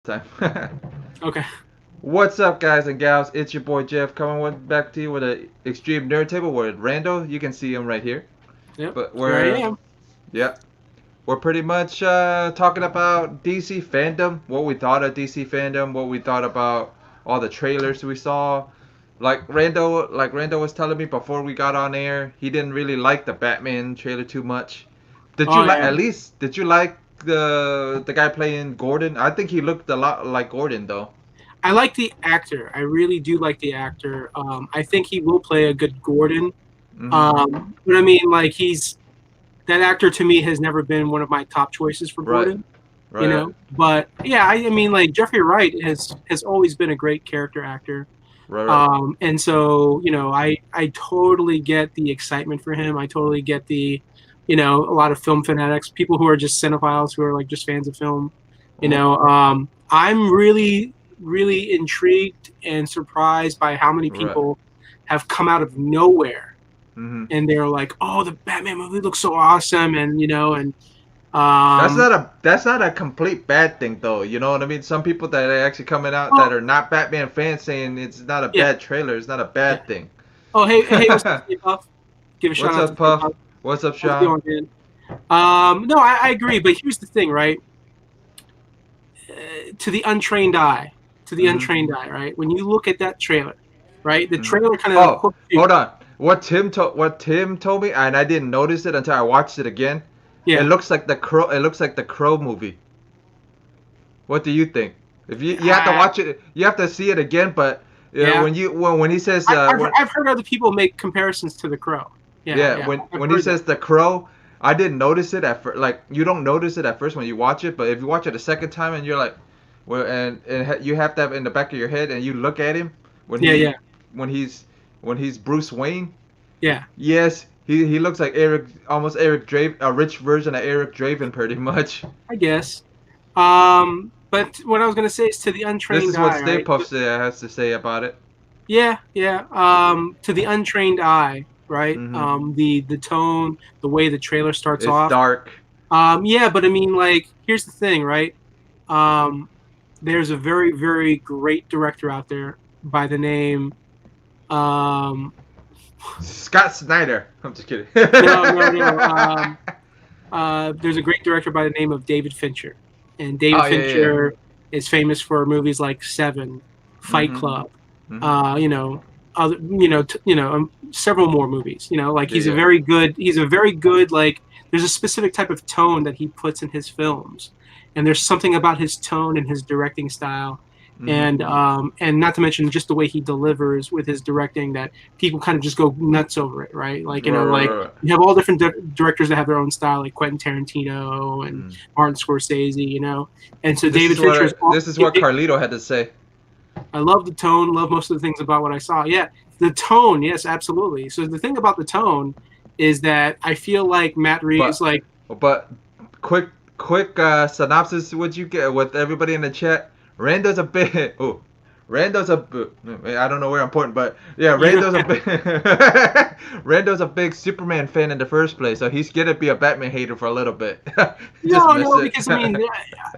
time. Okay. What's up, guys and gals? It's your boy Jeff coming back to you with an extreme nerd table with Randall. You can see him right here. Yep. But Here I we're am. yeah, we're pretty much talking about DC fandom, what we thought of DC fandom, what we thought about all the trailers we saw. Like Randall was telling me before we got on air, he didn't really like the Batman trailer too much. Did you Oh like yeah. at least? Did you like the guy playing Gordon? I think he looked a lot like Gordon though. I like the actor. I really do like the actor. I think he will play a good Gordon. Mm-hmm. But I mean, like that actor to me has never been one of my top choices for Right, Gordon. right, But yeah, I mean, like Jeffrey Wright has always been a great character actor. right. And so I totally get the excitement for him. I totally get a lot of film fanatics, people who are just cinephiles who are like just fans of film. Mm-hmm. I'm really intrigued and surprised by how many Right. people have come out of nowhere Mm-hmm. and they're like, "Oh, the Batman movie looks so awesome," and That's um, not a complete bad thing though. You know what I mean? Some people that are actually coming out that well, are not Batman fans saying it's not a yeah, bad trailer. It's not a yeah. bad thing. Oh, hey, what's up, Steve Puff? Give a shout What's out to up, Steve Puff? Puff. What's up, How's it Sean? going, man? No, I agree, but here's the thing, right? To the untrained eye, Mm-hmm. right? When you look at that trailer, right? The Mm-hmm. trailer kind of Oh, hooks you. hold on. What Tim told me, and I didn't notice it until I watched it again. It Yeah, looks like the Crow. It looks like the Crow movie. What do you think? If you have to I, watch it, you have to see it again. But yeah. when he says I've heard other people make comparisons to the Crow. Yeah, yeah, yeah, I've when he heard that. says the Crow, I didn't notice it at first. Like you don't notice it at first when you watch it, but if you watch it a second time and you're like, well, you have that in the back of your head, and you look at him when Yeah, yeah, when he's when he's Bruce Wayne. yeah. Yes, he looks like almost Eric Draven, a rich version of Eric Draven, pretty much. I guess. But what I was gonna say is to the This untrained is what eye, Stay right? Puft has to say about it. Yeah, yeah. To the untrained eye, right? Hmm. The tone, the way the trailer starts It's off. dark. Yeah, but I mean, like, here's the thing, right? Um, there's a very, very great director out there by the name. Um, Scott Snyder. I'm just kidding. no, no, no. There's a great director by the name of David Fincher, and David Oh yeah, yeah. Fincher is famous for movies like Seven, Fight Mhm. Club, Mhm. you know, other, several more movies. Like Yeah, he's a yeah. very good. He's a very good. Like there's a specific type of tone that he puts in his films, and there's something about his tone and his directing style. Mhm. And not to mention just the way he delivers with his directing that people kind of just go nuts over it, right? Like Right, like right, right. you have all different directors that have their own style, like Quentin Tarantino and Mm. Martin Scorsese, And so David Fincher is. This is what Carlito had to say. I love the tone. Love most of the things about what I saw. Yeah, the tone. Yes, absolutely. So the thing about the tone is that I feel like Matt Reeves, But like, but quick synopsis would you get with everybody in the chat? Rando's a big Rando's a I don't know where I'm pointing, but yeah, you Rando's a big Rando's a big Superman fan in the first place, so he's gonna be a Batman hater for a little bit. Just miss no, it. because I mean,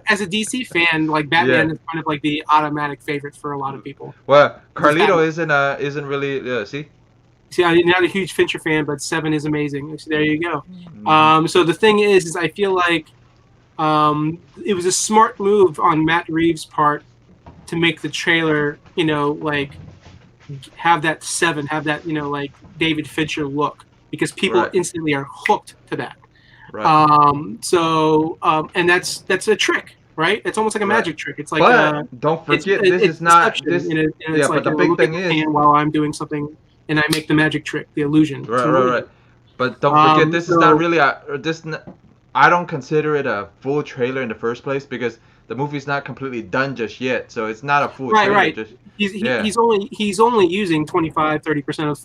as a DC fan, like Yeah. Batman is kind of like the automatic favorite for a lot of people. Well, Just Batman. Carlito isn't really see. See, I'm not a huge Fincher fan, but Seven is amazing. So there you go. Hmm. So the thing is I feel like it was a smart move on Matt Reeves' part to make the trailer, like have that Seven, have that like David Fincher look, because people Right. instantly are hooked to that. Right. And that's a trick, right? It's almost like a Right. magic trick. It's like But don't forget, this it's is not deception, this. and Yeah, it's but like the big look at thing my is hand while I'm doing something, and I make the magic trick, the illusion. It's right, an right, illusion. right. But don't forget, this is not So really I don't consider it a full trailer in the first place because the movie's not completely done just yet. So it's not a full right, trailer. right. Just He's yeah, he's only using 25-30% of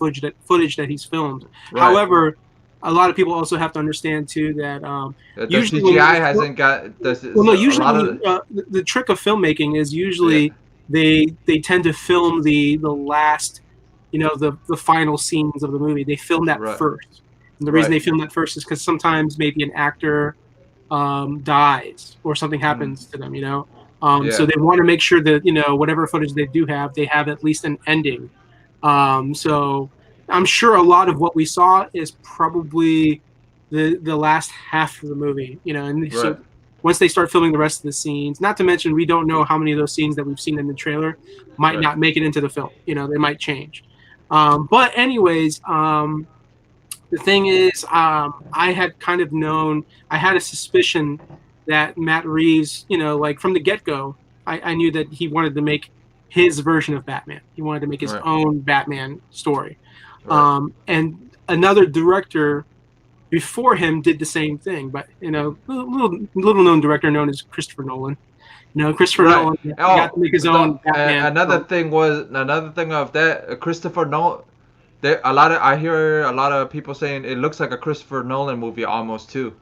footage that he's filmed. right. However, a lot of people also have to understand too that The usually when CGI you hasn't got this. well, no, A usually lot when of you the trick of filmmaking is yeah, usually they tend to film the last, the final scenes of the movie. They film that right, first, and the reason right. they film that first is because sometimes maybe an actor dies or something Mm-hmm. happens to them. So they want to make sure that whatever footage they do have, they have at least an ending. So I'm sure a lot of what we saw is probably the last half of the movie. And Right. so once they start filming the rest of the scenes, not to mention we don't know how many of those scenes that we've seen in the trailer might Right. not make it into the film. They might change. But anyways, the thing is, I had kind of known, I had a suspicion that Matt Reeves, like from the get-go, I knew that he wanted to make his version of Batman. He wanted to make his Right. own Batman story. Right. And another director before him did the same thing, but little known director known as Christopher Nolan. Christopher Right. Nolan got to make his own Batman. Another thing of that, Christopher Nolan. I hear a lot of people saying it looks like a Christopher Nolan movie almost too.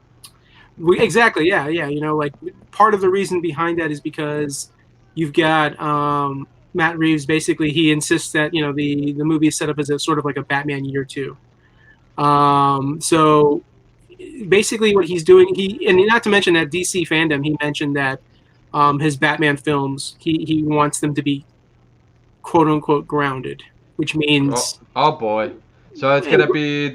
Exactly, yeah. Like part of the reason behind that is because you've got Matt Reeves. Basically, he insists that the movie is set up as a sort of like a Batman year two. So basically, what he's doing, and not to mention that DC fandom, he mentioned that his Batman films, he wants them to be quote unquote grounded, which means oh boy, so it's gonna be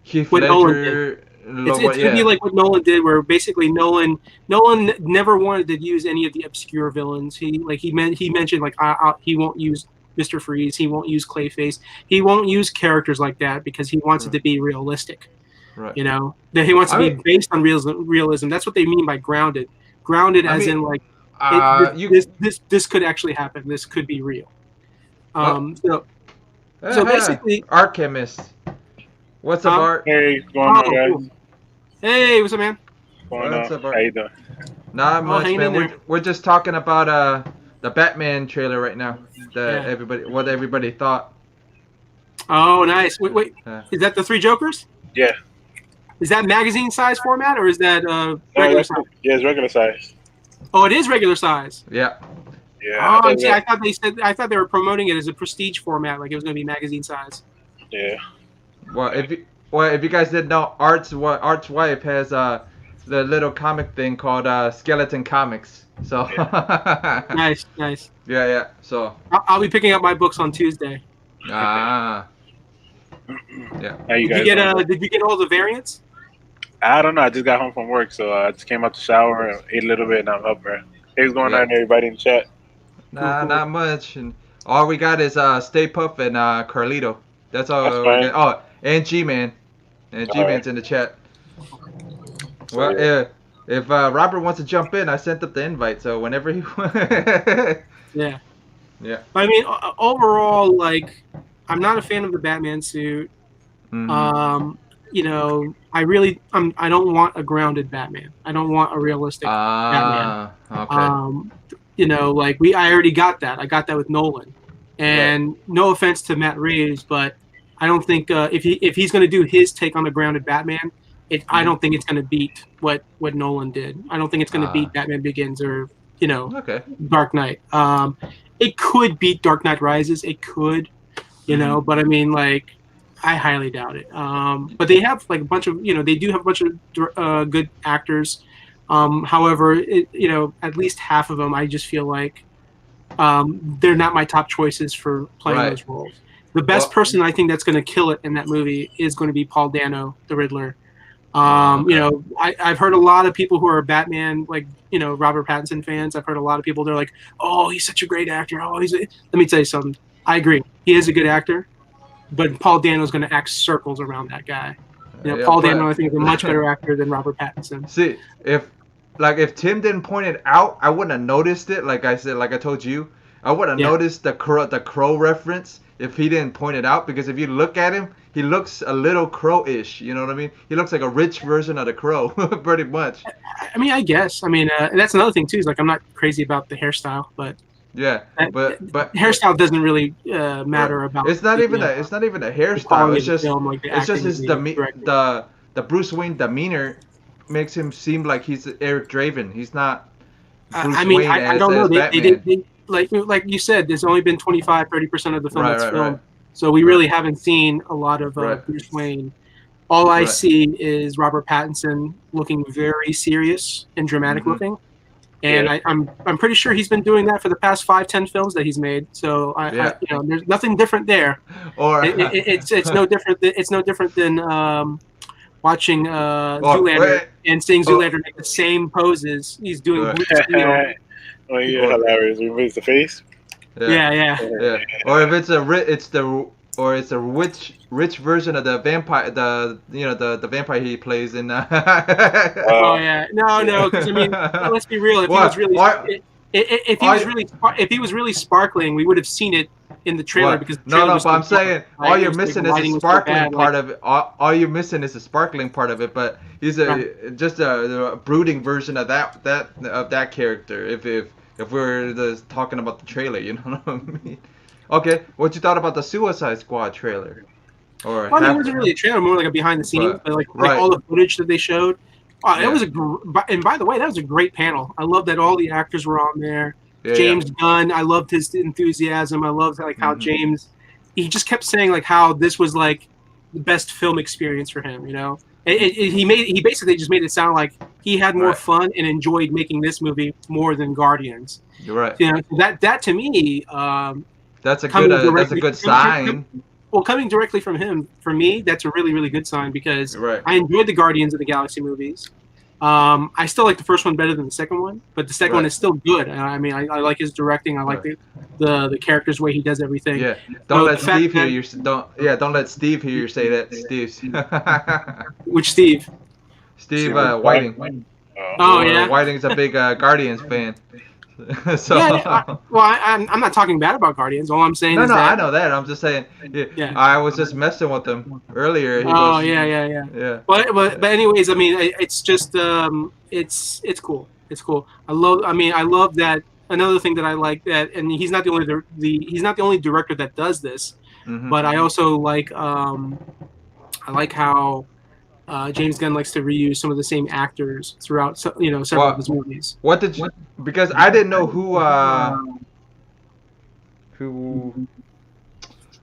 Heath what Nolan did. Ledger. It's gonna be like what Nolan did, where basically Nolan never wanted to use any of the obscure villains. He mentioned like he won't use Mr. Freeze, he won't use Clayface, he won't use characters like that because he wants it to be realistic. Right. That he wants to be based on realism. That's what they mean by grounded. Grounded in like this could actually happen. This could be real. So basically, Art Chemist. What's up, Art? Hey, what's going on, guys? Cool. Hey, what's up, man? What's up, Art? How you doing? Not much, man. We're just talking about the Batman trailer right now. What everybody thought. Oh, nice. Wait. Is that the Three Jokers? Yeah. Is that magazine size format or is that regular size? Yeah, it's regular size. Oh, it is regular size. Yeah. Yeah. Oh, I thought they were promoting it as a prestige format, like it was going to be magazine size. Yeah. Well, if you guys didn't know, Art's wife has the little comic thing called Skeleton Comics. So nice. Yeah. So I'll be picking up my books on Tuesday. Yeah. How you guys did you get all the variants? I don't know. I just got home from work, so I just came out the shower and ate a little bit, and I'm up there. Hey, what's going on, everybody in the chat? Nah, not much. And all we got is Stay Puft and Carlito. That's all. That's and G-Man. And G-Man's in the chat. Well, if Robert wants to jump in, I sent up the invite, so whenever he Yeah. Yeah. I mean, overall, like, I'm not a fan of the Batman suit. Mm-hmm. I don't want a grounded Batman. I don't want a realistic Batman. Okay. I already got that. I got that with Nolan. And no offense to Matt Reeves, but I don't think if he's going to do his take on a grounded Batman, I don't think it's going to beat what Nolan did. I don't think it's going to beat Batman Begins or Dark Knight. It could beat Dark Knight Rises. It could, but I mean, like, I highly doubt it. But they have like a bunch of, they do have a bunch of good actors. However, at least half of them, I just feel like they're not my top choices for playing those roles. The best person I think that's going to kill it in that movie is going to be Paul Dano, the Riddler. I've heard a lot of people who are Batman, like, Robert Pattinson fans. I've heard a lot of people, they're like, oh, he's such a great actor. Oh, let me tell you something. I agree. He is a good actor, but Paul Dano is going to act circles around that guy. Paul Dano, I think, is a much better actor than Robert Pattinson. See, if Tim didn't point it out, I wouldn't have noticed it. Like I told you, I would have noticed the crow reference if he didn't point it out. Because if you look at him, he looks a little crow-ish. You know what I mean? He looks like a rich version of the Crow, pretty much. I mean, I guess. I mean, that's another thing too. Is like I'm not crazy about the hairstyle, but but hairstyle doesn't really matter about. It's not even a hairstyle. It's just it's just his the Bruce Wayne demeanor makes him seem like he's Eric Draven. He's not. I mean, I don't know. They like you said, there's only been 25-30% of the film that's filmed. Right. So we really haven't seen a lot of Bruce Wayne. All I see is Robert Pattinson looking very serious and dramatic looking. And Yeah. I'm pretty sure he's been doing that for the past 5-10 films that he's made. So Yeah. there's nothing different there. Or It's no different. It's no different than watching Zoolander wait. and seeing Oh. Zoolander make the same poses. He's doing Right. Blue Steel. Oh, you're Or- hilarious. We missed the face. Yeah, Yeah. Or if it's it's a rich version of the vampire, the vampire he plays in. Oh yeah, no. Because I mean, let's be real. If he What? was really, Why- if he was really sparkling, we would have seen it in the trailer What? because the No, trailer was but so I'm saying dark, right? all It you're was, like, missing the is lighting the was so sparkling bad, part of it. All you're missing is the sparkling part of it, but he's just a brooding version of that character. If we're talking about the trailer, you know what I mean? Okay, what you thought about the Suicide Squad trailer? Or Well, I mean, it half- wasn't really a trailer, more like a behind the scenes, But- but like right. all the footage that they showed. Yeah. It was and by the way, that was a great panel. I love that all the actors were on there. Yeah, James Gunn, I loved his enthusiasm. I loved like how Mhm. James, he just kept saying like how this was like the best film experience for him. You know, he basically just made it sound like he had more Right. fun and enjoyed making this movie more than Guardians. You're right. You know, that to me, That's a coming good. That's a directly- good sign. well, coming directly from him, for me, that's a really, really good sign because Right. I enjoyed the Guardians of the Galaxy movies. I still like the first one better than the second one, but the second one Right. is still good. I mean, I like his directing. I like the character's way he does everything. Yeah. So Don't let the fact Steve hear that- you. Don't let Steve hear you say that. Which Steve? Steve Whiting. Oh, yeah? Whiting's a big Guardians fan. So. I'm not talking bad about Guardians. All I'm saying No, is no, that. I know that. I'm just saying. Yeah. I was just messing with him earlier. He Oh goes, yeah. Yeah. But anyways, I mean, it's just it's cool. It's cool. I love that. Another thing that I like that, and he's not the only he's not the only director that does this, Mhm. but I also like I like how James Gunn likes to reuse some of the same actors throughout several Well, of his movies. What did you? Because I didn't know who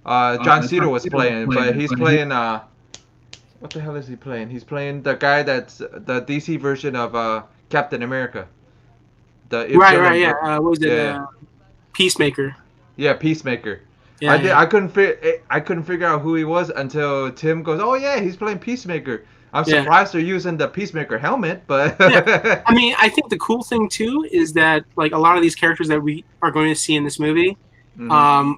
John Cena was playing, but he's playing what the hell is he playing? He's playing the guy that's the DC version of Captain America. The Right, yeah. What was it? Yeah. Peacemaker. Yeah, Peacemaker. Yeah, I couldn't figure out who he was until Tim goes, "Oh yeah, he's playing Peacemaker." I'm Yeah. surprised they're using the Peacemaker helmet, but Yeah. I mean, I think the cool thing too is that like a lot of these characters that we are going to see in this movie, Mhm.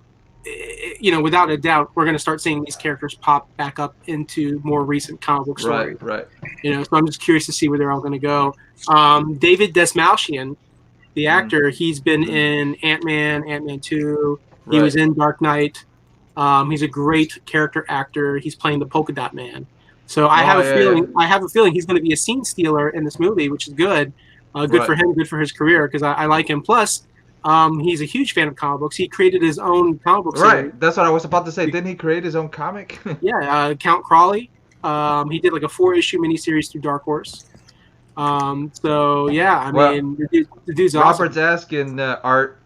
Without a doubt, we're going to start seeing these characters pop back up into more recent comic book stories. right. So I'm just curious to see where they're all going to go. David Desmalchian, the actor, he's been in Ant-Man, Ant-Man 2. He Right. was in Dark Knight. He's a great character actor. He's playing the Polka Dot Man. So I have a feeling he's going to be a scene stealer in this movie, which is good. Good Right. for him, good for his career because I like him. Plus, he's a huge fan of comic books. He created his own comic book series. Right, that's what I was about to say. Didn't he create his own comic? Yeah, Count Crawley. He did like a 4-issue miniseries through Dark Horse. So yeah, I Well, mean, the dude's awesome. Robert's asking Art.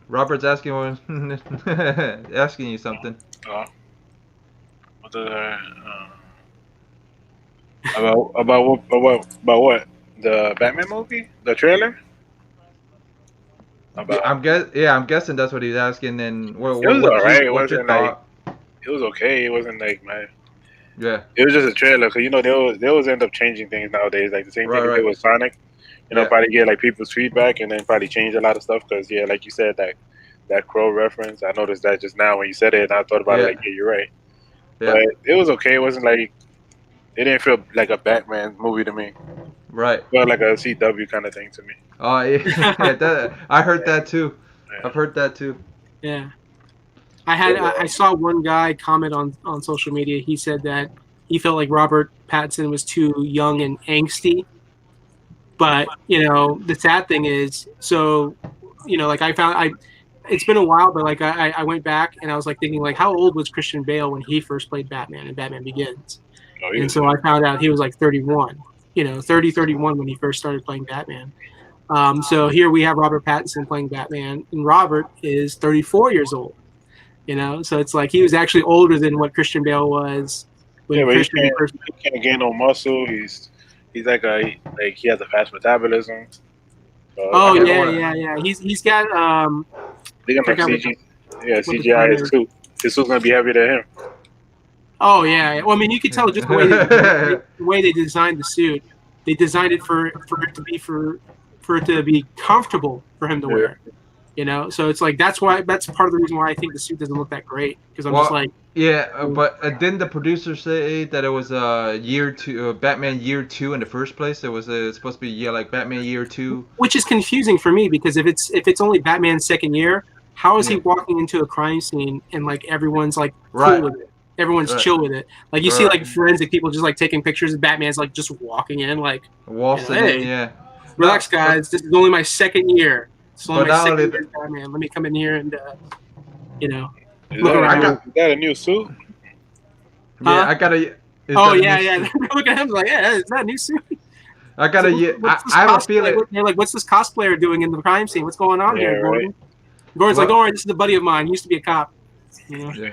Robert's asking asking you something. About what? The Batman movie? The trailer? I'm guessing that's what he's asking. And what, It was alright. It what's your wasn't like- thought? It was okay. It wasn't like my. Yeah, It was just a trailer because they always end up changing things nowadays. Like the same thing they Right. did with Sonic. Yeah. Probably get like people's feedback and then probably change a lot of stuff because like you said that Crow reference. I noticed that just now when you said it, and I thought about Yeah. it. Like, yeah, you're right. Yeah. But it was okay. It wasn't like it didn't feel like a Batman movie to me. right. It felt like a CW kind of thing to me. Oh yeah, I heard that too. I've heard that too. Yeah. I saw one guy comment on social media. He said that he felt like Robert Pattinson was too young and angsty. But, the sad thing is, like it's been a while, but like I went back and I was like thinking like how old was Christian Bale when he first played Batman in Batman Begins? Oh, he And was- so I found out he was like 31, 31 when he first started playing Batman. So here we have Robert Pattinson playing Batman, and Robert is 34 years old. So it's like he was actually older than what Christian Bale was when Yeah, but Christian Bale first. he can't gain no muscle. He's like he has a fast metabolism. Oh Okay, yeah, hold on. yeah. He's got They're gonna forgot have what CG. Yeah, what the CGI part his is. suit. His suit's gonna be heavier than him. Oh yeah. Well, I mean, you could tell just the way they designed the suit. They designed it for it to be for it to be comfortable for him to Yeah. wear. You know, so it's like that's part of the reason why I think the suit doesn't look that great because I'm just Well, like, yeah, but didn't the producer say that it was year two, Batman year two in the first place? It was supposed to be like Batman year two. which is confusing for me because if it's only Batman's second year, how is he Yeah. walking into a crime scene and like everyone's like Right. cool with it? Everyone's Right. chill with it. Like you see Right. like forensic people just like taking pictures of Batman's like just walking in like, Waltzing hey, in, yeah. relax No, guys, this is only my second year. It's only but my not only second that, year as Batman. Let me come in here and you know Is look that, around. got- is that a new suit? yeah, Huh? I gotta. Is Oh that a yeah, new yeah. suit? Look at him like, yeah, is that a new suit? I gotta. So Yeah, what's this I have a cosplay? feeling. They're like, what's this cosplayer doing in the crime scene? What's going on Yeah, here, right. Gordon? Gordon's like, Well- don't worry, this is a buddy of mine. He used to be a cop. You know? Yeah.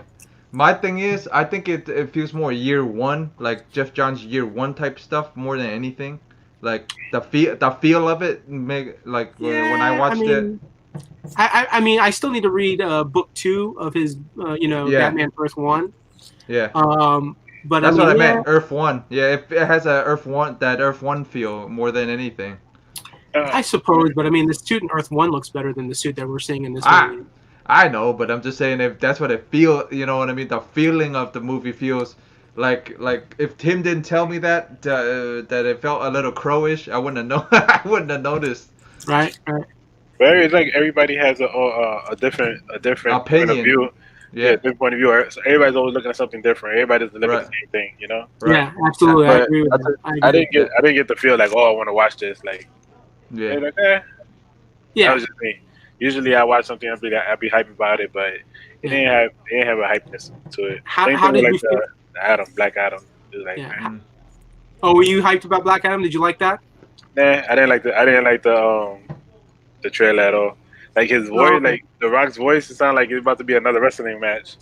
My thing is, I think it feels more year one, like Jeff Johns year one type stuff more than anything. Like the feel of it, make like when I watched it. I mean, I still need to read book 2 of his, Yeah. Batman Earth 1. Yeah. But That's I mean, what I yeah, meant. Earth One. Yeah, it has a Earth One feel more than anything. I suppose. But I mean, the suit in Earth 1 looks better than the suit that we're seeing in this Ah, movie. I know, but I'm just saying if that's what it feel, you know what I mean. The feeling of the movie feels like if Tim didn't tell me that it felt a little crowish, I wouldn't have know. I wouldn't have noticed. Right, right. But it's like everybody has a different point of Opinion. view. Yeah, Yeah. different point of view. So everybody's always looking at something different. Everybody doesn't look at Right. the same thing, you know. Right. Yeah, absolutely. I But agree with that. I agree. didn't get the feel like, oh, I want to watch this. Like, Yeah. like, that Yeah, was just me. Usually, I watch something, I'd be hyped about it, but it didn't have a hypeness to it. How Same did thing you with feel? the Black Adam. It was like, Yeah. Mm. Oh, were you hyped about Black Adam? Did you like that? nah, I didn't like the trailer at all. Like his voice, okay. like The Rock's voice, it sounded like it's about to be another wrestling match.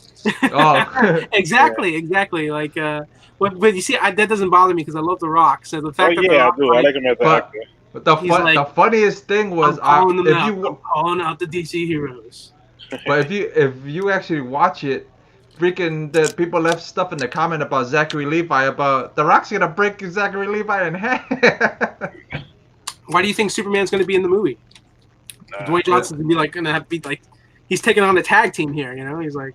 Oh. exactly. Like, but you see, that doesn't bother me because I love The Rock. So the Oh fact that yeah, The I Rock, do. I like him as an But- actor. But the He's like, the funniest thing was I'm calling them if out. you I'm calling out the DC heroes. but if you actually watch it, freaking the people left stuff in the comment about Zachary Levi about The Rock's gonna break Zachary Levi in half. Why do you think Superman's going to be in the movie? Dwayne Johnson's gonna have to be like, he's taking on a tag team here. You know, he's like,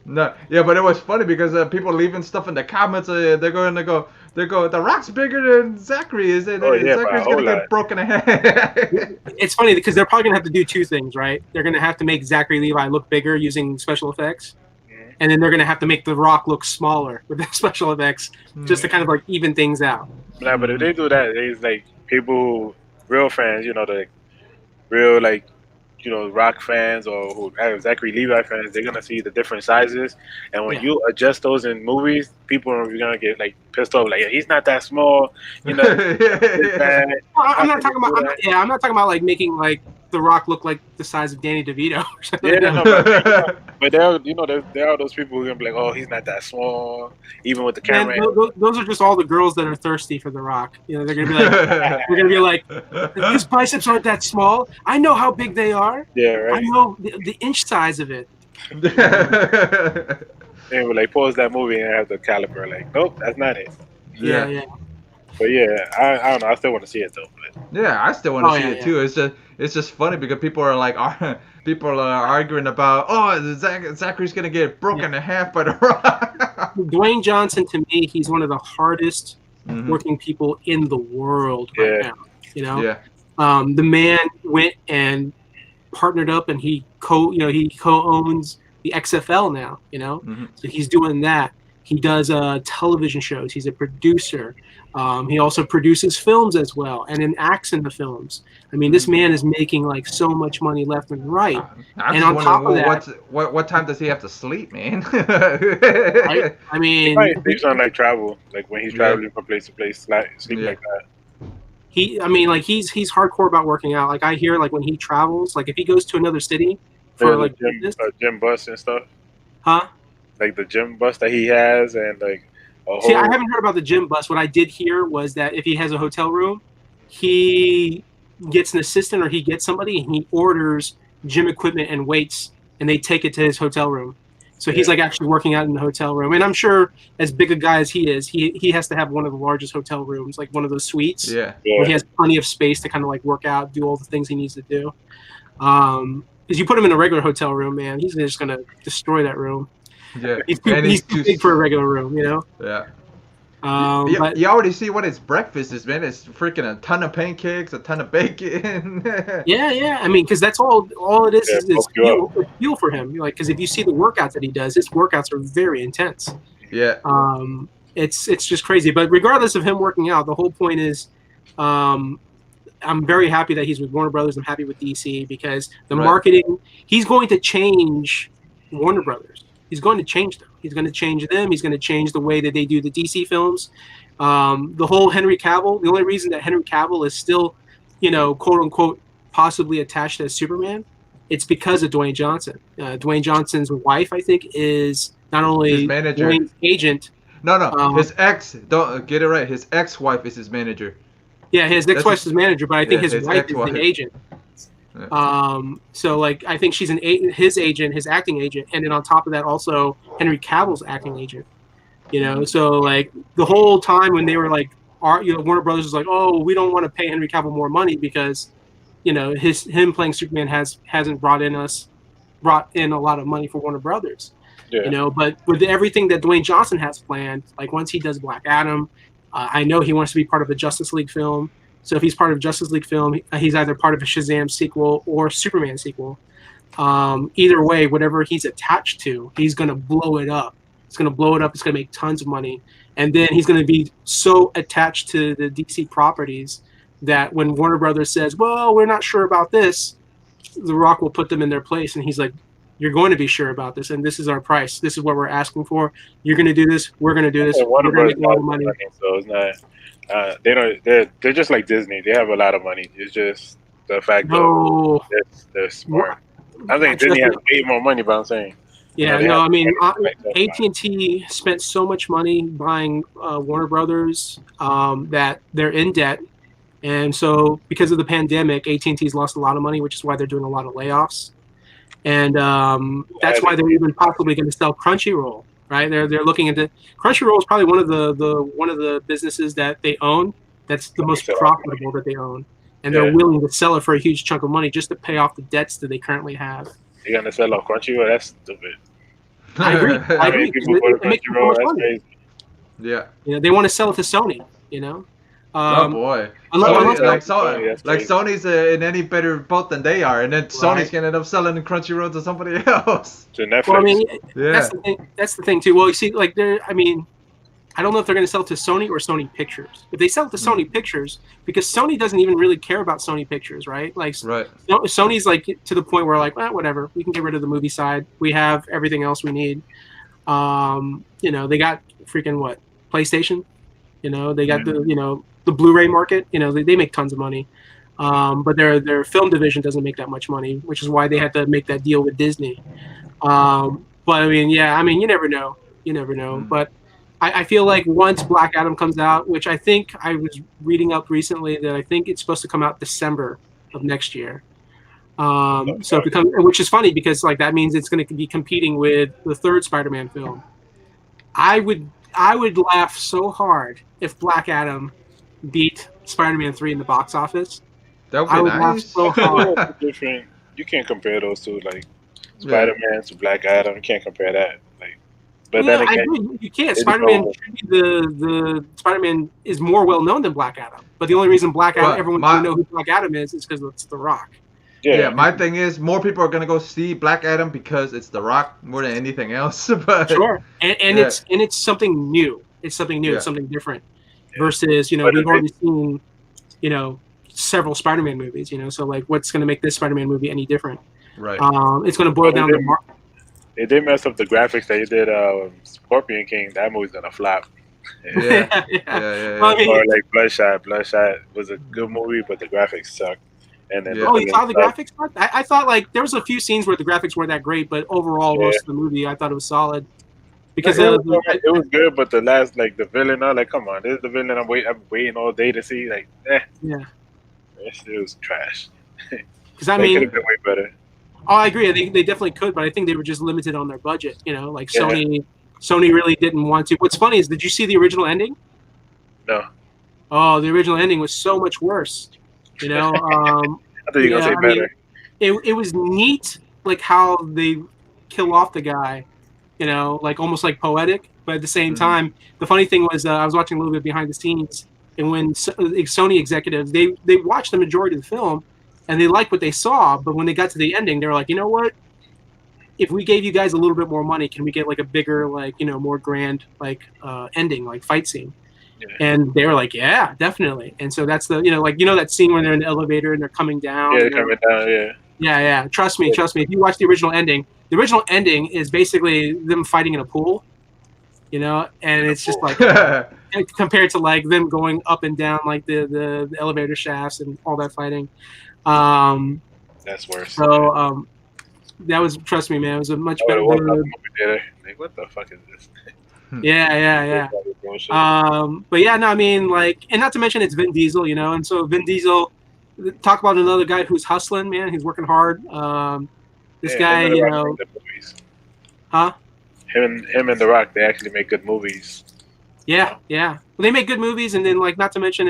No, yeah, but it was funny because people leaving stuff in the comments. They're going to go. They go. The Rock's bigger than Zachary. Is it? Oh, yeah, by a Zachary's whole gonna lot. get broken in half. it's funny because they're probably gonna have to do two things, right? They're gonna have to make Zachary Levi look bigger using special effects, Mhm. and then they're gonna have to make The Rock look smaller with the special effects, just to kind of like even things out. Nah, but if they do that, it's like people, real fans, you know, the real like, you know, Rock fans or who Zachary Levi fans, they're gonna see the different sizes, and when Yeah. you adjust those in movies, people are gonna get like pissed off. Like, he's not that small, you know. this bad. Well, I'm How not can talking they about. do I'm not, yeah, I'm not talking about like making like The Rock look like the size of Danny DeVito. Or something Yeah, like no, that. but there are those people who are gonna be like, oh, he's not that small, even with the Man, camera. those are just all the girls that are thirsty for The Rock. You know, they're gonna be like, they're gonna be like, his biceps aren't that small. I know how big they are. Yeah, I right. know the inch size of it. And we like pause that movie and have the caliper. Like, nope, that's not it. Yeah. But yeah, I don't know. I still want to see it though. But Yeah, I still want to Oh, see yeah, it too. It's just funny because people are like, people are arguing about, oh, Zachary's gonna get broken in half by The Rock. Dwayne Johnson, to me, he's one of the hardest Mhm. working people in the world right Yeah. now. You know, Yeah. the man went and partnered up, and he co-owns the XFL now. You know, Mhm. so he's doing that. He does television shows. He's a producer. He also produces films as well, and then acts in the films. I mean, this man is making like so much money left and right. I'm And just on wondering, top of well, that- what time does he have to sleep, man? Right? I mean, probably sleeps on like travel, like when he's Yeah. traveling from place to place, like sleep Yeah. like that. he's hardcore about working out. Like I hear, like when he travels, like if he goes to another city for There's like a gym, business, gym bus and stuff, huh? like the gym bus that he has, and like a See, I whole. haven't heard about the gym bus. What I did hear was that if he has a hotel room, he gets an assistant or he gets somebody and he orders gym equipment and weights and they take it to his hotel room. So he's like actually working out in the hotel room. And I'm sure as big a guy as he is, he has to have one of the largest hotel rooms, like one of those suites. Yeah. Where he has plenty of space to kind of like work out, do all the things he needs to do. Because you put him in a regular hotel room, man, he's just going to destroy that room. Yeah. He's too big for a regular room, you know? Yeah. But you already see what his breakfast is, man. It's freaking a ton of pancakes, a ton of bacon. yeah. I mean, because that's all it is fuel for him. Like, because if you see the workouts that he does, his workouts are very intense. Yeah. It's just crazy. But regardless of him working out, the whole point is, I'm very happy that he's with Warner Brothers. I'm happy with DC because the marketing. He's going to change Warner Brothers. He's going to change them. He's going to change them. He's going to change the way that they do the DC films. The whole Henry Cavill. The only reason that Henry Cavill is still, quote unquote, possibly attached as Superman, it's because of Dwayne Johnson. Dwayne Johnson's wife, I think, is not only his manager, Dwayne's agent. No, his ex. Don't get it right. His ex-wife is his manager. Yeah, his ex-wife's his manager, but I think his wife is the agent. Yeah. So like I think she's his agent, his acting agent, and then on top of that also Henry Cavill's acting agent. So like the whole time when they were like, Warner Brothers was like, oh, we don't want to pay Henry Cavill more money because, him playing Superman hasn't brought in a lot of money for Warner Brothers. Yeah. But with everything that Dwayne Johnson has planned, like once he does Black Adam, I know he wants to be part of the Justice League film. So if he's part of Justice League film, he's either part of a Shazam sequel or Superman sequel. Either way, whatever he's attached to, he's going to blow it up. It's going to blow it up. It's going to make tons of money. And then he's going to be so attached to the DC properties that when Warner Brothers says, well, we're not sure about this, The Rock will put them in their place. And he's like, you're going to be sure about this. And this is our price. This is what we're asking for. You're going to do this. We're going to do this. We're going to make a lot of money. So it's not. They don't. They're just like Disney. They have a lot of money. It's just the fact that they're smart. I think Disney has way more money, but I'm saying. Yeah, I mean, AT&T spent so much money buying Warner Brothers that they're in debt, and so because of the pandemic, AT&T's lost a lot of money, which is why they're doing a lot of layoffs, and that's why they're even possibly going to sell Crunchyroll. Right, they're looking into Crunchyroll is probably one of the businesses that they own that's the most profitable that they own, and they're willing to sell it for a huge chunk of money just to pay off the debts that they currently have. You're gonna sell off Crunchyroll? That's stupid. I agree. It makes so much money. Yeah. They want to sell it to Sony. Oh boy. Sony's in any better boat than they are, and then Sony's gonna end up selling the Crunchyroll to somebody else. To Netflix. Well, I mean, that's the thing too. Well, you see, like I don't know if they're gonna sell it to Sony or Sony Pictures. If they sell it to Sony Pictures, because Sony doesn't even really care about Sony Pictures, right? Like, Sony's like to the point where like, whatever, we can get rid of the movie side. We have everything else we need. They got freaking PlayStation. They got the Blu-ray market. They make tons of money, but their film division doesn't make that much money, which is why they had to make that deal with Disney. But I mean, you never know. But I feel like once Black Adam comes out, which I think I was reading up recently that I think it's supposed to come out December of next year. So which is funny because like that means it's going to be competing with the third Spider-Man film. I would laugh so hard if Black Adam beat Spider-Man 3 in the box office. That would be laugh so hard. Different. You can't compare those two, like Spider-Man to Black Adam. You can't compare that. But then again, I agree. You can't. Spider-Man the Spider-Man is more well known than Black Adam. But the only reason everyone's going to know who Black Adam is because it's The Rock. Yeah, my thing is more people are gonna go see Black Adam because it's The Rock more than anything else. But sure, and it's something new. It's something new. It's something different. Versus we've already seen several Spider-Man movies. So like what's gonna make this Spider-Man movie any different? Right. It's gonna boil down to. They did mess up the graphics that you did. Scorpion King. That movie's gonna flop. Yeah. Well, I mean, or like Bloodshot. Bloodshot was a good movie, but the graphics sucked. And then you saw the graphics? I thought like there was a few scenes where the graphics weren't that great, but overall, most of the movie I thought it was solid. Because it was good, but the last the villain, come on, this is the villain I'm waiting all day to see. Yeah. It was trash. Because I They could mean, have been way better. oh, I agree. They definitely could, but I think they were just limited on their budget. You know, like Yeah. Sony really didn't want to. What's funny is, did you see the original ending? No, Oh, the original ending was so much worse. You know, I thought you were gonna say I better. mean, it was neat, like how they kill off the guy. You know, like almost like poetic, but at the same Mhm. time, the funny thing was I was watching a little bit behind the scenes, and when Sony executives they watched the majority of the film, and they liked what they saw, but when they got to the ending, they were like, you know what? If we gave you guys a little bit more money, can we get like a bigger, like, you know, more grand, like ending, like fight scene? Yeah. And they were like, yeah, definitely. And so that's the, you know, like, you know, that scene when they're in the elevator and they're coming down. Yeah, and they're- coming down. Yeah. yeah. Trust me. If you watch the original ending is basically them fighting in a pool, you know, and it's just like compared to like them going up and down like the elevator shafts and all that fighting. That's worse. So that was, trust me, man, it was a much I better. would've walked out the movie theater. Like, what the fuck is this? Yeah. Shit. But yeah, no, I mean, like, and not to mention it's Vin Diesel, you know, and so Vin Diesel, talk about another guy who's hustling, man, he's working hard. This Yeah, guy, him and The you Rock know, make good movies. huh? Him and The Rock, they actually make good movies. Yeah. Well, they make good movies, and then like, not to mention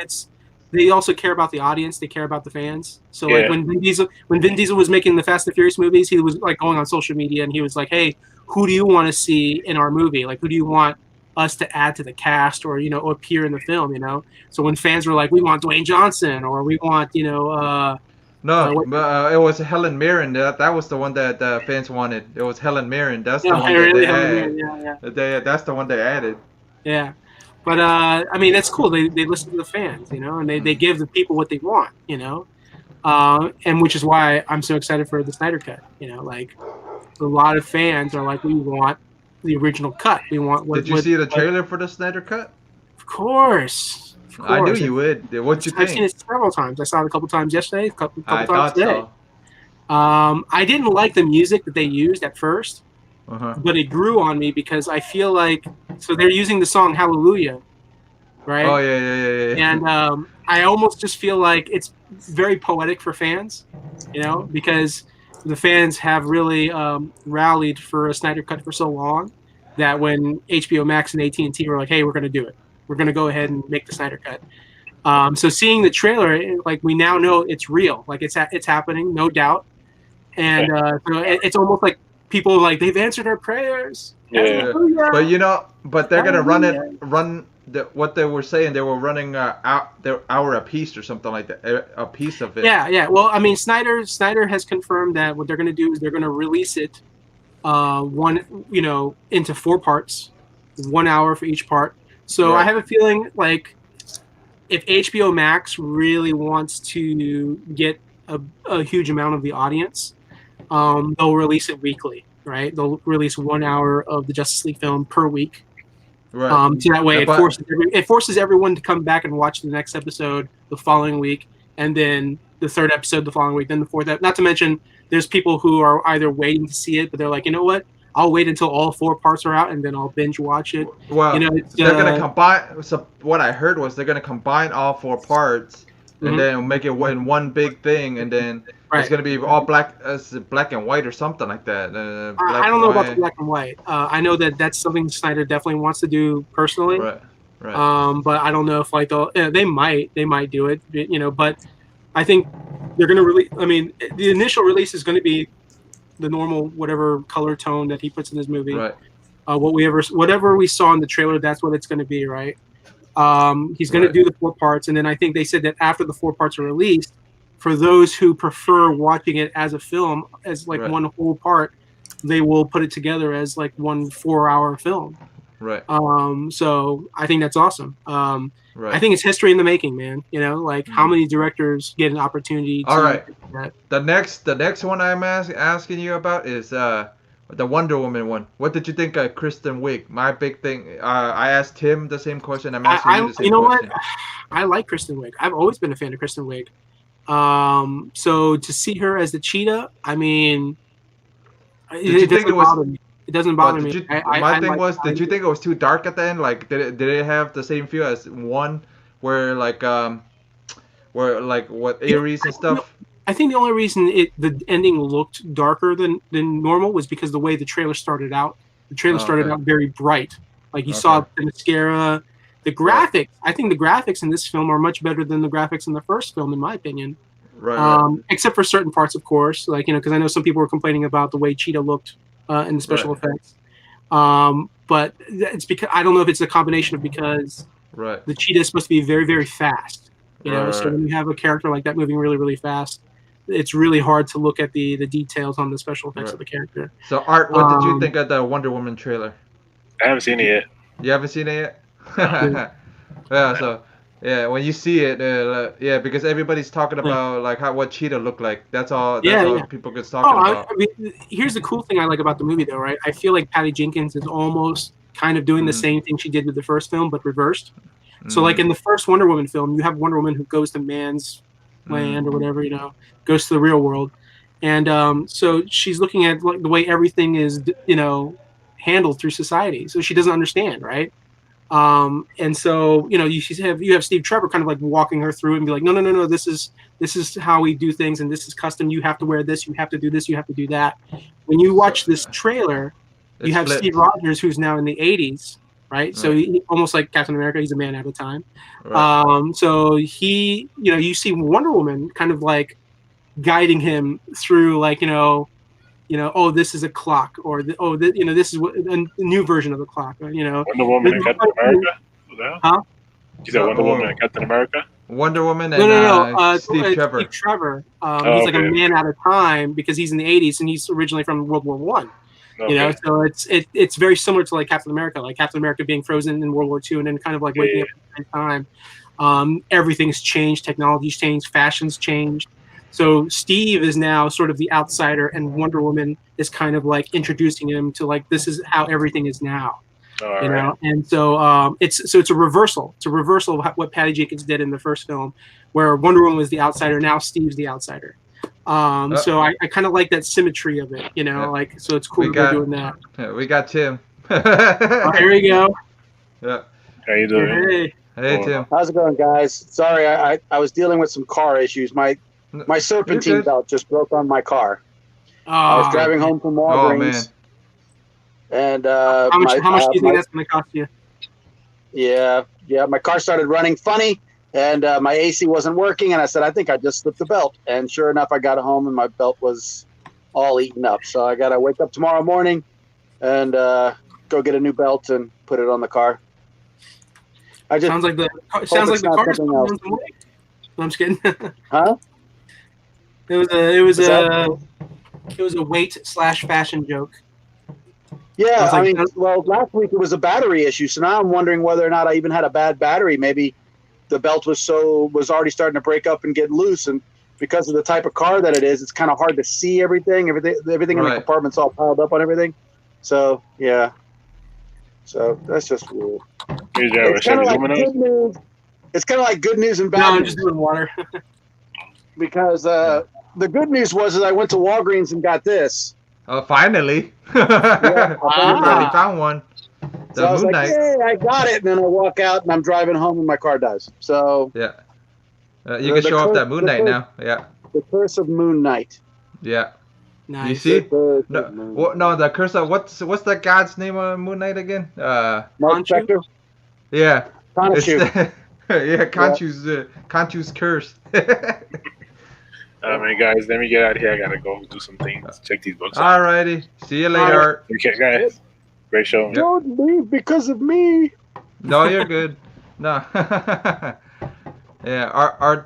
they also care about the audience, they care about the fans. So like Yeah. when Vin Diesel was making the Fast and Furious movies, he was like going on social media and he was like, hey, who do you want to see in our movie? Like, who do you want us to add to the cast or, you know, appear in the film, you know? So when fans were like, we want Dwayne Johnson, or we want, you know, No, but it was Helen Mirren. That was the one that the fans wanted. It was Helen Mirren. That's the one that really, they had. yeah. That's the one they added. Yeah. But I mean, that's cool. They listen to the fans, you know, and they give the people what they want, you know, and which is why I'm so excited for the Snyder Cut. You know, like a lot of fans are like, we want the original cut. We want what. Did you see the trailer for the Snyder Cut? Of course. I knew you would. What'd you I've seen think? it several times. I saw it a couple times yesterday, a couple I times thought today. so. I didn't like the music that they used at first, Uh-huh. but it grew on me because I feel like, so they're using the song Hallelujah, right? Oh yeah. And I almost just feel like it's very poetic for fans, you know, because the fans have really rallied for a Snyder Cut for so long that when HBO Max and AT&T were like, hey, we're going to do it. We're going to go ahead and make the Snyder Cut. So seeing the trailer, like, we now know it's real. Like, it's happening, no doubt. And so it's almost like people, like, they've answered our prayers. Yeah. Hallelujah. But you know, they're gonna Hallelujah. what they were saying. They were running their hour a piece or something like that. A piece of it. Yeah. Well, I mean, Snyder has confirmed that what they're going to do is they're going to release it into 4 parts, 1 hour for each part. So Right. I have a feeling like if HBO Max really wants to get a huge amount of the audience, they'll release it weekly, right? They'll release 1 hour of the Justice League film per week. Right. So that way Yeah, it forces everyone to come back and watch the next episode the following week, and then the third episode the following week, then the fourth. Not to mention, there's people who are either waiting to see it, but they're like, you know what? I'll wait until all 4 parts are out, and then I'll binge watch it. Well, You know, it's, they're gonna combine. So what I heard was they're gonna combine all 4 parts, Mhm. and then make it in one big thing, and then Right. it's gonna be all black and white or something like that. Black I don't and know about the white. black and white. I know that that's something Snyder definitely wants to do personally. Right. Right. But I don't know if like they might do it, you know. But I think they're gonna release. I mean, the initial release is going to be the normal whatever color tone that he puts in his movie. Right. Whatever we saw in the trailer, that's what it's going to be, right? He's going Right. to do the 4 parts, and then I think they said that after the 4 parts are released, for those who prefer watching it as a film, as like Right. one whole part, they will put it together as like 1 4-hour film. Right. So I think that's awesome. Right. I think it's history in the making, man. You know, like how many directors get an opportunity to All right. do that? The next one I'm asking you about is the Wonder Woman one. What did you think of Kristen Wiig? My big thing. I asked him the same question. I'm asking you the same you know question. what? I like Kristen Wiig. I've always been a fan of Kristen Wiig. So to see her as the cheetah, I mean, it doesn't bother me. It doesn't bother me. My thing was, did you think it was too dark at the end? Like, did it have the same feel as one, where like where like what Ares and stuff. I think the only reason the ending looked darker than normal was because the way the trailer started out. The trailer started out very bright. Like you saw the mascara, the graphics. I think the graphics in this film are much better than the graphics in the first film, in my opinion. Right. Except for certain parts, of course, like because I know some people were complaining about the way Cheetah looked in the special effects. But it's because I don't know if it's a combination of because the Cheetah is supposed to be very, very fast. So when you have a character like that moving really, really fast, it's really hard to look at the details on the special effects of the character. So, Art, what did you think of the Wonder Woman trailer? I haven't seen it yet. You haven't seen it yet? So when you see it, because everybody's talking about like what Cheetah looked like. That's all people get talking about. I mean, here's the cool thing I like about the movie, though, right? I feel like Patty Jenkins is almost kind of doing the same thing she did with the first film, but reversed. So, like in the first Wonder Woman film, you have Wonder Woman who goes to man's land or whatever, goes to the real world, and so she's looking at like the way everything is, handled through society. So she doesn't understand, right? And so you have Steve Trevor kind of like walking her through it and be like, no, this is how we do things, and this is custom. You have to wear this. You have to do this. You have to do that. When you watch this trailer, you have Steve Rogers, who's now in the 80s, right? So he, almost like Captain America, he's a man at a time. Right. So he, you see Wonder Woman kind of like guiding him through, like oh, this is a clock, or this is a new version of the clock. Wonder Woman and Captain America. Huh? You said Wonder Woman and Captain America. Wonder Woman and Steve Trevor. Steve Trevor. He's like a man at a time because he's in the 80s and he's originally from World War One. So it's very similar to like Captain America, being frozen in World War II and then kind of like waking up at the same time. Everything's changed, technology's changed, fashion's changed. So Steve is now sort of the outsider, and Wonder Woman is kind of like introducing him to like this is how everything is now. And so it's a reversal. It's a reversal of what Patty Jenkins did in the first film, where Wonder Woman was the outsider. Now Steve's the outsider. So I kind of like that symmetry of it, like, so it's cool they're doing that. Yeah, we got Tim. Here we go. Yeah. How you doing? Hey, Tim. How's it going, guys? Sorry, I was dealing with some car issues. My serpentine belt just broke on my car. I was driving home from Walgreens. And how much do you think that's going to cost you? Yeah, my car started running funny, and my AC wasn't working, and I said, I think I just slipped the belt. And sure enough, I got home, and my belt was all eaten up. So I got to wake up tomorrow morning and go get a new belt and put it on the car. Sounds like the car's on the way. I'm just kidding. Huh? It was a weight/fashion joke. Yeah, I mean, last week it was a battery issue, so now I'm wondering whether or not I even had a bad battery. Maybe the belt was already starting to break up and get loose, and because of the type of car that it is, it's kind of hard to see everything. Everything in the compartment's all piled up on everything. So yeah, so that's just weird. It's kind of like good news. It's kind of like good news and bad news. I'm just doing water. Because the good news was that I went to Walgreens and got this. Oh, finally! I found one. So I was like, "Yay, I got it!" And then I walk out and I'm driving home and my car dies. So yeah, you can show off that Moon Knight now. Yeah. The Curse of Moon Knight. Yeah. Nice. You see? No, the curse of what's the god's name of Moon Knight again? Mark Spector? Yeah. Khonshu. Yeah, Khonshu's curse. Guys, let me get out of here. I gotta go do some things. Check these books out. Alrighty. See you later, Art. Okay, guys. Great show. Don't leave because of me. No, you're good. No. Yeah, Art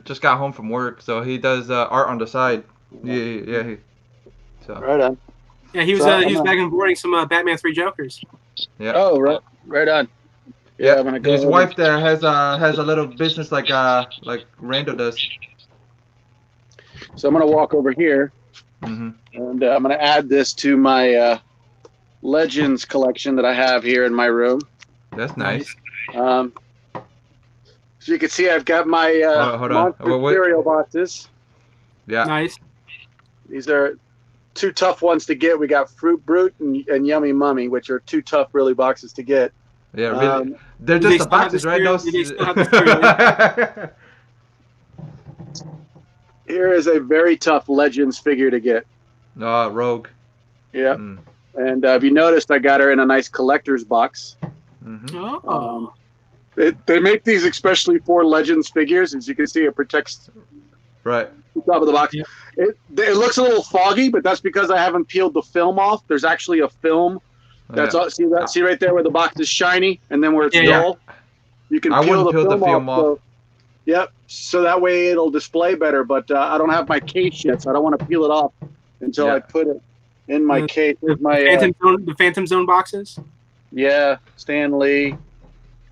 just got home from work, so he does art on the side. Yeah. So. Right on. Yeah, he was back and boarding some Batman 3 Jokers. Yeah. Oh, right on. Yeah, I'm gonna go. His wife there has a little business like Rando does. So I'm gonna walk over here, and I'm gonna add this to my Legends collection that I have here in my room. That's nice. So you can see I've got my Monster cereal boxes. Yeah. Nice. These are two tough ones to get. We got Fruit Brute and Yummy Mummy, which are two tough, really, boxes to get. Yeah, really. They're just the boxes, right? Here is a very tough Legends figure to get. Rogue. Yeah. Mm. And if you noticed, I got her in a nice collector's box. Mm-hmm. Oh. They make these especially for Legends figures. As you can see, it protects Right. the top of the box. Yeah. It looks a little foggy, but that's because I haven't peeled the film off. There's actually a film. That's Yeah. all. See right there where the box is shiny, and then where it's Yeah. dull. You can I peel wouldn't the peel the film film off. off. Yep. So that way it'll display better. But I don't have my case yet, so I don't want to peel it off until I Yeah. put it in my Yeah. case. Here's my The Phantom Zone boxes. Stan Lee.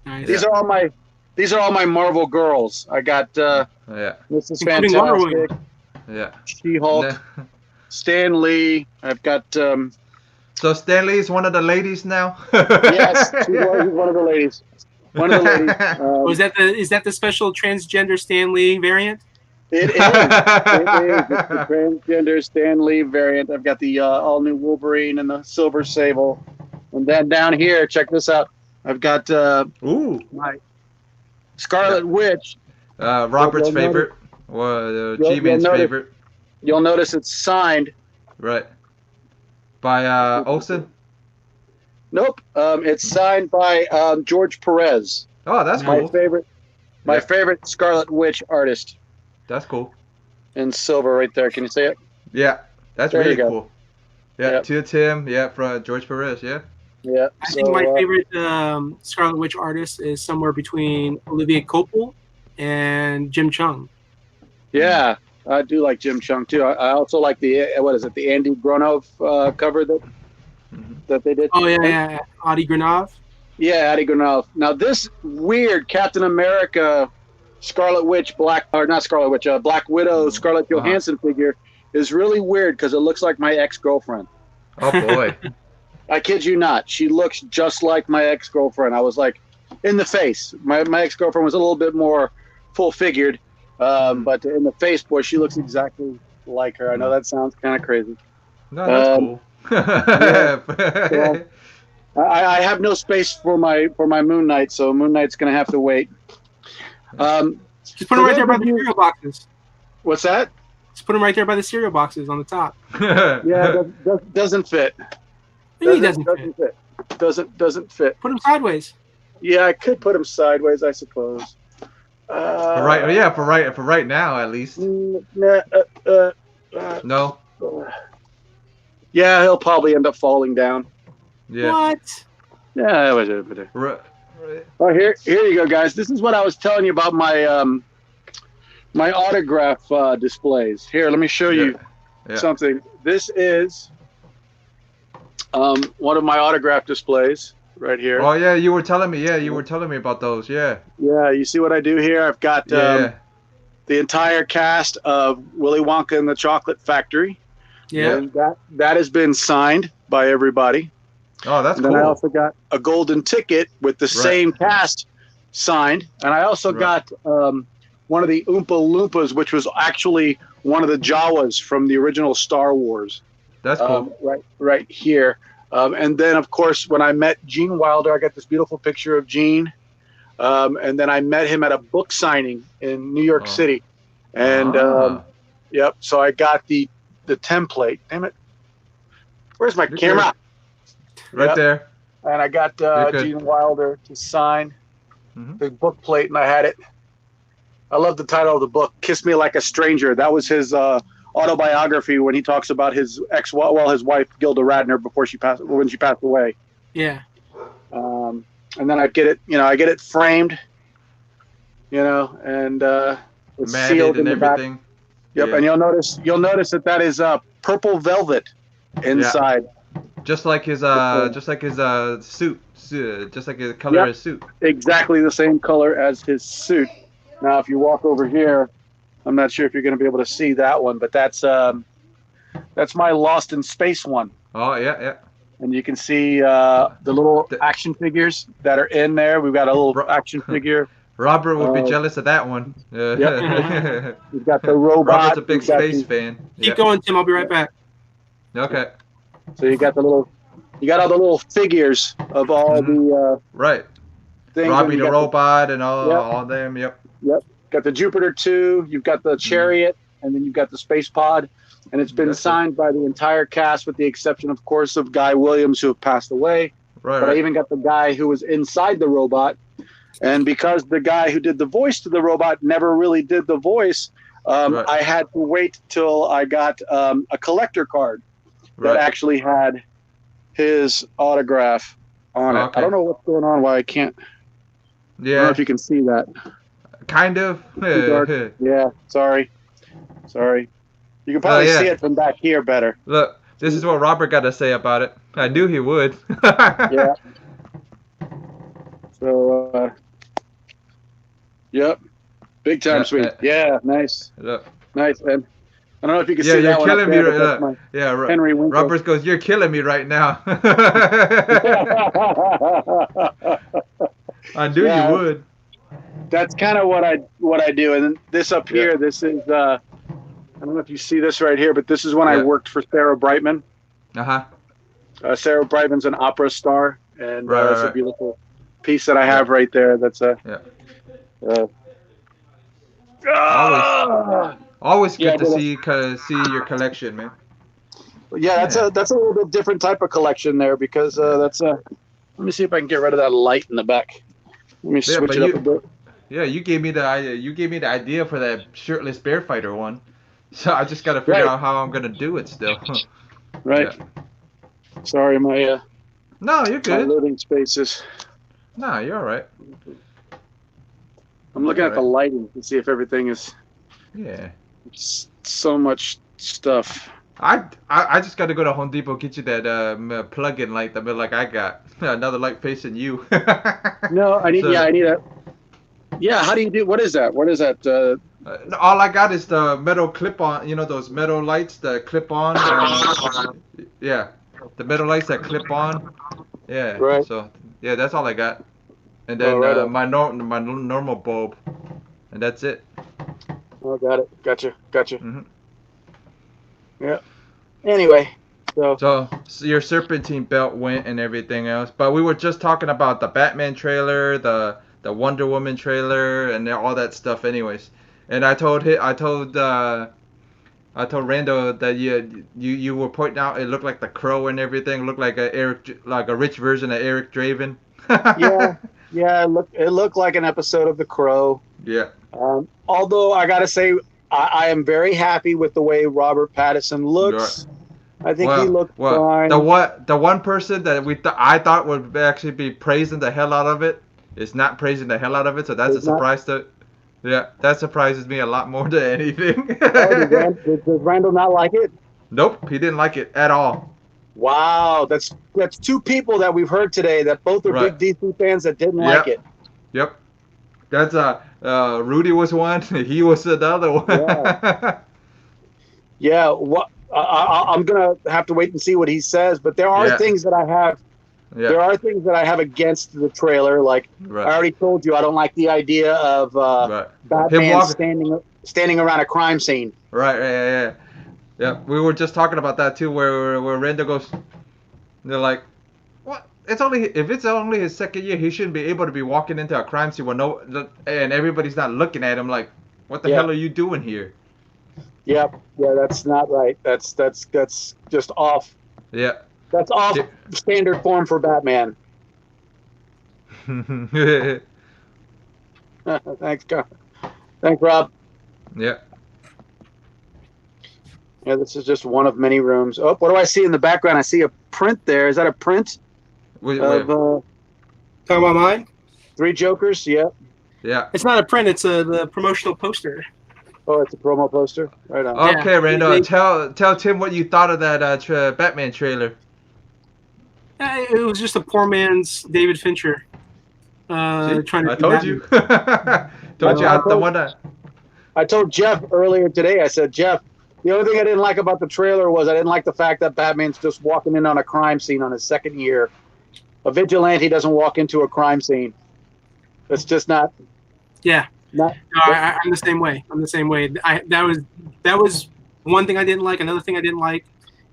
Nice. These are all my Marvel girls. I got Yeah. Mrs. Including Wonder Fantastic, Woman. Yeah. She-Hulk, Stan Lee. I've got So Stanley is one of the ladies now. yes, she's one of the ladies. One of the ladies. Oh, is that the special transgender Stan Lee variant? It is. It is. It's the transgender Stan Lee variant. I've got the all-new Wolverine and the Silver Sable. And then down here, check this out. I've got Ooh. my Scarlet Witch. Robert's You'll favorite. Well, you'll G-Man's notice- favorite. You'll notice it's signed. Right. By Olsen. Nope. It's signed by George Perez. Oh, that's My cool. favorite. My Yeah. favorite Scarlet Witch artist That's cool. in silver right there. Can you see it? Yeah. That's There you really go. cool. Yeah. Yep. To Tim. Yeah. From George Perez. Yeah. Yeah. I think my favorite Scarlet Witch artist is somewhere between Olivier Coipel and Jim Chung. Yeah, I do like Jim Chung too. I also like the the Andy Gronov cover that they did. Oh yeah. Adi Granov. Yeah, Andy Gronov. Now this weird Captain America, Scarlet Witch, Black Widow, Scarlett Johansson figure is really weird because it looks like my ex-girlfriend. Oh boy. I kid you not. She looks just like my ex-girlfriend. I was like, in the face. My ex-girlfriend was a little bit more full-figured, but in the face, boy, she looks exactly like her. I know that sounds kind of crazy. No, that's cool. So, I have no space for my Moon Knight, so Moon Knight's going to have to wait. Just put them right there by the cereal boxes. What's that? Just put them right there by the cereal boxes on the top. Yeah, doesn't fit. He doesn't fit. fit. Doesn't fit. Put them sideways. Yeah, I could put him sideways, I suppose. For right now at least. No. Yeah, he'll probably end up falling down. Yeah. What? Yeah, Right. oh, here you go, guys. This is what I was telling you about my my autograph displays. Here, let me show you Yeah. something. This is one of my autograph displays right here. Oh yeah, you were telling me. Yeah, you were telling me about those. Yeah. Yeah, you see what I do here? I've got Yeah. the entire cast of Willy Wonka and the Chocolate Factory. Yeah. And that has been signed by everybody. Oh, that's And cool. then I also got a golden ticket with the same cast signed. And I also got one of the Oompa Loompas, which was actually one of the Jawas from the original Star Wars. That's cool. Right here. And then, of course, when I met Gene Wilder, I got this beautiful picture of Gene. And then I met him at a book signing in New York City. And, yep, so I got the template. Damn it. Where's my camera? Right there. And I got Gene Wilder to sign the book plate, and I had it. I love the title of the book, Kiss Me Like a Stranger. That was his autobiography when he talks about his his wife, Gilda Radner, when she passed away. Yeah. And then I get it framed, and it's Matted sealed in and the everything. back. Yep, Yeah. and you'll notice that is purple velvet inside. Just like his suit. Just like the color of his suit. Exactly the same color as his suit. Now, if you walk over here, I'm not sure if you're going to be able to see that one, but that's my Lost in Space one. Oh yeah. And you can see the little action figures that are in there. We've got a little action figure. Robert would be jealous of that one. Yep. We've got the robot. Robert's a big space fan. Keep going, Tim. I'll be right back. Okay. So you got all the little figures of all the right. things. Robbie the robot and all them. Yep. Got the Jupiter 2. You've got the Chariot and then you've got the space pod, and it's been signed by the entire cast with the exception, of course, of Guy Williams, who have passed away. Right. But I even got the guy who was inside the robot, and because the guy who did the voice to the robot never really did the voice, I had to wait till I got a collector card that actually had his autograph on it. Okay. I don't know what's going on, why I can't. I don't know if you can see that. Kind of. Yeah, sorry. You can probably see it from back here better. Look, this is what Robert got to say about it. I knew he would. Yeah. So, yep. Big time sweet. Yeah, nice. Look. Nice, man. I don't know if you can see that one. You're killing me right now. Yeah, Henry Winkler. Robert goes, you're killing me right now. I knew you would. That's kind of what I do. And then this up here, this is I don't know if you see this right here, but this is when I worked for Sarah Brightman. Sarah Brightman's an opera star, and that's a beautiful piece that I have right there. That's a always good to see your collection, man. Yeah, that's a little bit different type of collection there because that's a. Let me see if I can get rid of that light in the back. Let me switch it up a bit. Yeah, you gave me the idea for that shirtless bear fighter one, so I just got to figure out how I'm gonna do it still. Right. Yeah. Sorry, my no, you're good. My loading spaces. No, you're all right. I'm looking at the lighting to see if everything is. Yeah. So much stuff. I just got to go to Home Depot, get you that plug-in light, like I got another light facing you. No, I need. I need a. Yeah, how do you do? What is that? What is that? All I got is the metal clip-on. You know those metal lights that clip on. Yeah, the metal lights that clip on. Yeah. Right. So yeah, that's all I got. And then my normal bulb, and that's it. Oh, got it. Gotcha. Mm-hmm. Yeah. Anyway, so your Serpentine belt went and everything else, but we were just talking about the Batman trailer, the Wonder Woman trailer, and all that stuff, anyways. And I told Randall that you were pointing out it looked like the Crow and everything, looked like a rich version of Eric Draven. Yeah. It looked like an episode of The Crow. Yeah. Although I gotta say, I am very happy with the way Robert Pattinson looks. Right. I think he looked fine. The one person that I thought would actually be praising the hell out of it is not praising the hell out of it, so that's a surprise to. Yeah, that surprises me a lot more than anything. Does Randall not like it? Nope, he didn't like it at all. Wow, that's two people that we've heard today that both are big DC fans that didn't like it. Yep. That's Rudy was one. He was another one. Yeah. What I'm gonna have to wait and see what he says. But there are things that I have. Yeah. There are things that I have against the trailer. Like I already told you, I don't like the idea of Batman standing around a crime scene. Right. Yeah. We were just talking about that too, where Randall goes. They're like, what? If it's only his second year, he shouldn't be able to be walking into a crime scene and everybody's not looking at him like, what the hell are you doing here? Yep. Yeah, that's not right. That's just off. Yeah. That's off standard form for Batman. Thanks, God. Thanks, Rob. Yeah. Yeah, this is just one of many rooms. Oh, what do I see in the background? I see a print there. Is that a print? Wait. Talking about mine? 3 Jokers, yeah. Yeah. It's not a print, it's the promotional poster. Oh, it's a promo poster? Right on. Okay, Randall, tell Tim what you thought of that Batman trailer. It was just a poor man's David Fincher. Trying to I told you. I told Jeff earlier today, I said, Jeff, the only thing I didn't like about the trailer was I didn't like the fact that Batman's just walking in on a crime scene on his second year. A vigilante doesn't walk into a crime scene. That's just not. Yeah. I'm the same way. That was one thing I didn't like. Another thing I didn't like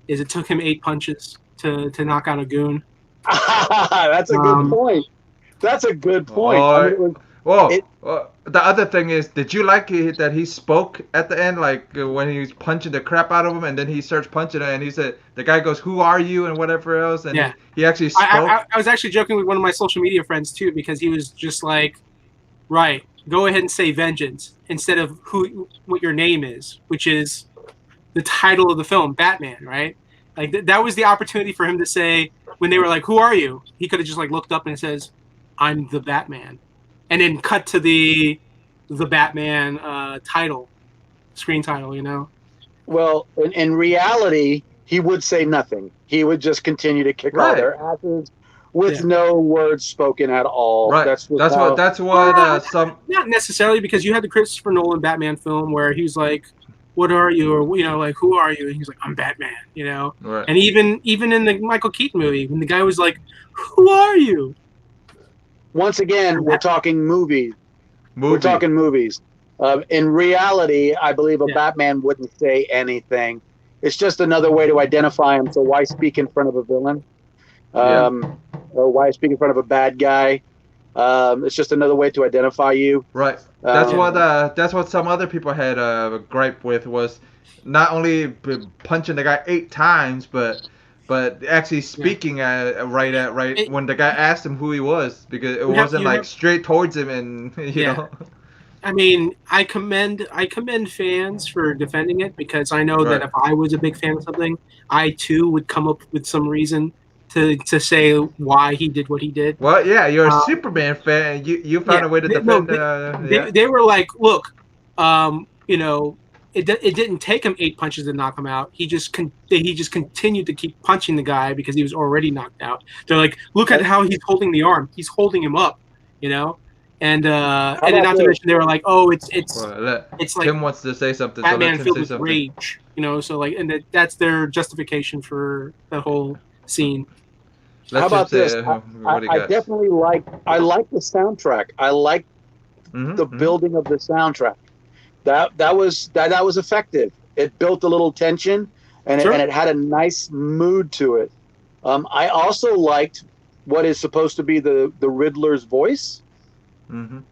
is it took him 8 punches to knock out a goon. That's a good point. That's a good point. Well, It- the other thing is, did you like it that he spoke at the end, like when he was punching the crap out of him, and then he starts punching it, and he said, the guy goes, "Who are you?" and whatever else, and Yeah. he actually I, spoke. I was actually joking with one of my social media friends too, because he was just like, right, go ahead and say vengeance instead of what your name is, which is the title of the film, Batman, right? Like that was the opportunity for him to say, when they were like, "Who are you?" He could have just like looked up and says, "I'm the Batman," and then cut to the Batman screen title, you know. Well, in reality, he would say nothing. He would just continue to kick all Right. their asses with Yeah. no words spoken at all. Right. That's That's what some. Not necessarily, because you had the Christopher Nolan Batman film where he was like, "What are you?" or like, "Who are you?" And he's like, "I'm Batman," you know. Right. And even in the Michael Keaton movie, when the guy was like, "Who are you?" Once again, we're talking movies. Movie. We're talking movies. In reality, I believe a Yeah. Batman wouldn't say anything. It's just another way to identify him. So why speak in front of a villain? Or why speak in front of a bad guy? It's just another way to identify you. Right. That's Um, that's what some other people had a gripe with, was not only punching the guy 8 times, but actually speaking right It- when the guy asked him who he was, because it You have- wasn't you like have- straight towards him, and you Yeah. know. I mean, I commend fans for defending it, because I know that Right. if I was a big fan of something, I too would come up with some reason to say why he did what he did. Well, yeah, you're a Uh, Superman fan, and you found a way to defend. They were like, look, you know, it didn't take him 8 punches to knock him out. He just continued to keep punching the guy because he was already knocked out. They're like, look at how he's holding the arm. He's holding him up, you know. And then about not to this? mention, they were like, oh, it's Well, it's like Tim wants to say something, so Batman let him filled say with something. rage, you know. So like, and that's their justification for the whole scene. Let How Tim about say, this? what do you I got? definitely like the soundtrack. I like Mhm, the mhm. building of the soundtrack. That was effective. It built a little tension, and Sure. it had a nice mood to it. I also liked what is supposed to be the Riddler's voice, Mhm.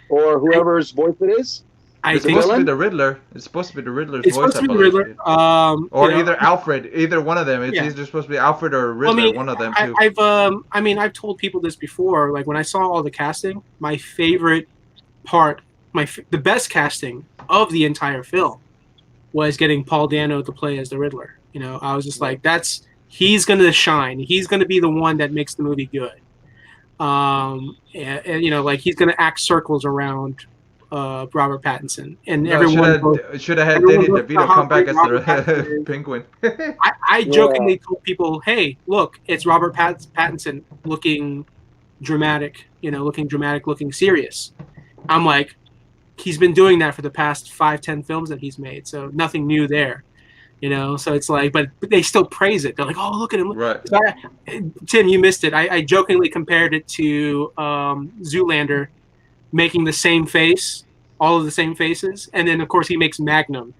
or whoever's voice it is. I It's think supposed to be villain? the Riddler. It's supposed to be the Riddler's it's voice, supposed to I be the believe. Riddler. Or You know, either Alfred, either one of them. It's Yeah. either supposed to be Alfred or Well, Riddler, one of them too. I've told people this before. Like when I saw all the casting, my favorite part, the best casting of the entire film, was getting Paul Dano to play as the Riddler. You know, I was just like, he's gonna shine. He's gonna be the one that makes the movie good. And you know, like he's gonna act circles around Robert Pattinson, and No, everyone. should have had everyone Danny goes, DeVito how come back great as Robert Pattinson the is. Penguin. I jokingly told people, "Hey, look, it's Robert Pattinson looking dramatic. You know, looking serious." I'm like, he's been doing that for the past 5-10 films that he's made, so nothing new there. You know, so it's like, but they still praise it. They're like, "Oh, look at him!" Right. So Tim, you missed it. I jokingly compared it to Zoolander making the same face, all of the same faces, and then of course he makes Magnum.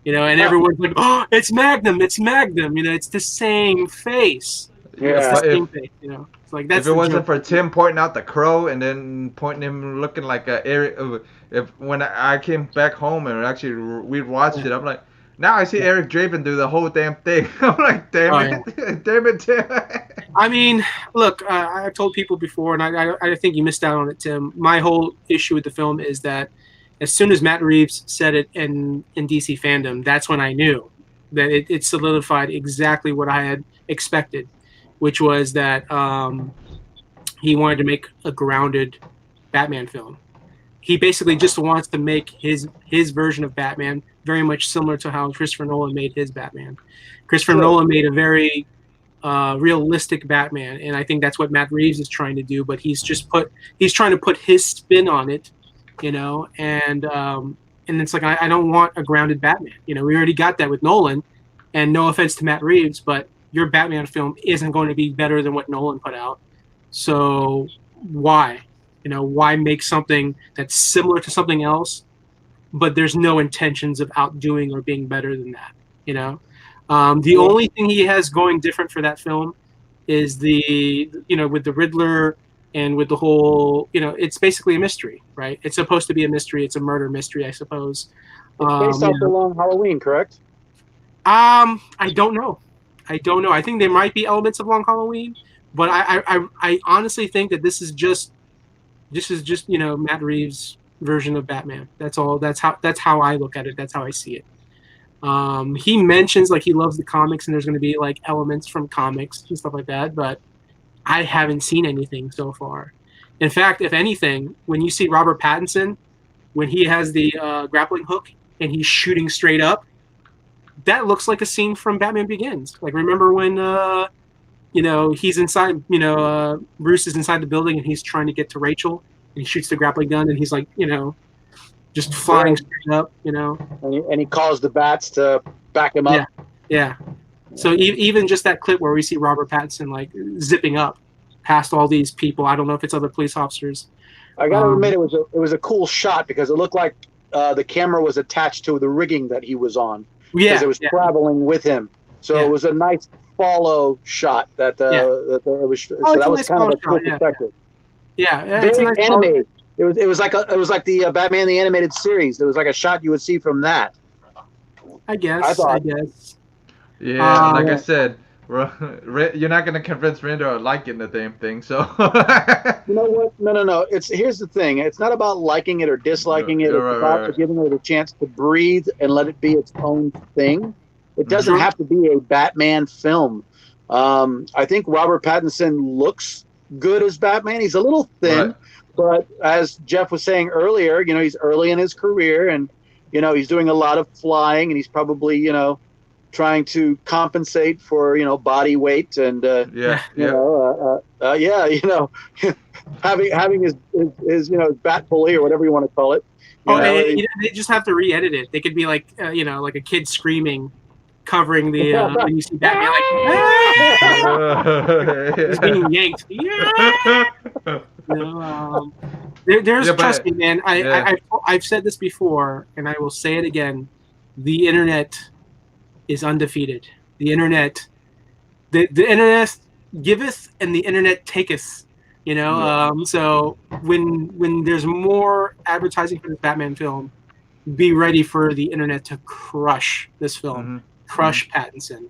You know, and everyone's like, "Oh, it's Magnum! It's Magnum!" You know, it's the same face. Yeah. It's But the if same face. You know, it's like that's if it the wasn't joke. for Tim pointing out the crow and then pointing him looking like Eric, if when I came back home and actually we watched it, I'm like, now I see Eric Draven do the whole damn thing. I'm like, damn Oh, it, damn it, Tim. I mean, look, I've told people before, and I think you missed out on it, Tim. My whole issue with the film is that as soon as Matt Reeves said it in DC fandom, that's when I knew that it solidified exactly what I had expected, which was that he wanted to make a grounded Batman film. He basically just wants to make his version of Batman very much similar to how Christopher Nolan made his Batman. Christopher Nolan made a very realistic Batman, and I think that's what Matt Reeves is trying to do. But he's trying to put his spin on it, you know. And it's like I don't want a grounded Batman. You know, we already got that with Nolan. And no offense to Matt Reeves, but your Batman film isn't going to be better than what Nolan put out. So why? You know, why make something that's similar to something else, but there's no intentions of outdoing or being better than that? You know, the only thing he has going different for that film is with the Riddler and with the whole, it's basically a mystery, right? It's supposed to be a mystery. It's a murder mystery, I suppose. It's based off the Long Halloween, correct? I don't know. I think there might be elements of Long Halloween, but I honestly think that this is just Matt Reeves' version of Batman. That's all. That's how I look at it. That's how I see it. He mentions like he loves the comics and there's going to be like elements from comics and stuff like that, but I haven't seen anything so far. In fact, if anything, when you see Robert Pattinson, when he has the grappling hook and he's shooting straight up, that looks like a scene from Batman Begins. Like, remember when he's inside, Bruce is inside the building and he's trying to get to Rachel and he shoots the grappling gun and he's like, just flying straight up, And he calls the bats to back him up. Yeah. So even just that clip where we see Robert Pattinson like zipping up past all these people, I don't know if it's other police officers. I gotta admit, it was a cool shot because it looked like the camera was attached to the rigging that he was on. Because it was traveling with him. So it was a nice follow shot that it was. So that was kind of a cool perspective. Yeah, very nice animated. It was like the Batman the Animated Series. It was like a shot you would see from that. I guess. Yeah, like I said, you're not gonna convince Randall of liking the damn thing. So. You know what? No. Here's the thing. It's not about liking it or disliking it. It's about giving it a chance to breathe and let it be its own thing. It doesn't have to be a Batman film. I think Robert Pattinson looks good as Batman. He's a little thin, but as Jeff was saying earlier, he's early in his career and, he's doing a lot of flying and he's probably, trying to compensate for, body weight and, having his bat bully or whatever you want to call it. They just have to re-edit it. They could be like, like a kid screaming, covering the when you see Batman like he's being yanked. Trust me, man. I've said this before, and I will say it again. The internet is undefeated. The internet giveth, and the internet taketh. So when there's more advertising for this Batman film, be ready for the internet to crush this film, crush Pattinson.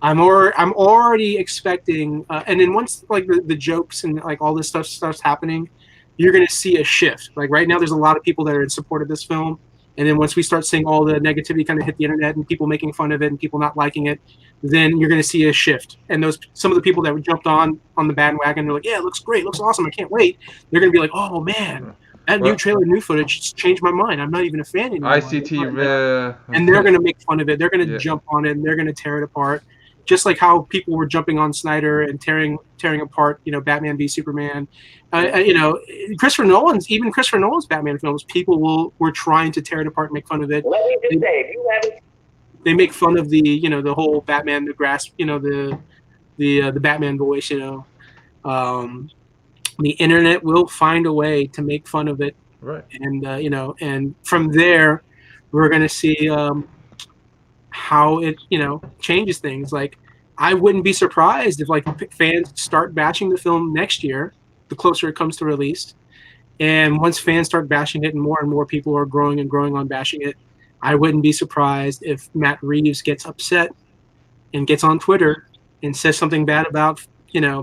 I'm already expecting, and then once like the jokes and like all this stuff starts happening, you're gonna see a shift. Like right now, there's a lot of people that are in support of this film, and then once we start seeing all the negativity kind of hit the internet and people making fun of it and people not liking it, then you're gonna see a shift. And some of the people that jumped on the bandwagon, they're like, yeah, it looks great, it looks awesome, I can't wait. They're gonna be like, oh man. That new trailer, new footage just changed my mind. I'm not even a fan anymore. And they're going to make fun of it. They're going to jump on it, and they're going to tear it apart. Just like how people were jumping on Snyder and tearing apart, Batman v Superman. Christopher Nolan's Batman films, people were trying to tear it apart and make fun of it. Let me just say, if you haven't. They make fun of the the whole Batman, the grasp, the Batman voice, The internet will find a way to make fun of it, right? And and from there, we're gonna see how it changes things. Like, I wouldn't be surprised if like fans start bashing the film next year, the closer it comes to release, and once fans start bashing it and more people are growing on bashing it, I wouldn't be surprised if Matt Reeves gets upset and gets on Twitter and says something bad about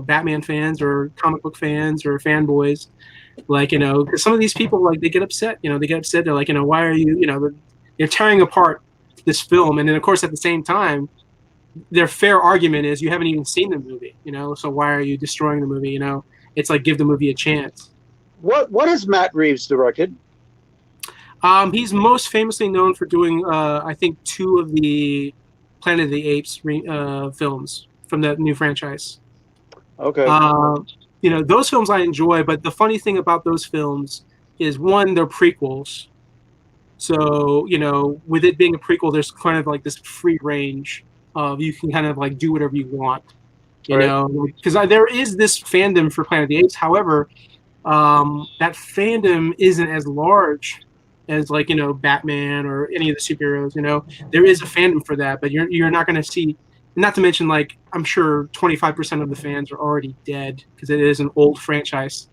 Batman fans or comic book fans or fanboys, like, because some of these people, like, they get upset, they're like, why are you, they're tearing apart this film. And then of course at the same time, their fair argument is you haven't even seen the movie, so why are you destroying the movie? It's like, give the movie a chance. What has Matt Reeves directed? He's most famously known for doing, I think, 2 of the Planet of the Apes films from the new franchise. Okay. Those films I enjoy, but the funny thing about those films is, one, they're prequels. So, with it being a prequel, there's kind of like this free range of you can kind of like do whatever you want, because there is this fandom for Planet of the Apes. However, that fandom isn't as large as like, Batman or any of the superheroes, there is a fandom for that, but you're not going to see. Not to mention, like, I'm sure 25% of the fans are already dead because it is an old franchise.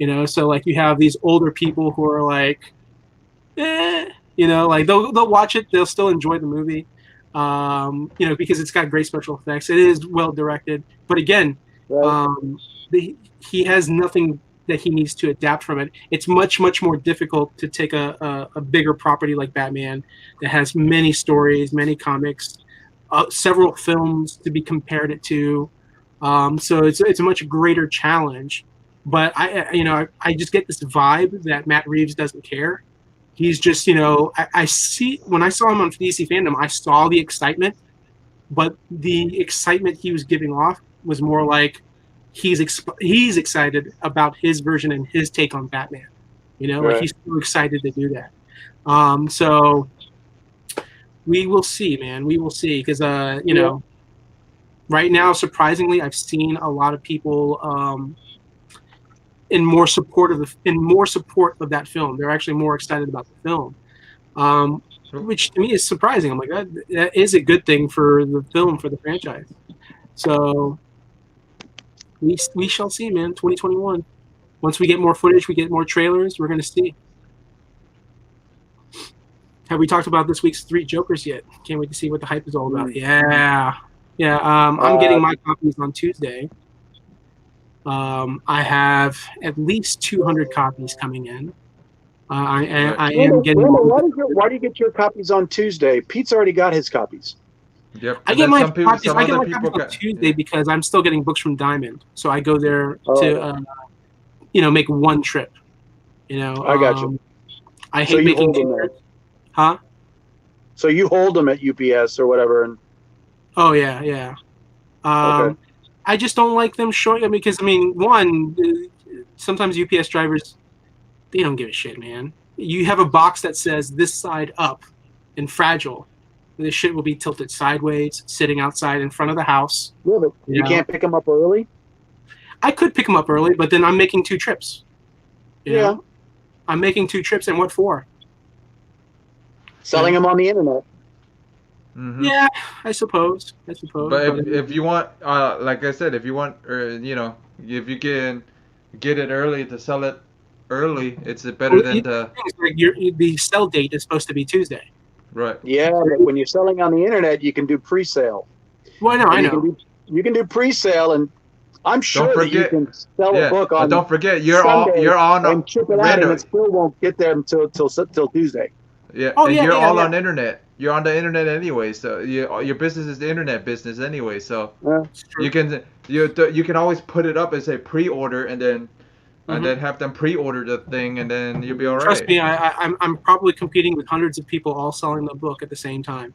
You know, so like you have these older people who are like, you know, like they'll watch it, they'll still enjoy the movie, you know, because it's got great special effects. It is well directed, but again, Right. he has nothing that he needs to adapt from it. It's much more difficult to take a bigger property like Batman that has many stories, many comics, several films to be compared it to. So it's a much greater challenge. But I just get this vibe that Matt Reeves doesn't care. He's just, you know, I see when I saw him on DC Fandom, I saw the excitement, but the excitement he was giving off was more like he's excited about his version and his take on Batman. You know, like Right. he's so excited to do that. So we will see, man. We will see because you know, right now, surprisingly, I've seen a lot of people in more support of that film. They're actually more excited about the film, which to me is surprising. I'm like, that is a good thing for the film, for the franchise. So we shall see, man. 2021. Once we get more footage, we get more trailers, we're gonna see. Have we talked about this week's 3 Jokers yet? Can't wait to see what the hype is all about. Yeah. I'm getting my copies on Tuesday. I have at least 200 copies coming in. I am getting. Why do you get your copies on Tuesday? Pete's already got his copies. Yep. I get my copies on Tuesday because I'm still getting books from Diamond, so I go there to, you know, make one trip. You know, I got you. I hate making trips. Huh? So you hold them at UPS or whatever, and oh yeah. Okay. I just don't like them showing. I mean, because one, sometimes UPS drivers, they don't give a shit, man. You have a box that says this side up and fragile. This shit will be tilted sideways, sitting outside in front of the house. Yeah, but you can't pick them up early? I could pick them up early, but then I'm making 2 trips. You Yeah. know? I'm making 2 trips, and what for? Selling them on the internet. Mm-hmm. Yeah, I suppose. But if you want, like I said, if you want, you know, if you can get it early to sell it early, it's better than the. Like the sell date is supposed to be Tuesday. Right. Yeah, but when you're selling on the internet, you can do pre-sale. Well, no, I know. You can do pre-sale, and I'm sure that you can sell a book on. Don't forget, you're Sunday on and ship it out, and it still won't get there until Tuesday. Yeah, you're all on internet. You're on the internet anyway, so your business is the internet business anyway. So you can always put it up and say pre-order, and then have them pre-order the thing, and then you'll be all right. Trust me, I'm probably competing with hundreds of people all selling the book at the same time.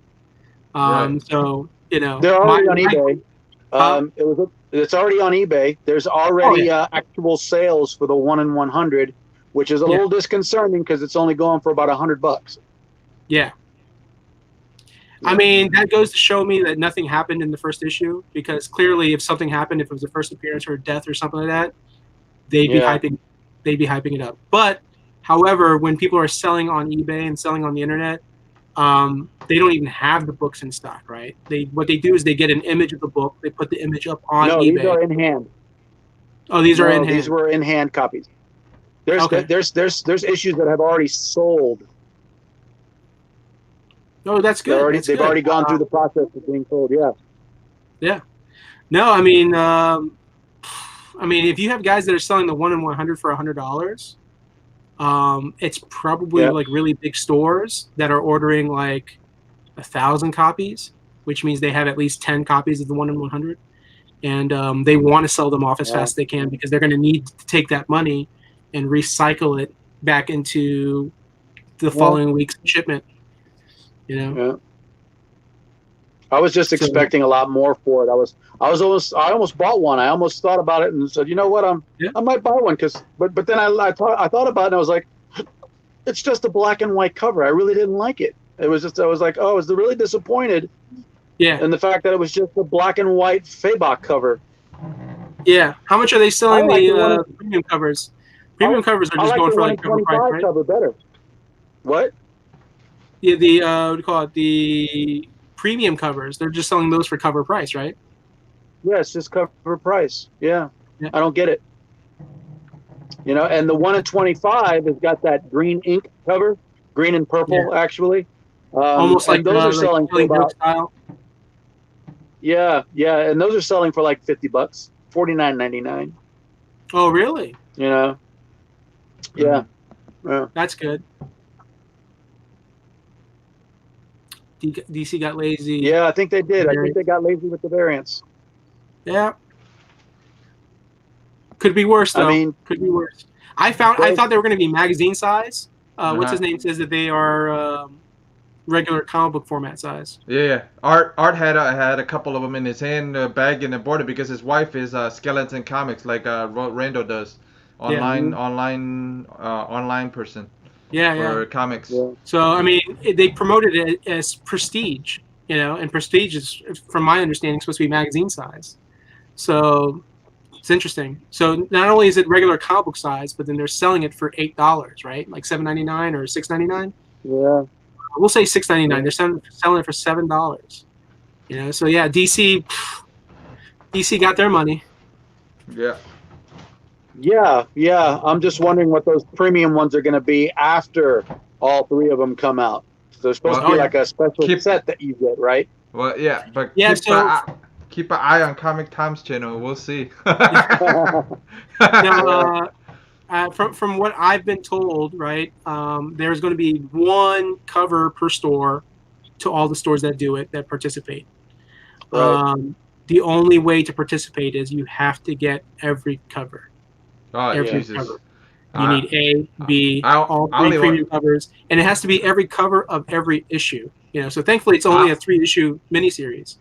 Right. So you know, they're already on eBay. It's already on eBay. There's already actual sales for the 1 in 100, which is a little disconcerting because it's only going for about $100. Yeah. I mean, that goes to show me that nothing happened in the first issue, because clearly if something happened, if it was a first appearance or a death or something like that, they'd be hyping it up. But however, when people are selling on eBay and selling on the internet, they don't even have the books in stock, right? What they do is they get an image of the book, they put the image up on eBay. These are in hand. Oh, these are in hand. These were in hand copies. There's issues that have already sold. Oh, that's good. They've already gone through the process of being sold. Yeah. Yeah. No, I mean, if you have guys that are selling the 1 in 100 for $100, it's probably like really big stores that are ordering like 1,000 copies, which means they have at least 10 copies of the 1 in 100, and they want to sell them off as fast as they can, because they're going to need to take that money and recycle it back into the following week's shipment. You know? Yeah. I was just expecting a lot more for it. I almost bought one. I almost thought about it and said, you know what, I might buy one, but then I thought about it and I was like, it's just a black and white cover. I really didn't like it. I was like, I was really disappointed. Yeah. And the fact that it was just a black and white Fabok cover. Yeah. How much are they selling the premium covers? Premium covers are just going for like cover price, right? Cover better. What? Yeah, the what do you call it? The premium covers. They're just selling those for cover price, right? Yeah, it's just cover price. Yeah. I don't get it. You know, and the 1 in 25 has got that green ink cover, green and purple actually. Almost like and those are selling for Killing Joke about style. yeah, and those are selling for like $50, $49.99. Oh, really? You know, yeah, yeah. That's good. DC got lazy. Yeah, I think they did. I think they got lazy with the variants. Yeah. Could be worse though. I mean, could be worse. I thought they were going to be magazine size. What's his Uh-huh. name says that they are regular comic book format size. Yeah. Art had a couple of them in his hand, bag in the border because his wife is Skeleton Comics, like Rando does, online person Yeah, for yeah. comics. Yeah. So I mean, they promoted it as prestige, you know, and prestige is, from my understanding, supposed to be magazine size. So it's interesting. So not only is it regular comic book size, but then they're selling it for $8, right? Like $7.99 or $6.99. Yeah. We'll say $6.99. They're selling it for $7. You know, so yeah, DC got their money. Yeah. Yeah. I'm just wondering what those premium ones are going to be after all three of them come out. So they're supposed to be like a special set that you get, right? Well, yeah, but Yeah, keep an eye on Comic Times channel. We'll see. Now, from what I've been told, right, there's going to be one cover per store to all the stores that do it, that participate. Right. The only way to participate is you have to get every cover. Oh, Every Jesus. cover. You need A, B, I all three only premium covers, and it has to be every cover of every issue. You know, so thankfully it's only a 3-issue miniseries.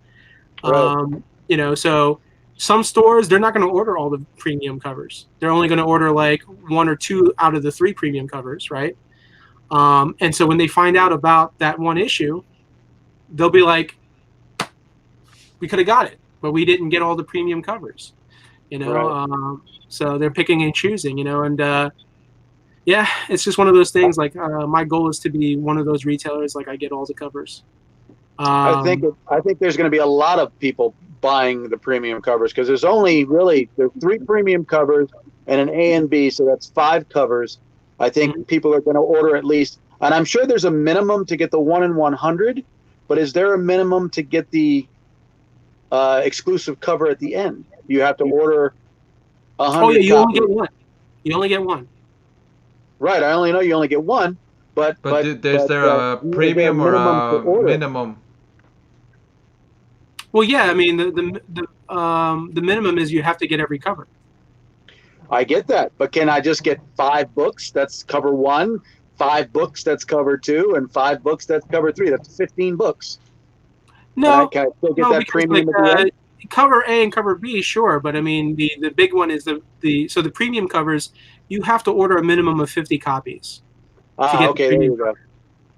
Right. You know, so some stores, they're not going to order all the premium covers. They're only going to order like 1 or 2 out of the 3 premium covers, right? And so when they find out about that one issue, they'll be like, we could have got it, but we didn't get all the premium covers, you know? Right. So they're picking and choosing, you know, and yeah, it's just one of those things. Like my goal is to be one of those retailers. Like I get all the covers. I think there's going to be a lot of people buying the premium covers because there's 3 premium covers and an A and B, so that's 5 covers. I think people are going to order at least, and I'm sure there's a minimum to get the 1 in 100, but is there a minimum to get the exclusive cover at the end? You have to order 100 Oh yeah, you copies. only get one. You only get one. Right, I only know you only get one, but is there a premium or a minimum? Well, yeah, I mean the minimum is you have to get every cover. I get that, but can I just get 5 books? That's cover 1, 5 books. That's cover 2, and 5 books. That's cover 3. That's 15 books. No, can I still get that because premium at the end? cover A and cover B, sure, but I mean the big one is the premium covers. You have to order a minimum of 50 copies. Okay, there you go.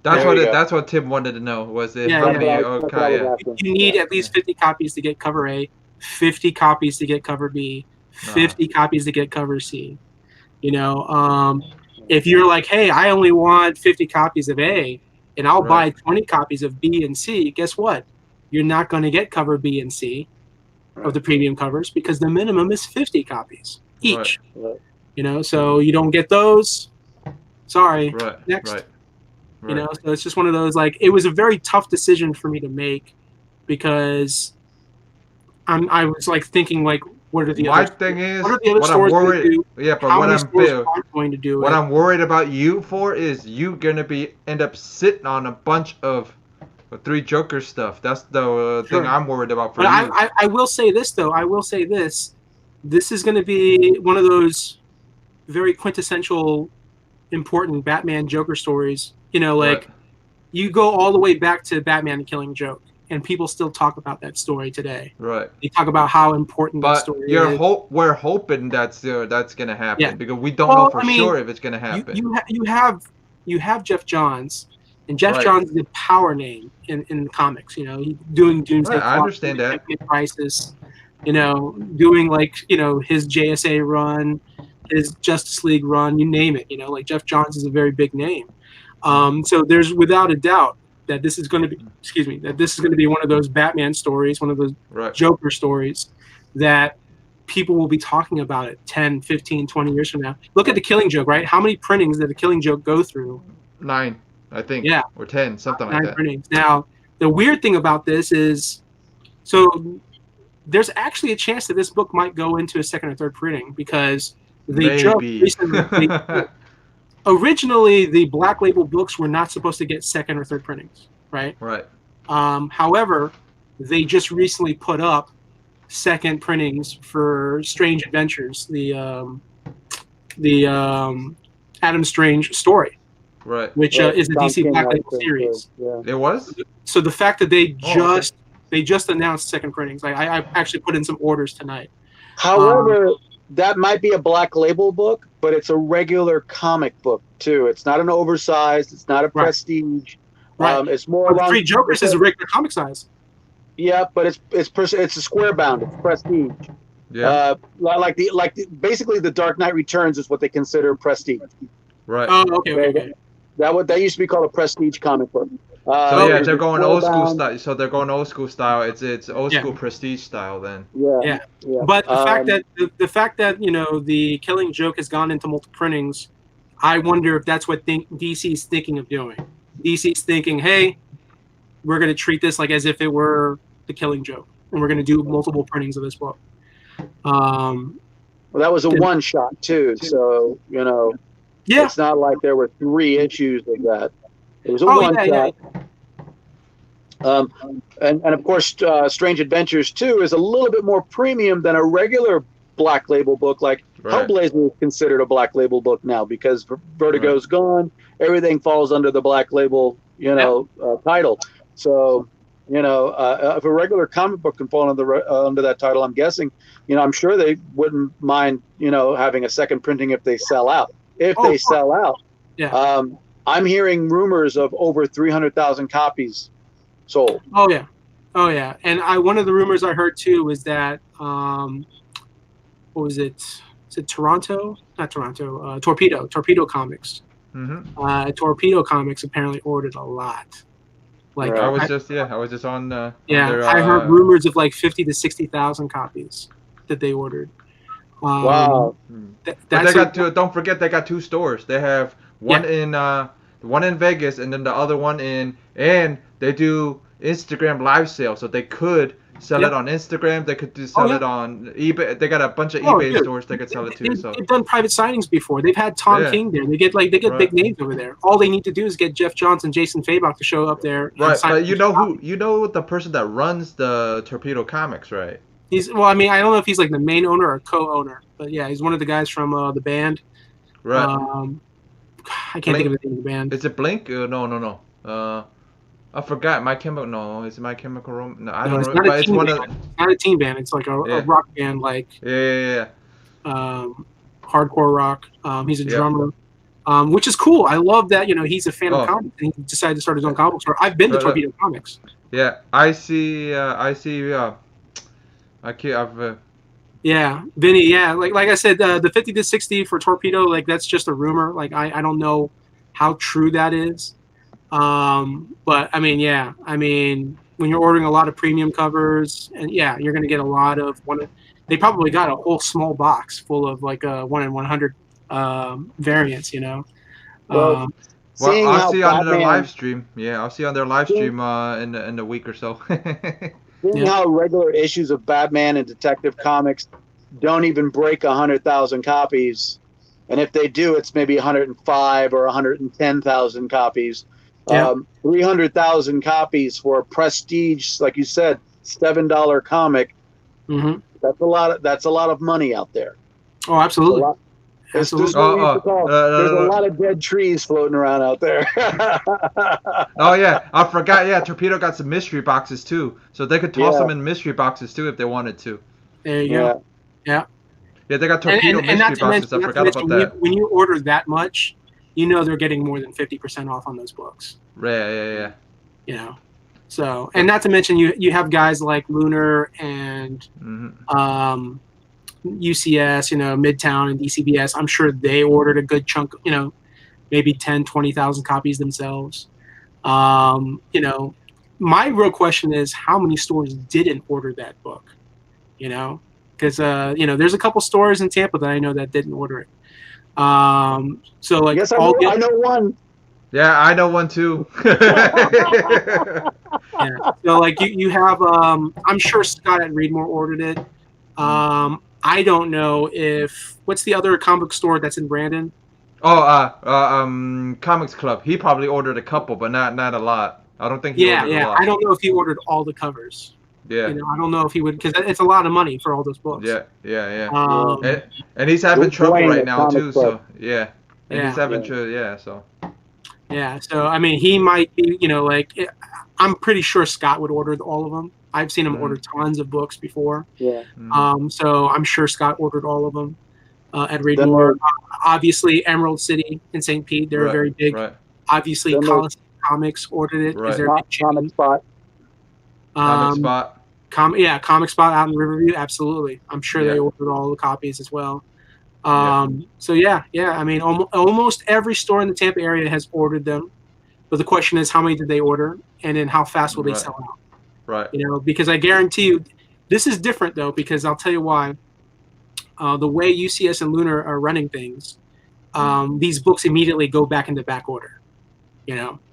That's what Tim wanted to know. Was it how many? Okay, You need at least 50 copies to get cover A, 50 copies to get cover B, 50 copies to get cover C. You know, if you're like, hey, I only want 50 copies of A, and I'll buy 20 copies of B and C, guess what? You're not going to get cover B and C of the premium covers because the minimum is 50 copies each. Right. You know, so you don't get those. Sorry. Next. Right. You know, so it's just one of those, like, it was a very tough decision for me to make because I was like thinking, like, what are the other stores going to do? Yeah, but how many stores aren't going to do it? What I'm worried about you for is you gonna end up sitting on a bunch of 3 Joker stuff. That's the thing I'm worried about for you. I will say this though. I will say this. This is going to be one of those very quintessential, important Batman Joker stories. You know, like you go all the way back to Batman Killing Joke, and people still talk about that story today. Right. They talk about how important that story is. We're hoping that's gonna happen because we don't know for sure if it's gonna happen. You have Jeff Johns, and Jeff Johns is a power name in comics. You know, he's doing Doomsday. I understand that. Crisis. You know, doing like his JSA run, his Justice League run, you name it. You know, like Jeff Johns is a very big name. So there's without a doubt that this is going to be one of those Batman stories, one of those Joker stories that people will be talking about it 10, 15, 20 years from now. Look at The Killing Joke, right? How many printings did The Killing Joke go through? 9, I think. Yeah. Or 10, something like 9 that. printings. Now, the weird thing about this is, so there's actually a chance that this book might go into a second or third printing because they just Maybe. recently. Originally, the Black Label books were not supposed to get second or third printings, right? Right. However, they just recently put up second printings for Strange Adventures, the Adam Strange story, Right. which is a Tom DC King Black likes Label it, series. Yeah. It was? So the fact that they Oh, okay. they just announced second printings, like I actually put in some orders tonight. However, that might be a Black Label book, but it's a regular comic book too. It's not an oversized. It's not a Right. prestige. Right. It's more along. Three Jokers is a regular comic size. Yeah, but it's a square bound. It's prestige. Yeah. Basically the Dark Knight Returns is what they consider prestige. Right. Oh, okay. That used to be called a prestige comic book. So yeah, it's they're a going square old school bound. style. So they're going old school style. It's old Yeah. school prestige style then. Yeah. But the fact that the Killing Joke has gone into multiple printings, I wonder if that's what DC's thinking of doing. DC's thinking, hey, we're going to treat this like as if it were the Killing Joke, and we're going to do multiple printings of this book. Well, that was a one shot too, so Yeah. it's not like there were 3 issues of that. It was a Oh, one yeah. shot. And of course, Strange Adventures 2 is a little bit more premium than a regular Black Label book. Like Right. Hellblazer is considered a Black Label book now because Vertigo's gone. Everything falls under the Black Label, title. So, if a regular comic book can fall under that title, I'm guessing, I'm sure they wouldn't mind, having a second printing if they sell out. Sell out. Yeah. I'm hearing rumors of over 300,000 copies sold. Oh yeah. And one of the rumors I heard too was that what was it? Is it Toronto? Not Toronto. Torpedo Comics. Mm-hmm. Torpedo Comics apparently ordered a lot. Like Right. I was just on. On their, I heard rumors of like 50 to 60,000 copies that they ordered. Wow. But they got two. Don't forget, they got 2 stores. They have one in Vegas, and then the other one and they do Instagram live sales, so they could sell it on Instagram. They could sell it on eBay. They got a bunch of eBay stores they could sell it to. So They've done private signings before. They've had Tom King there. They get big names over there. All they need to do is get Jeff Johns and Jason Fabok to show up there. Right, but you know the person that runs the Torpedo Comics, right? I don't know if he's like the main owner or co-owner, but yeah, he's one of the guys from the band. Right. I can't think of the name of the band. Is it Blink? No. I forgot. My Chemical. No, is it My Chemical Romance? No, I don't know. But it's one of. It's not a team band. It's like a rock band, like Yeah. hardcore rock. He's a drummer, which is cool. I love that. He's a fan of comics and he decided to start his own comic store. I've been to Torpedo Comics. Yeah, I see. Yeah, Vinny. Yeah, like I said, the 50 to 60 for Torpedo, like that's just a rumor. Like I don't know how true that is. But when you're ordering a lot of premium covers, and you're gonna get a lot of they probably got a whole small box full of like 1 in 100 variants. Well, I'll see on their live stream. Yeah, I'll see on their live stream in a week or so. Seeing how regular issues of Batman and Detective Comics don't even break 100,000 copies, and if they do, it's maybe 105 or 110,000 copies. 300,000 copies for a prestige, like you said, $7 comic. Mm-hmm. That's a lot of money out there. Oh, absolutely. There's a lot of dead trees floating around out there. Oh yeah, I forgot. Yeah, Torpedo got some mystery boxes too, so they could toss them in mystery boxes too if they wanted to. There you go. Yeah, they got Torpedo mystery boxes. I forgot about that. When you order that much, they're getting more than 50% off on those books. Yeah. So, and not to mention you have guys like Lunar and UCS, Midtown and DCBS. I'm sure they ordered a good chunk, maybe 10, 20,000 copies themselves. My real question is how many stores didn't order that book? because there's a couple stores in Tampa that I know that didn't order it. So like, I guess I know one. Yeah, I know one too. Yeah. So like you have I'm sure Scott at Readmore ordered it. I don't know if what's the other comic store that's in Brandon? Oh, Comics Club. He probably ordered a couple, but not a lot. I don't think he ordered a lot. I don't know if he ordered all the covers. Yeah. I don't know if he would, because it's a lot of money for all those books. Yeah. And he's having trouble right now too. So yeah. And he's having trouble. Yeah. So. Yeah. So I mean, he might be. I'm pretty sure Scott would order all of them. I've seen him order tons of books before. Yeah. So I'm sure Scott ordered all of them at Readmore. Obviously, Emerald City in St. Pete, they're very big. Right. Obviously, Coliseum Comics ordered it because they're a big chain. Comic Spot. Comic Spot. Comic Spot out in Riverview, absolutely. I'm sure they ordered all the copies as well. So yeah. I mean, almost every store in the Tampa area has ordered them, but the question is, how many did they order, and then how fast will they sell out? Right. Because I guarantee you, this is different though, because I'll tell you why. The way UCS and Lunar are running things, these books immediately go back into back order.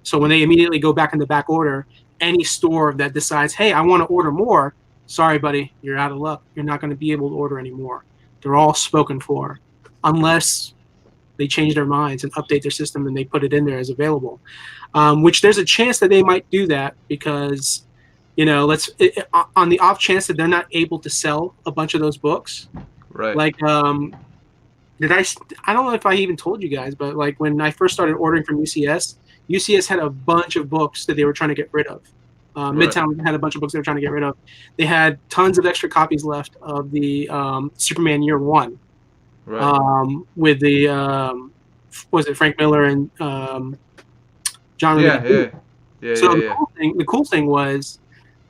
So when they immediately go back into back order, any store that decides, hey, I want to order more, sorry, buddy, you're out of luck. You're not going to be able to order anymore. They're all spoken for, unless they change their minds and update their system and they put it in there as available. Which there's a chance that they might do that because, on the off chance that they're not able to sell a bunch of those books. Right. Like, I don't know if I even told you guys, but like when I first started ordering from UCS had a bunch of books that they were trying to get rid of. Midtown had a bunch of books they were trying to get rid of. They had tons of extra copies left of the Superman Year One, with the was it Frank Miller and John? Yeah. So the cool thing was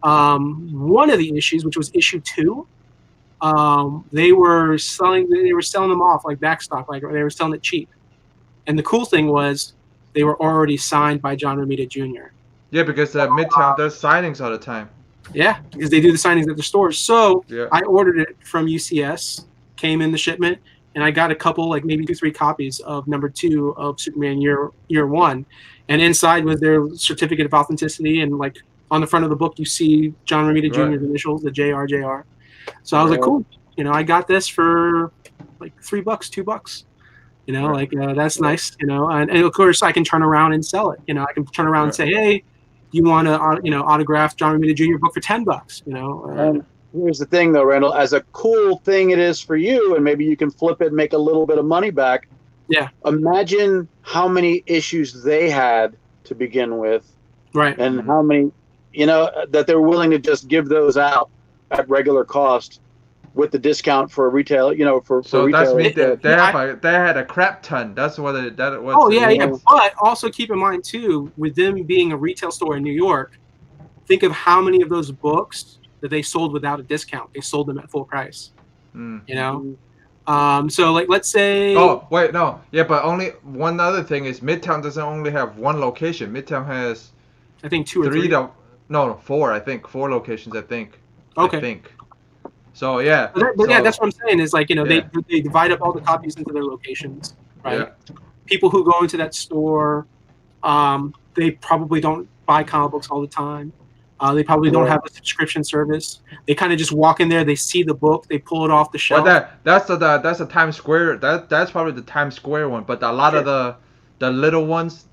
one of the issues, which was issue 2. They were selling them off like backstock, like they were selling it cheap. And the cool thing was they were already signed by John Romita Jr. Yeah, because Midtown does signings all the time. Yeah, because they do the signings at the stores. So yeah. I ordered it from UCS, came in the shipment, and I got a couple, like maybe 2-3 copies of number 2 of Superman Year 1. And inside was their certificate of authenticity, and like on the front of the book you see John Romita Jr.'s initials, the JR. So I was like, cool. I got this for like $3, $2. That's nice. And of course I can turn around and sell it. I can turn around and say, hey, you want to autograph John Romita Jr. book for $10? And here's the thing, though, Randall. As a cool thing it is for you, and maybe you can flip it and make a little bit of money back. Yeah. Imagine how many issues they had to begin with, right? And how many, that they're willing to just give those out at regular cost with the discount for retail. For so retail. They had a crap ton. That's what that was. Oh yeah. But also keep in mind too, with them being a retail store in New York, think of how many of those books that they sold without a discount. They sold them at full price. So like let's say. Oh wait, no, yeah, but only one other thing is Midtown doesn't only have one location. Midtown has, I think 2 or 3. No, 4. I think 4 locations. I think. Okay. I think. So yeah. Yeah, that's what I'm saying. Is like they divide up all the copies into their locations, right? Yeah. People who go into that store, they probably don't buy comic books all the time. They probably don't have a subscription service. They kind of just walk in there. They see the book. They pull it off the shelf. Well, that's the Times Square. That's probably the Times Square one. But a lot of the little ones,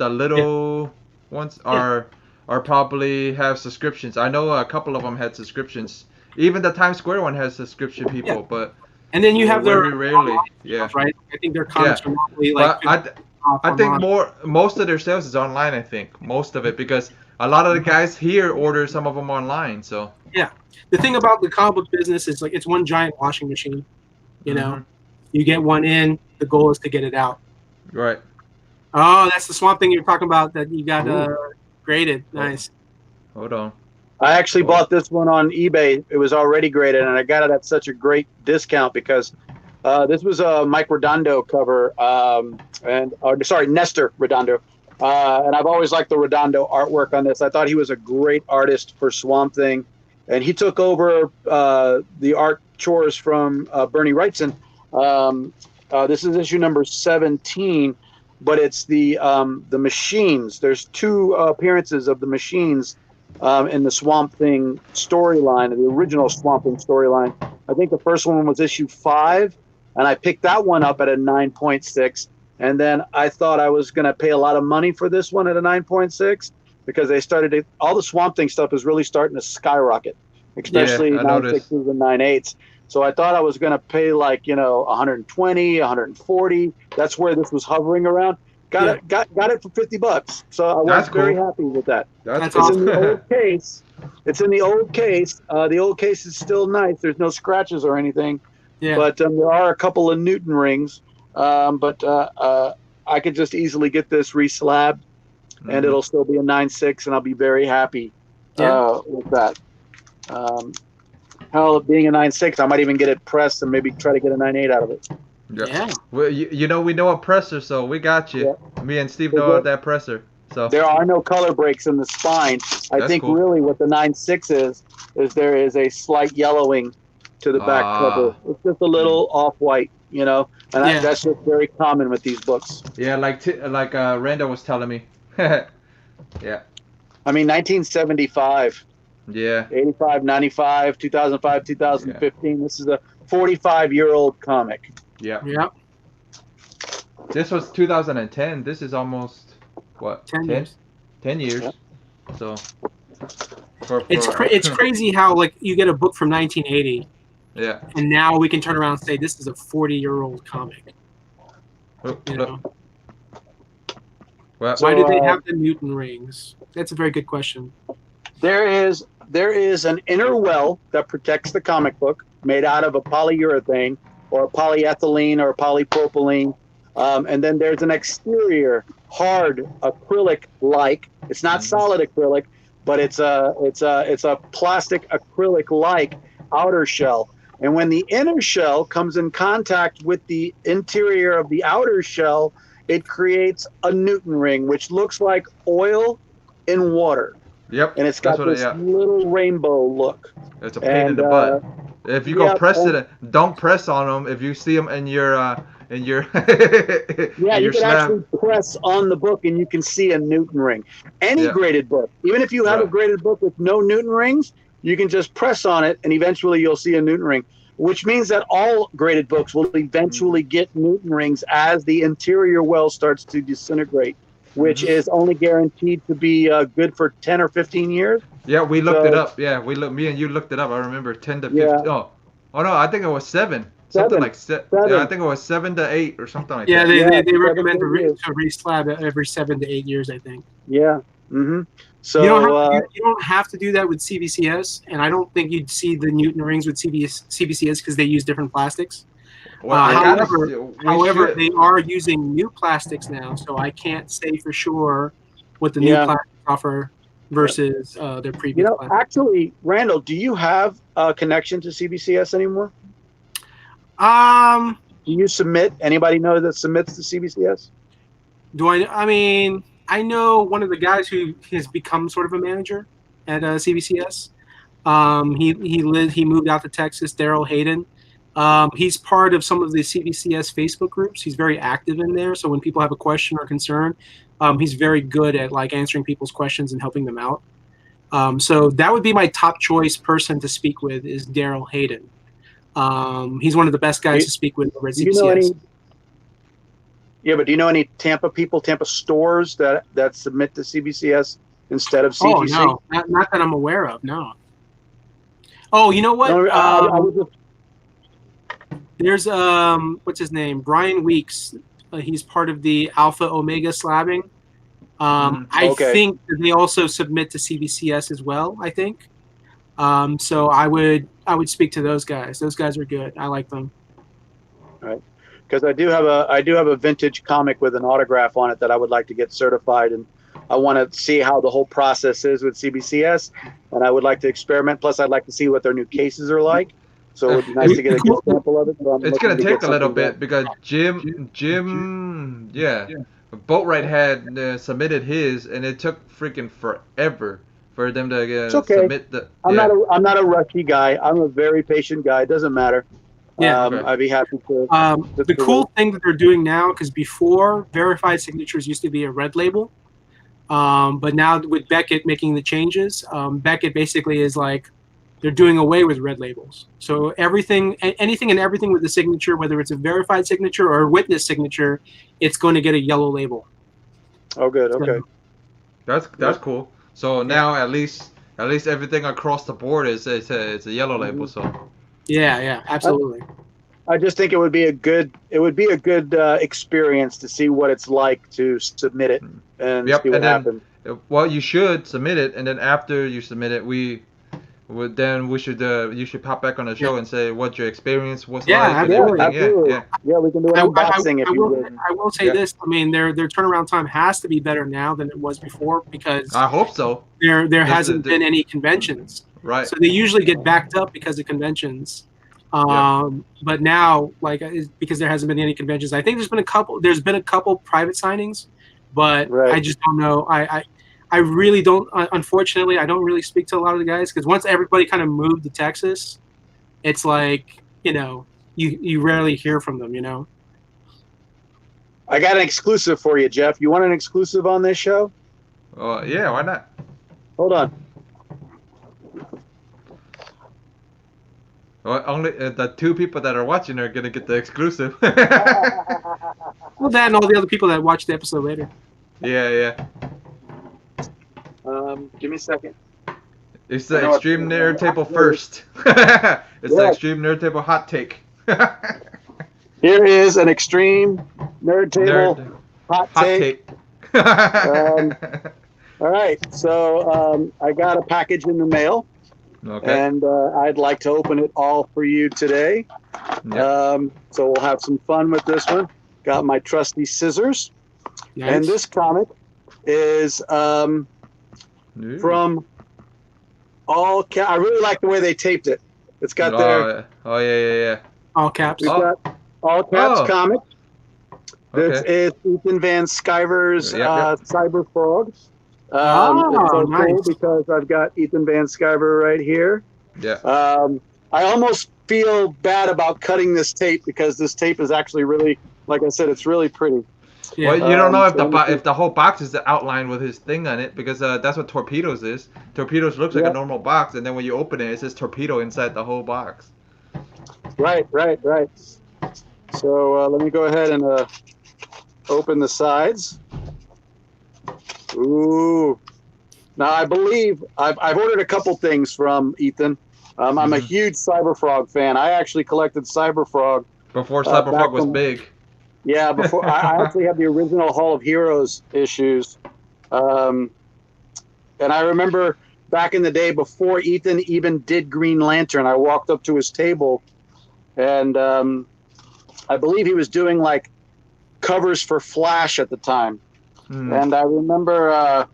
are probably have subscriptions. I know a couple of them had subscriptions. Even the Times Square one has subscription people, but and then you have very their rarely, stuff, right? I think their comics are normally like. But I think most of their sales is online. I think most of it because a lot of the guys here order some of them online. So yeah, the thing about the comic book business is like it's one giant washing machine. You get one in. The goal is to get it out. Right. Oh, that's the Swamp Thing you're talking about that you got graded. Nice. Hold on. I actually bought this one on eBay. It was already graded, and I got it at such a great discount because this was a Mike Redondo cover, Nestor Redondo. And I've always liked the Redondo artwork on this. I thought he was a great artist for Swamp Thing, and he took over the art chores from Bernie Wrightson. This is issue number 17, but it's the Machines. There's 2 appearances of the Machines in the Swamp Thing storyline, the original Swamp Thing storyline. I think the first one was issue 5, and I picked that one up at a 9.6. And then I thought I was going to pay a lot of money for this one at a 9.6 because all the Swamp Thing stuff is really starting to skyrocket, especially 9.6s and 9.8s. So I thought I was going to pay 120, 140. That's where this was hovering around. Got it for $50. So I was very happy with that. That's it's in the old case. It's in the old case. The old case is still nice. There's no scratches or anything. Yeah. But there are a couple of Newton rings. But I could just easily get this reslabbed, and it'll still be a 9.6, and I'll be very happy with that. Hell, being a 9.6, I might even get it pressed and maybe try to get a 9.8 out of it. Yeah. Well, we know a presser, so we got you. Yeah. Me and Steve know that presser. So there are no color breaks in the spine. I think really what the 9.6 is there is a slight yellowing to the back cover. It's just a little off-white, and that's just very common with these books. Yeah, like Randall was telling me. Yeah. I mean, 1975. Yeah. 85, 95, 2005, 2015. Yeah. This is a 45-year-old comic. Yeah. Yeah. This was 2010. This is almost, what? 10 years. 10 years. Yeah. So. It's crazy how, you get a book from 1980. Yeah. And now we can turn around and say this is a 40-year-old comic. Well, why do they have the Newton rings? That's a very good question. There is an inner well that protects the comic book, made out of a polyurethane or a polyethylene or a polypropylene, and then there's an exterior hard acrylic-like. It's not solid acrylic, but it's a plastic acrylic-like outer shell. And when the inner shell comes in contact with the interior of the outer shell, it creates a Newton ring, which looks like oil in water. Yep. And it's got this little rainbow look. It's a pain in the butt. If you go press it, don't press on them. If you see them in your you can actually press on the book and you can see a Newton ring. Any graded book, even if you have a graded book with no Newton rings, you can just press on it and eventually you'll see a Newton ring, which means that all graded books will eventually get Newton rings as the interior well starts to disintegrate, which is only guaranteed to be good for 10 or 15 years. Yeah, we looked it up. Yeah, me and you looked it up. I remember 10 to 15. Yeah. Oh no, I think it was 7. Something like 7. Yeah, I think it was 7 to 8 or something like that. Yeah, they recommend to re-slab every 7 to 8 years, I think. Yeah. Mm-hmm. So you don't have to do that with CBCS, and I don't think you'd see the Newton rings with CBCS because they use different plastics. Well, however, they are using new plastics now, so I can't say for sure what the new plastics offer versus their previous. Actually, Randall, do you have a connection to CBCS anymore? Do you submit? Anybody know that submits to CBCS? Do I? I mean, I know one of the guys who has become sort of a manager at CBCS. He moved out to Texas. Daryl Hayden. He's part of some of the CBCS Facebook groups. He's very active in there. So when people have a question or concern, he's very good at answering people's questions and helping them out. So that would be my top choice person to speak with is Daryl Hayden. He's one of the best guys to speak with over at CBCS. But do you know any Tampa stores that submit to CBCS instead of CGC? Oh, no. Not that I'm aware of, no. Oh, you know what? No, there's, what's his name? Brian Weeks. He's part of the Alpha Omega slabbing. I think that they also submit to CBCS as well, I think. So I would speak to those guys. Those guys are good. I like them. All right. Because I do have a vintage comic with an autograph on it that I would like to get certified, and I want to see how the whole process is with CBCS, and I would like to experiment. Plus, I'd like to see what their new cases are like. So it would be nice to get a good sample of it. So it's going to take a little bit because Jim, Boatwright had submitted his, and it took freaking forever for them to It's okay. submit the. I'm Yeah. not a rushy guy. I'm a very patient guy. It doesn't matter. Yeah. Okay. I'd be happy to. The cool thing that they're doing now, because before verified signatures used to be a red label, but now with Beckett making the changes, Beckett basically is like they're doing away with red labels. So anything and everything with the signature, whether it's a verified signature or a witness signature, it's going to get a yellow label. Oh, good. Okay. That's cool. So now at least everything across the board is it's a yellow label. So. Yeah, absolutely. I just think it would be a good experience to see what it's like to submit it and see what happens. Well, you should submit it, and then after you submit it, you should pop back on the show and say what your experience was like. Absolutely. Absolutely. Yeah, we can do an unboxing if you would. I will say this. I mean, their turnaround time has to be better now than it was before because I hope so. There hasn't been any conventions. Right. So they usually get backed up because of conventions. But now, because there hasn't been any conventions, I think there's been a couple private signings, but I just don't know. I really don't. Unfortunately, I don't really speak to a lot of the guys because once everybody kind of moved to Texas, it's like you rarely hear from them. I got an exclusive for you, Jeff. You want an exclusive on this show? Yeah, why not? Hold on. Well, only the 2 people that are watching are gonna get the exclusive. Well, that and all the other people that watch the episode later. Yeah. Give me a second. It's the Extreme Nerd Table first. It's the Extreme Nerd Table hot take. Here is an Extreme Nerd Table hot take. All right, so I got a package in the mail. Okay. And I'd like to open it all for you today. Yep. So we'll have some fun with this one. Got my trusty scissors. Nice. And this comic is from I really like the way they taped it. It's got their... Oh, yeah. All caps. We've got all caps comic. This is Ethan Van Sciver's Cyber Frog. It's so cool because I've got Ethan Van Sciver right here. Yeah. I almost feel bad about cutting this tape because this tape is actually really, like I said, it's really pretty. Yeah. Well, you don't know if the whole box is the outline with his thing on it because that's what Torpedoes is. Torpedoes looks like a normal box, and then when you open it, it says Torpedo inside the whole box. Right. So let me go ahead and open the sides. Ooh. Now, I believe I've ordered a couple things from Ethan. I'm a huge Cyberfrog fan. I actually collected Cyberfrog. Before Cyberfrog was big. Yeah, before I actually had the original Hall of Heroes issues. And I remember back in the day before Ethan even did Green Lantern, I walked up to his table and I believe he was doing like covers for Flash at the time. And I remember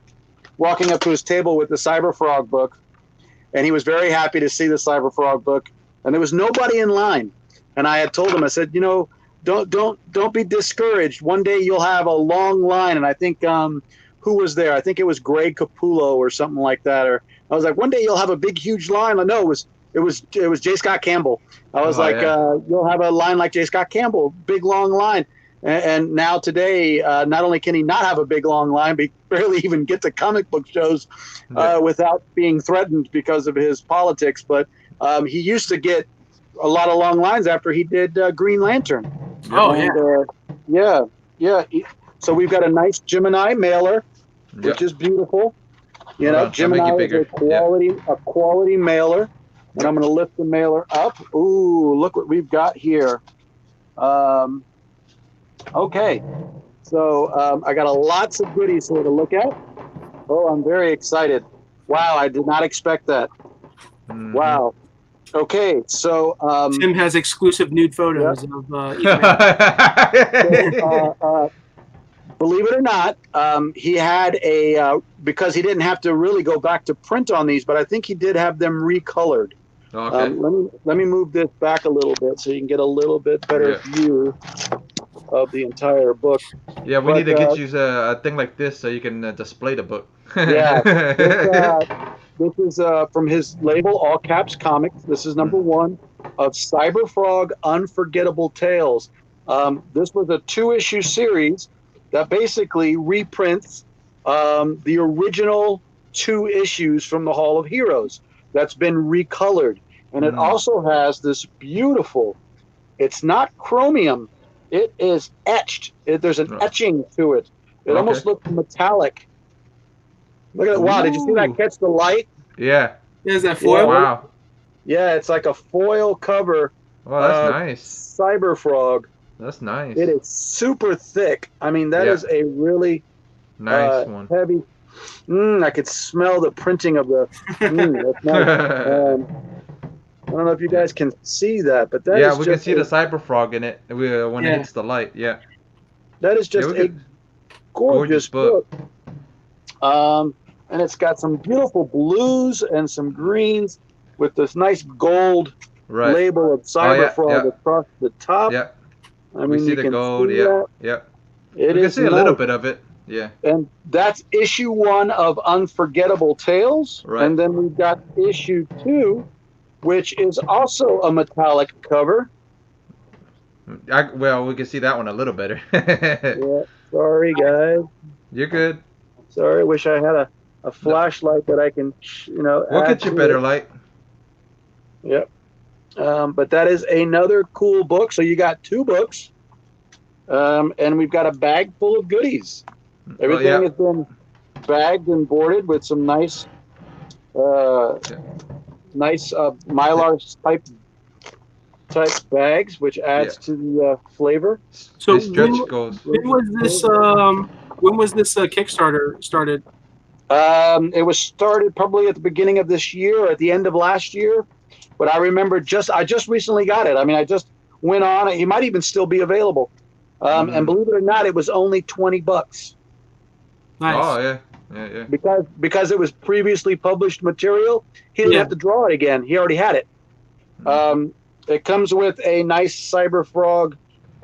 walking up to his table with the Cyberfrog book, and he was very happy to see the Cyberfrog book. And there was nobody in line. And I had told him, I said, don't be discouraged. One day you'll have a long line. And I think who was there? I think it was Greg Capullo or something like that. Or I was like, one day you'll have a big, huge line. No, it was J. Scott Campbell. I was you'll have a line like J. Scott Campbell, big long line. And now today, not only can he not have a big long line, but he barely even get to comic book shows without being threatened because of his politics. But he used to get a lot of long lines after he did Green Lantern. Yeah. So we've got a nice Gemini mailer, which is beautiful. Gemini is a quality mailer. And I'm going to lift the mailer up. Ooh, look what we've got here. Okay, so I got lots of goodies here to look at. Oh, I'm very excited. Wow, I did not expect that. Wow. Okay, so Tim has exclusive nude photos of believe it or not, he had because he didn't have to really go back to print on these, but I think he did have them recolored. Okay. Let me move this back a little bit so you can get a little bit better view. of the entire book. Yeah, we But, need to get you a thing like this so you can display the book. Yeah, this is from his label, All Caps Comics. This is number one of Cyberfrog Unforgettable Tales. This was a 2-issue series that basically reprints the original 2 issues from the Hall of Heroes that's been recolored. And it also has this beautiful, it's not chromium, it is etched. There's an etching to it. It almost looks metallic. Look at it. Wow, did you see that catch the light? Yeah. Is that foil? Wow. Yeah, it's like a foil cover. Oh, that's nice. Cyberfrog. That's nice. It is super thick. I mean, that is a really nice one. Heavy. I could smell the printing of the. That's nice. I don't know if you guys can see that, but that is we can see the Cyberfrog in it when it hits the light. Yeah. That is just a gorgeous book. And it's got some beautiful blues and some greens with this nice gold label of Cyberfrog across the top. Yeah. I mean, we see you the can gold. see Yeah. that. Yeah. It we can is see a little bit of it. Yeah. And that's issue 1 of Unforgettable Tales. Right. And then we've got issue 2, which is also a metallic cover. Well, we can see that one a little better. Yeah. Sorry, guys. You're good. Sorry. I wish I had a flashlight that I can, We'll get you better light. Yep. But that is another cool book. So you got 2 books. And we've got a bag full of goodies. Everything has been bagged and boarded with some nice Mylar type bags, which adds to the flavor. So this stretch goes. When was this Kickstarter started? It was started probably at the beginning of this year or at the end of last year. But I remember I just recently got it. I mean, I just went on it. It might even still be available. And believe it or not, it was only $20. Nice. Oh yeah. Because it was previously published material, he didn't have to draw it again. He already had it. It comes with a nice Cyberfrog.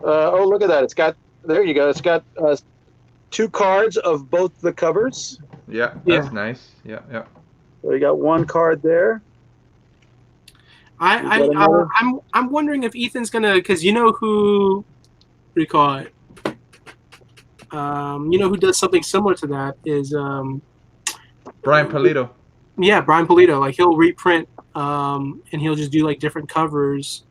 Oh, look at that! There you go. It's got 2 cards of both the covers. Yeah, that's nice. Yeah. So you got 1 card there. I'm wondering if Ethan's gonna, because you know who. What do you call it? You know who does something similar to that is Brian Pulido. Yeah, Brian Pulido. Like he'll reprint and he'll just do like different covers,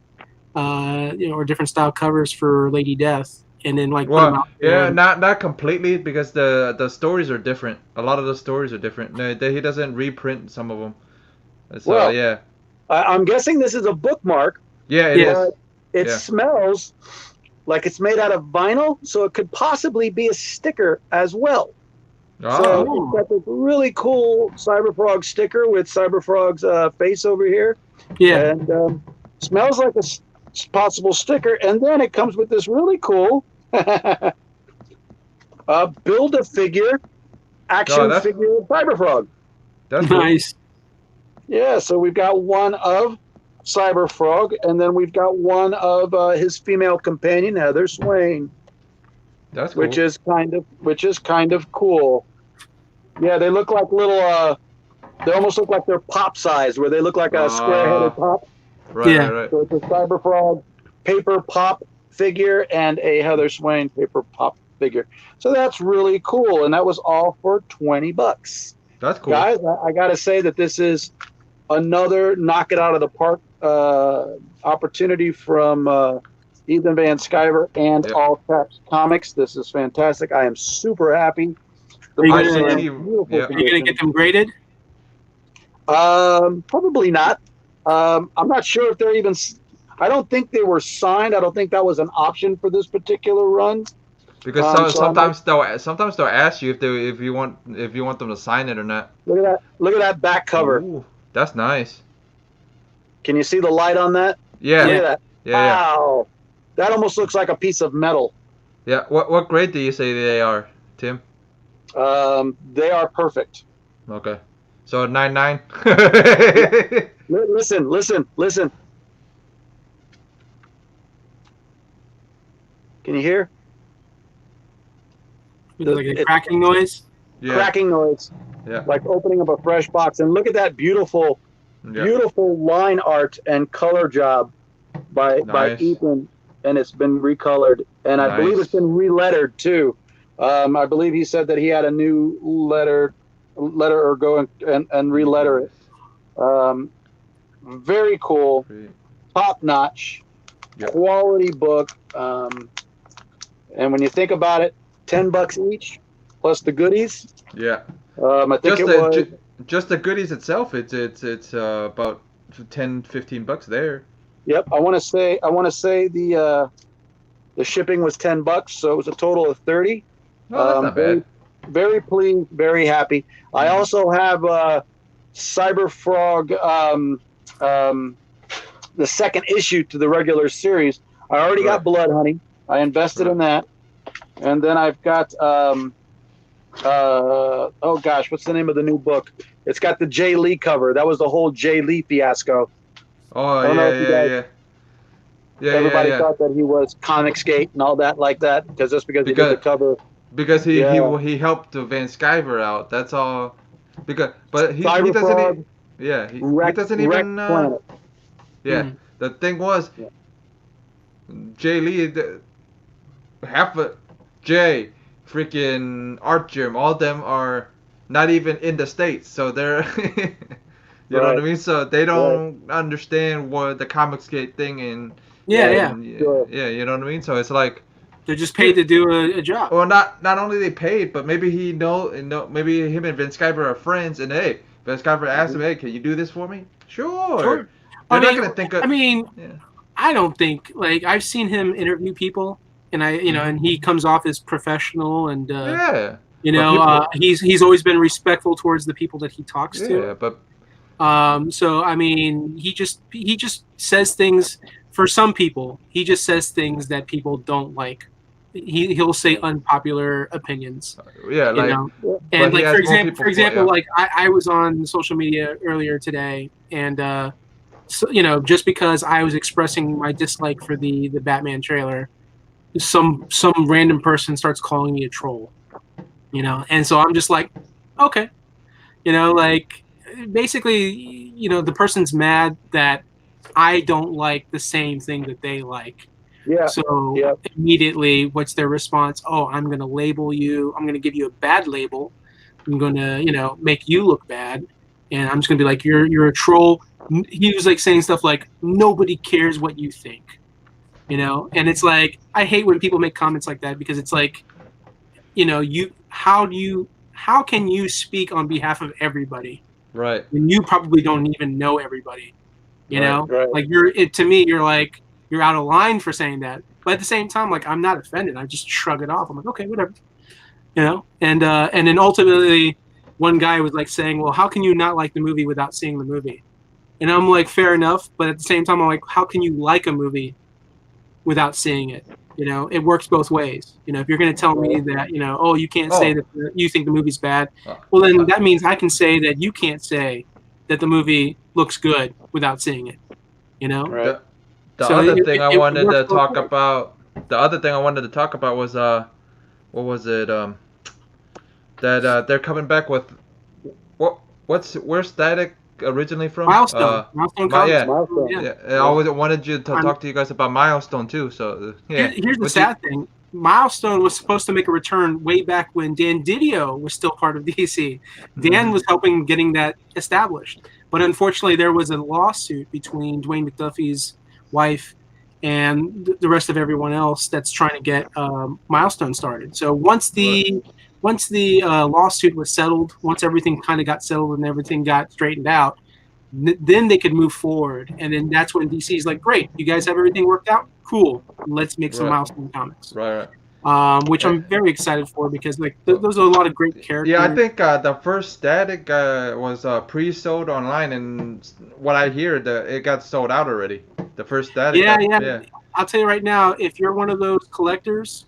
or different style covers for Lady Death, and then like. Well, not completely because the stories are different. A lot of the stories are different. No, he doesn't reprint some of them. So yeah. I'm guessing this is a bookmark. Yeah, it is. It smells like it's made out of vinyl, so it could possibly be a sticker as well. Oh. So it's got this really cool Cyberfrog sticker with Cyberfrog's face over here. Yeah. And smells like a possible sticker. And then it comes with this really cool Build-A-Figure action figure of Cyberfrog. That's nice. Yeah, so we've got one of Cyberfrog, and then we've got one of his female companion, Heather Swain. That's cool. Which is kind of cool. Yeah, they look like little. They almost look like they're pop size, where they look like a square-headed pop. Right. So it's a Cyberfrog paper pop figure and a Heather Swain paper pop figure. So that's really cool, and that was all for $20. That's cool, guys. I got to say that this is another knock it out of the park opportunity from Ethan Van Sciver and All Caps Comics. This is fantastic. I am super happy. Are you gonna get them graded? Probably not. I'm not sure if they're even. I don't think they were signed. I don't think that was an option for this particular run. Because sometimes they'll ask you if you want them to sign it or not. Look at that! Look at that back cover. Ooh, that's nice. Can you see the light on that? Yeah. Look at that. Yeah. Wow. That almost looks like a piece of metal. Yeah. What grade do you say they are, Tim? They are perfect. Okay. So 9.9. Listen. Can you hear? Like a cracking noise. Yeah. cracking noise, Yeah. like opening up a fresh box. And look at that beautiful line art and color job by Nice. Ethan, and it's been recolored, and I believe it's been relettered too. I believe he said that he had a new letter or go and reletter it. Very cool, top notch, quality book. And when you think about it, $10 each plus the goodies. Yeah. I think just the goodies itself. It's about $10-15 there. Yep, I want to say the shipping was $10, so it was a total of 30. Oh, that's not bad. Very pleased, very happy. I also have Cyberfrog, the second issue to the regular series. I already got Blood Honey. I invested in that, and then I've got oh gosh, what's the name of the new book? It's got the Jay Lee cover. That was the whole Jay Lee fiasco. Oh yeah. Everybody thought that he was Comicsgate and all that like that because he did the cover. Because he helped Van Sciver out. That's all. But he doesn't. He doesn't even. The thing was, Jay Lee, half of Jay, freaking Art Germ, all of them are not even in the States, so they're. You know what I mean? So they don't understand what the Comicsgate thing and. Yeah, you know what I mean. So it's like. They're just paid to do a job. Well, not only they paid, but maybe maybe him and Van Sciver are friends, and hey, Van Sciver asked him, "Hey, can you do this for me?" Sure. I don't think I've seen him interview people, and and he comes off as professional, and he's always been respectful towards the people that he talks to. Yeah, but so I mean, he just says things. For some people, he just says things that people don't like. He'll say unpopular opinions. Yeah, and for example, I was on social media earlier today, and so just because I was expressing my dislike for the Batman trailer, some random person starts calling me a troll, and so I'm just like, okay, basically, the person's mad that I don't like the same thing that they like. Yeah. So immediately, what's their response? Oh, I'm going to label you. I'm going to give you a bad label. I'm going to, make you look bad. And I'm just going to be like, you're a troll. He was saying stuff like, nobody cares what you think, And it's like, I hate when people make comments like that because it's like, how can you speak on behalf of everybody? Right. When you probably don't even know everybody. Right. Like to me, you're out of line for saying that. But at the same time, I'm not offended. I just shrug it off. I'm like, okay, whatever. And then ultimately one guy was saying, well, how can you not like the movie without seeing the movie? And I'm like, fair enough. But at the same time, I'm like, how can you like a movie without seeing it? It works both ways. If you're going to tell me that, oh, you can't say that you think the movie's bad. Well, then that means I can say that you can't say that the movie looks good without seeing it, Right. The other thing I wanted to talk about was what was it? That they're coming back with where's Static originally from? Milestone. Milestone Comics. Milestone. Yeah. I always wanted you to talk to you guys about Milestone too. So here's the sad thing. Milestone was supposed to make a return way back when Dan Didio was still part of DC. Dan was helping getting that established. But unfortunately, there was a lawsuit between Dwayne McDuffie's wife and the rest of everyone else that's trying to get Milestone started. So once the lawsuit was settled, once everything kind of got settled and everything got straightened out, then they could move forward. And then that's when DC's like, great, you guys have everything worked out? Cool. Let's make some Milestone comics. Right. Which I'm very excited for because those are a lot of great characters. Yeah, I think the first Static was pre-sold online, and what I hear, it got sold out already. The first Static. Yeah. I'll tell you right now, if you're one of those collectors,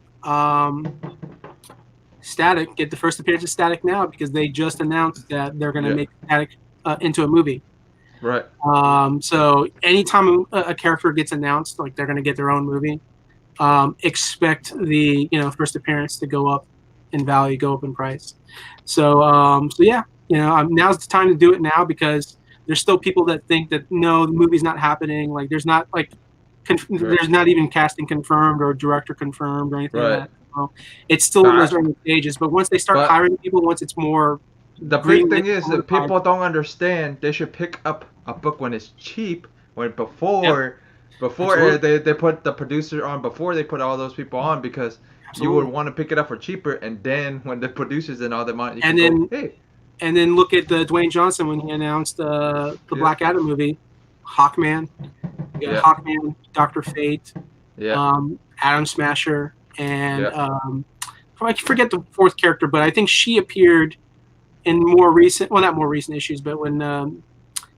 Static, get the first appearance of Static now because they just announced that they're going to make Static into a movie. Right. So anytime a character gets announced, they're going to get their own movie, expect the first appearance to go up in value, go up in price. So yeah, now's the time to do it now, because there's still people that think that no, the movie's not happening. Like there's not like there's not even casting confirmed or director confirmed or anything like that. So it's still in those early stages. But once they start hiring people, once it's more, the big thing is that people don't understand. They should pick up a book when it's cheap. Before they put the producer on, before they put all those people on, because you would want to pick it up for cheaper, and then when the producers and all that money, and then look at Dwayne Johnson when he announced the Black Adam movie, Hawkman. You got Hawkman, Dr. Fate, Atom Smasher, and I forget the fourth character, but I think she appeared in not more recent issues, but when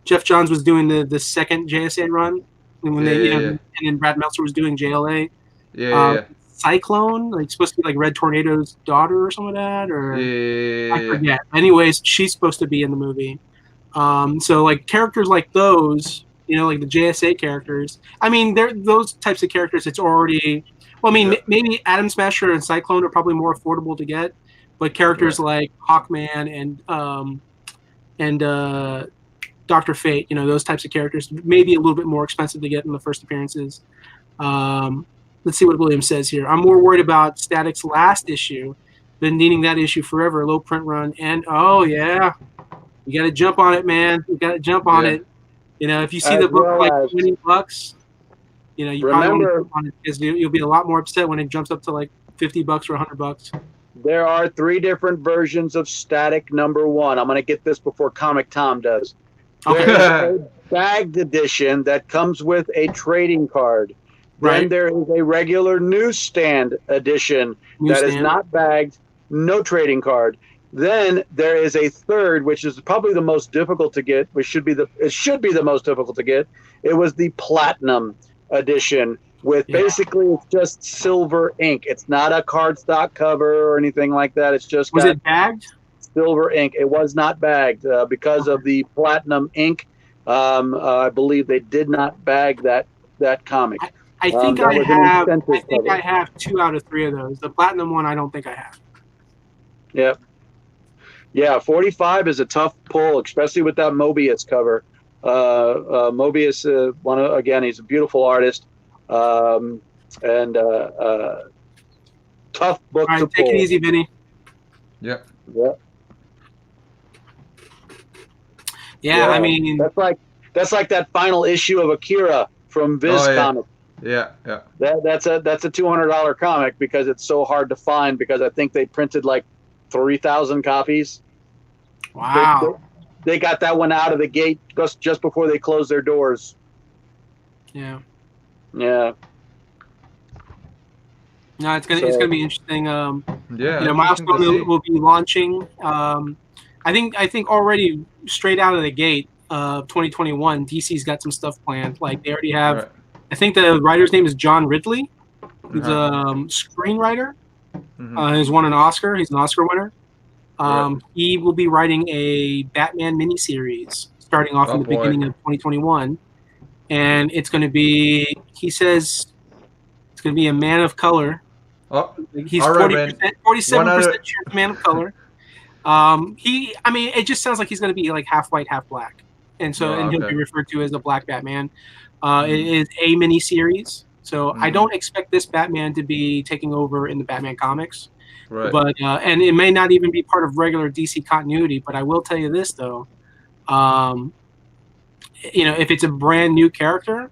Jeff Johns was doing the second JSA run, and when and then Brad Meltzer was doing JLA. Cyclone, like supposed to be like Red Tornado's daughter or something like that, or I forget. Anyways, she's supposed to be in the movie. So like characters like those, like the JSA characters. I mean, they're those types of characters. It's already maybe Atom Smasher and Cyclone are probably more affordable to get, but characters like Hawkman and Dr. Fate, those types of characters, maybe a little bit more expensive to get in the first appearances. Let's see what William says here. I'm more worried about Static's last issue than needing that issue forever. Low print run. And, you got to jump on it, man. You got to jump on it. If you see the book like $20, you probably want to jump on it, because you'll be a lot more upset when it jumps up to like $50 or $100. There are 3 different versions of Static #1. I'm going to get this before Comic Tom does. Okay. There's a bagged edition that comes with a trading card. Then there is a regular newsstand edition that is not bagged, no trading card. Then there is a third, which is probably the most difficult to get, it should be the most difficult to get. It was the platinum edition with basically it's just silver ink. It's not a cardstock cover or anything like that. It's just was it bagged? Silver ink. It was not bagged because of the platinum ink. I believe they did not bag that comic. I think I have 2 out of 3 of those. The platinum one, I don't think I have. Yep. Yeah, 45 is a tough pull, especially with that Mobius cover. Mobius, he's a beautiful artist, and tough book to pull. Take it easy, Vinny. Yep. Yep. Yeah, I mean, that's like that final issue of Akira from Viz Comics. Yeah. That's a $200 comic because it's so hard to find, because I think they printed like 3,000 copies. Wow. They got that one out of the gate just before they closed their doors. Yeah. Yeah. No, it's gonna be interesting. Yeah. Milestone will be launching. I think already straight out of the gate, 2021, DC's got some stuff planned. Like they already have. Right. I think the writer's name is John Ridley. He's a screenwriter. He's won an Oscar. He's an Oscar winner. He will be writing a Batman miniseries starting off in the beginning of 2021. And it's going to be, he says, it's going to be a man of color. Oh, he's 47% chance man of color. It just sounds like he's going to be like half white, half black. And so, he'll be referred to as the Black Batman. It is a mini series, so I don't expect this Batman to be taking over in the Batman comics. Right. But and it may not even be part of regular DC continuity. But I will tell you this though, if it's a brand new character,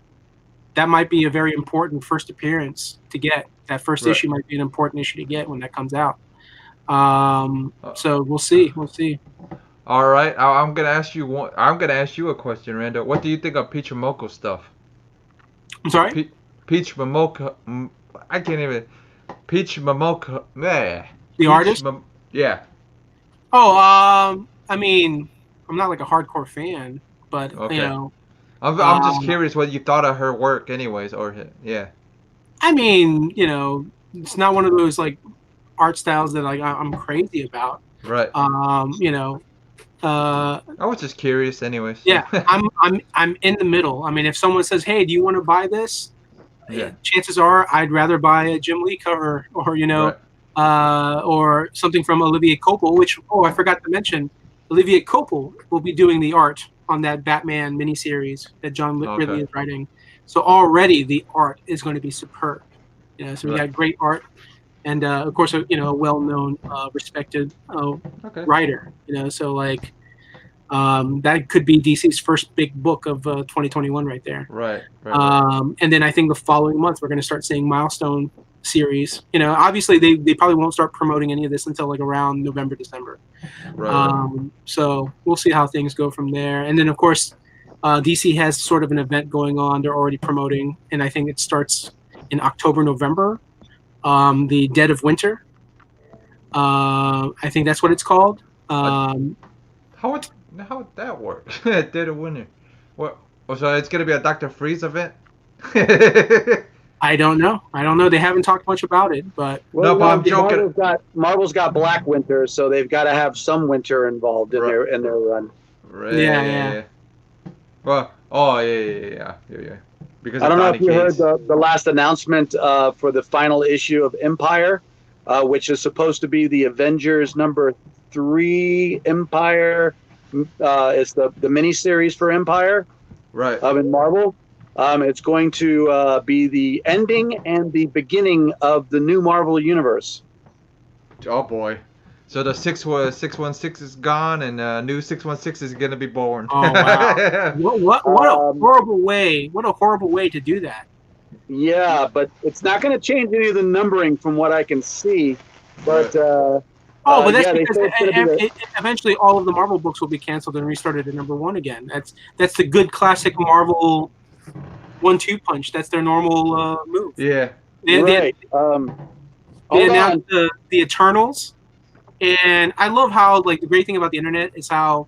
that might be a very important first appearance to get. That first issue might be an important issue to get when that comes out. So we'll see. All right, I'm gonna ask you a question, Randall. What do you think of Peach Momoko stuff? I'm sorry. Peach Momoko. I can't even. Peach Momoko. The artist. Yeah. Oh, I mean, I'm not like a hardcore fan, but I'm just curious what you thought of her work, anyways, yeah. I mean, it's not one of those like art styles that like I'm crazy about. Right. I was just curious, anyways. Yeah, I'm in the middle. I mean, if someone says, "Hey, do you want to buy this?" Yeah. Chances are, I'd rather buy a Jim Lee cover or or something from Olivier Coipel, which, I forgot to mention, Olivier Coipel will be doing the art on that Batman miniseries that John Ridley is writing. So already the art is going to be superb. So we got great art, and of course, a well-known, respected writer. So like that could be DC's first big book of 2021 right there. Right. And then I think the following month we're going to start seeing milestone series. Obviously they probably won't start promoting any of this until like around November, December. Right. So we'll see how things go from there. And then of course, DC has sort of an event going on. They're already promoting, and I think it starts in October, November. The Dead of Winter. I think that's what it's called. How would that work? Dead of Winter. What? So it's gonna be a Dr. Freeze event? I don't know. They haven't talked much about it, but but I'm joking. Marvel's got Black Winter, so they've got to have some winter involved in their run. Right. Yeah. Well, yeah. Because I don't know if you heard the last announcement for the final issue of Empire, which is supposed to be the Avengers #3 Empire. It's the miniseries for Empire. Right. In Marvel. It's going to be the ending and the beginning of the new Marvel universe. Oh boy! So the 616 is gone, and new 616 is gonna be born. Oh wow! what a horrible way! What a horrible way to do that. Yeah, but it's not going to change any of the numbering from what I can see. But but that's because eventually all of the Marvel books will be canceled and restarted at #1 again. That's the good classic Marvel 1-2 punch. That's their normal move. Yeah. They announced the Eternals, and I love how like the great thing about the internet is how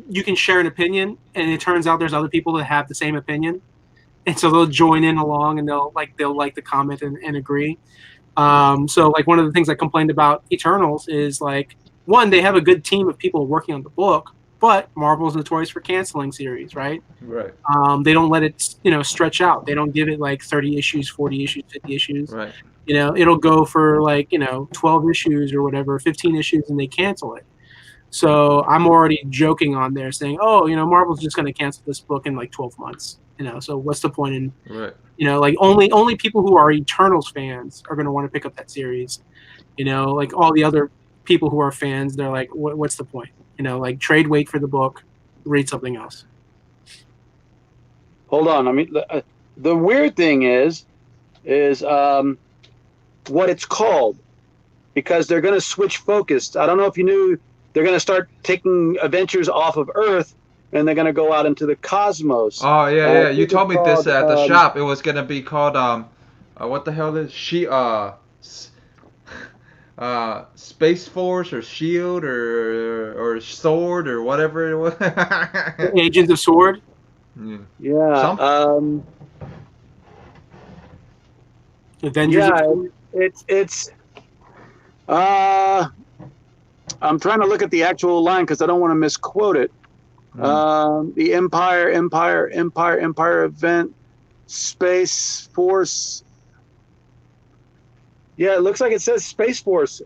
you can share an opinion, and it turns out there's other people that have the same opinion, and so they'll join in along, and they'll like the comment and agree. So like one of the things I complained about Eternals is like, one, they have a good team of people working on the book, but Marvel's notorious for canceling series, right? Right. They don't let it, stretch out. They don't give it like 30 issues, 40 issues, 50 issues. Right. It'll go for like, 12 issues or whatever, 15 issues, and they cancel it. So I'm already joking on there saying, Marvel's just going to cancel this book in like 12 months. So what's the point in, right. Like only people who are Eternals fans are going to want to pick up that series. Like all the other people who are fans, they're like, what's the point? Like trade weight for the book, read something else. Hold on. I mean, the weird thing is what it's called, because they're going to switch focus. I don't know if you knew they're going to start taking adventures off of Earth, and they're going to go out into the cosmos. Oh yeah. You told me this at the shop. It was going to be called what the hell is Space Force or Shield or Sword or whatever it was. Agents of Sword. Yeah. Avengers. Yeah, it's. I'm trying to look at the actual line because I don't want to misquote it. The Empire event, Space Force. Yeah, it looks like it says Space Force.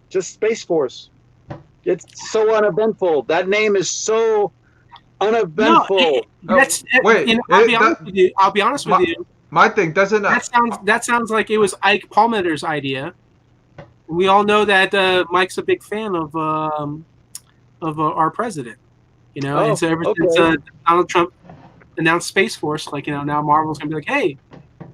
Just Space Force. It's so uneventful. That name is so uneventful. I'll be honest with you. My thing doesn't. That sounds like it was Ike Palmetter's idea. We all know that Mike's a big fan of our president. And so ever since Donald Trump announced Space Force, now Marvel's gonna be like, hey,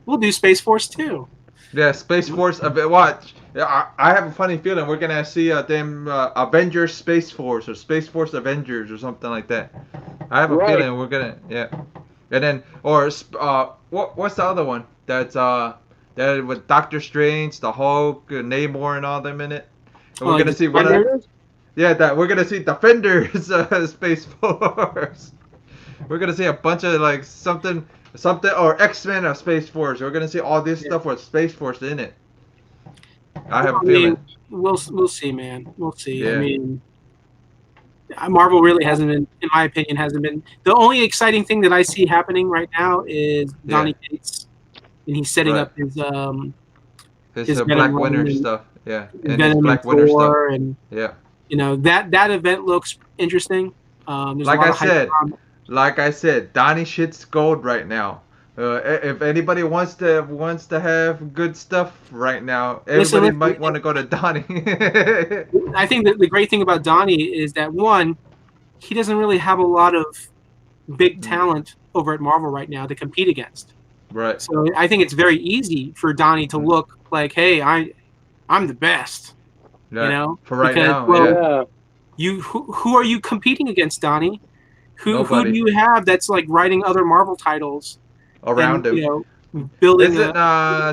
we'll do Space Force too. Yeah, Space Force. Watch. I have a funny feeling we're gonna see them Avengers Space Force or Space Force Avengers or something like that. I have a feeling we're gonna and then what's the other one that's that with Doctor Strange, the Hulk, Namor, and all them in it. And we're gonna see we're gonna see Defenders Space Force. We're gonna see a bunch of like something or X-Men of Space Force. We're gonna see all this stuff with Space Force in it. I have a feeling. We'll see, man. We'll see. Yeah. I mean, Marvel really hasn't been, in my opinion, the only exciting thing that I see happening right now is Donny Cates, and he's setting up his Black Winter stuff. Yeah, and it's Venom Black and Winter stuff. Thor, and Yeah. that event looks interesting. There's a Like lot I of hype said, around it. Donnie shit's gold right now. If anybody wants to have good stuff right now, everybody Listen, might want to go to Donnie. I think that the great thing about Donnie is that one, he doesn't really have a lot of big talent over at Marvel right now to compete against. Right. So I think it's very easy for Donnie to look like, hey, I'm the best. Yeah. You know, For right because, now, well, yeah. who are you competing against, Donnie? Who Nobody. do you have that's like writing other Marvel titles Around and him. building Isn't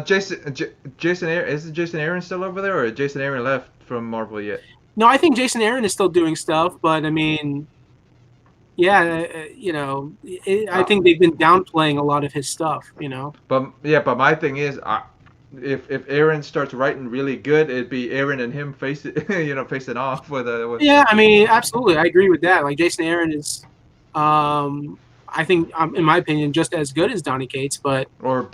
Jason Aaron, isn't Jason Aaron still over there, or Jason Aaron left from Marvel yet? No, I think Jason Aaron is still doing stuff, but I mean, yeah, I think they've been downplaying a lot of his stuff. But my thing is, if Aaron starts writing really good, it'd be Aaron and him facing off with. Yeah, I mean, absolutely, I agree with that. Like Jason Aaron is, I think, in my opinion, just as good as Donny Cates, but Or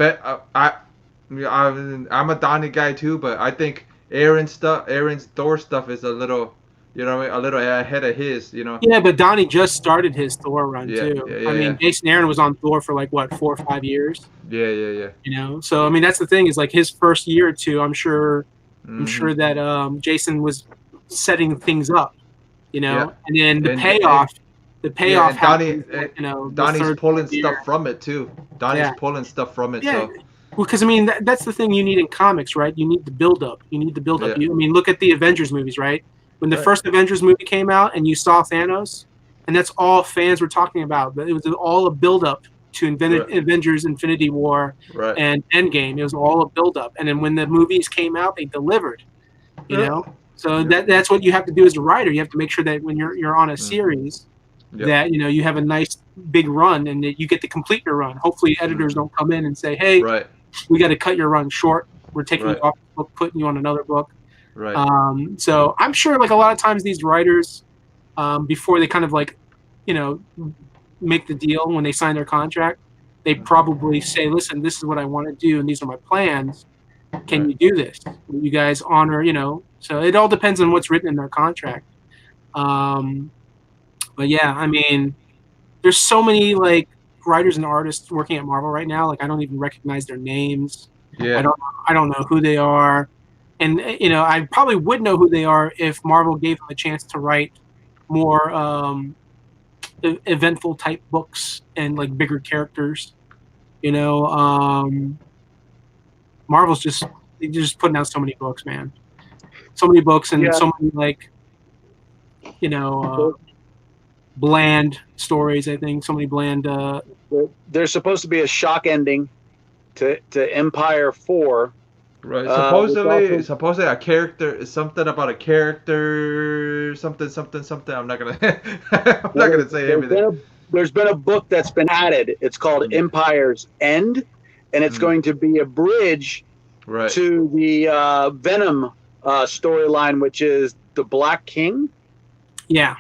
I'm a Donnie guy too, but I think Aaron's Thor stuff is a little, a little ahead of his, Yeah, but Donnie just started his Thor run too. Yeah, I mean, Jason Aaron was on Thor for like what, 4 or 5 years. Yeah. So I mean, that's the thing is like his first year or two. I'm sure Mm-hmm. that Jason was setting things up, Yeah. and then the And- payoff. The Yeah, payoff and Donnie, happens, the Donnie's third pulling year. stuff from it too. Donnie's pulling stuff from it. Yeah, So because I mean that's the thing you need in comics, right? You need the build up. You need the build up. Yeah. I mean, look at the Avengers movies, right? When the Right. first Avengers movie came out and you saw Thanos, and that's all fans were talking about. But it was all a build up to Right. Avengers Infinity War right. and Endgame. It was all a build up. And then when the movies came out, they delivered. You Yeah. know? So Yeah. that's what you have to do as a writer. You have to make sure that when you're on a series Yeah. that you have a nice big run and that you get to complete your run. Hopefully editors don't come in and say, "Hey, Right. we got to cut your run short. We're taking Right. you off the book, putting you on another book." Right. So I'm sure like a lot of times these writers, before they kind of like, make the deal when they sign their contract, they probably say, "Listen, this is what I want to do, and these are my plans. Can you do this? Will you guys honor?" So it all depends on what's written in their contract. But yeah, I mean, there's so many like writers and artists working at Marvel right now. Like I don't even recognize their names. Yeah. I don't know who they are. And I probably would know who they are if Marvel gave them a chance to write more eventful type books and like bigger characters. Marvel's just putting out so many books, man. So many books and so many like bland stories. I think so many bland. There's supposed to be a shock ending to Empire 4. Right. Supposedly a character, something about a character, something. I'm not gonna say everything. There's been a book that's been added. It's called Empire's End, and it's going to be a bridge to the Venom storyline, which is the Black King. Yeah.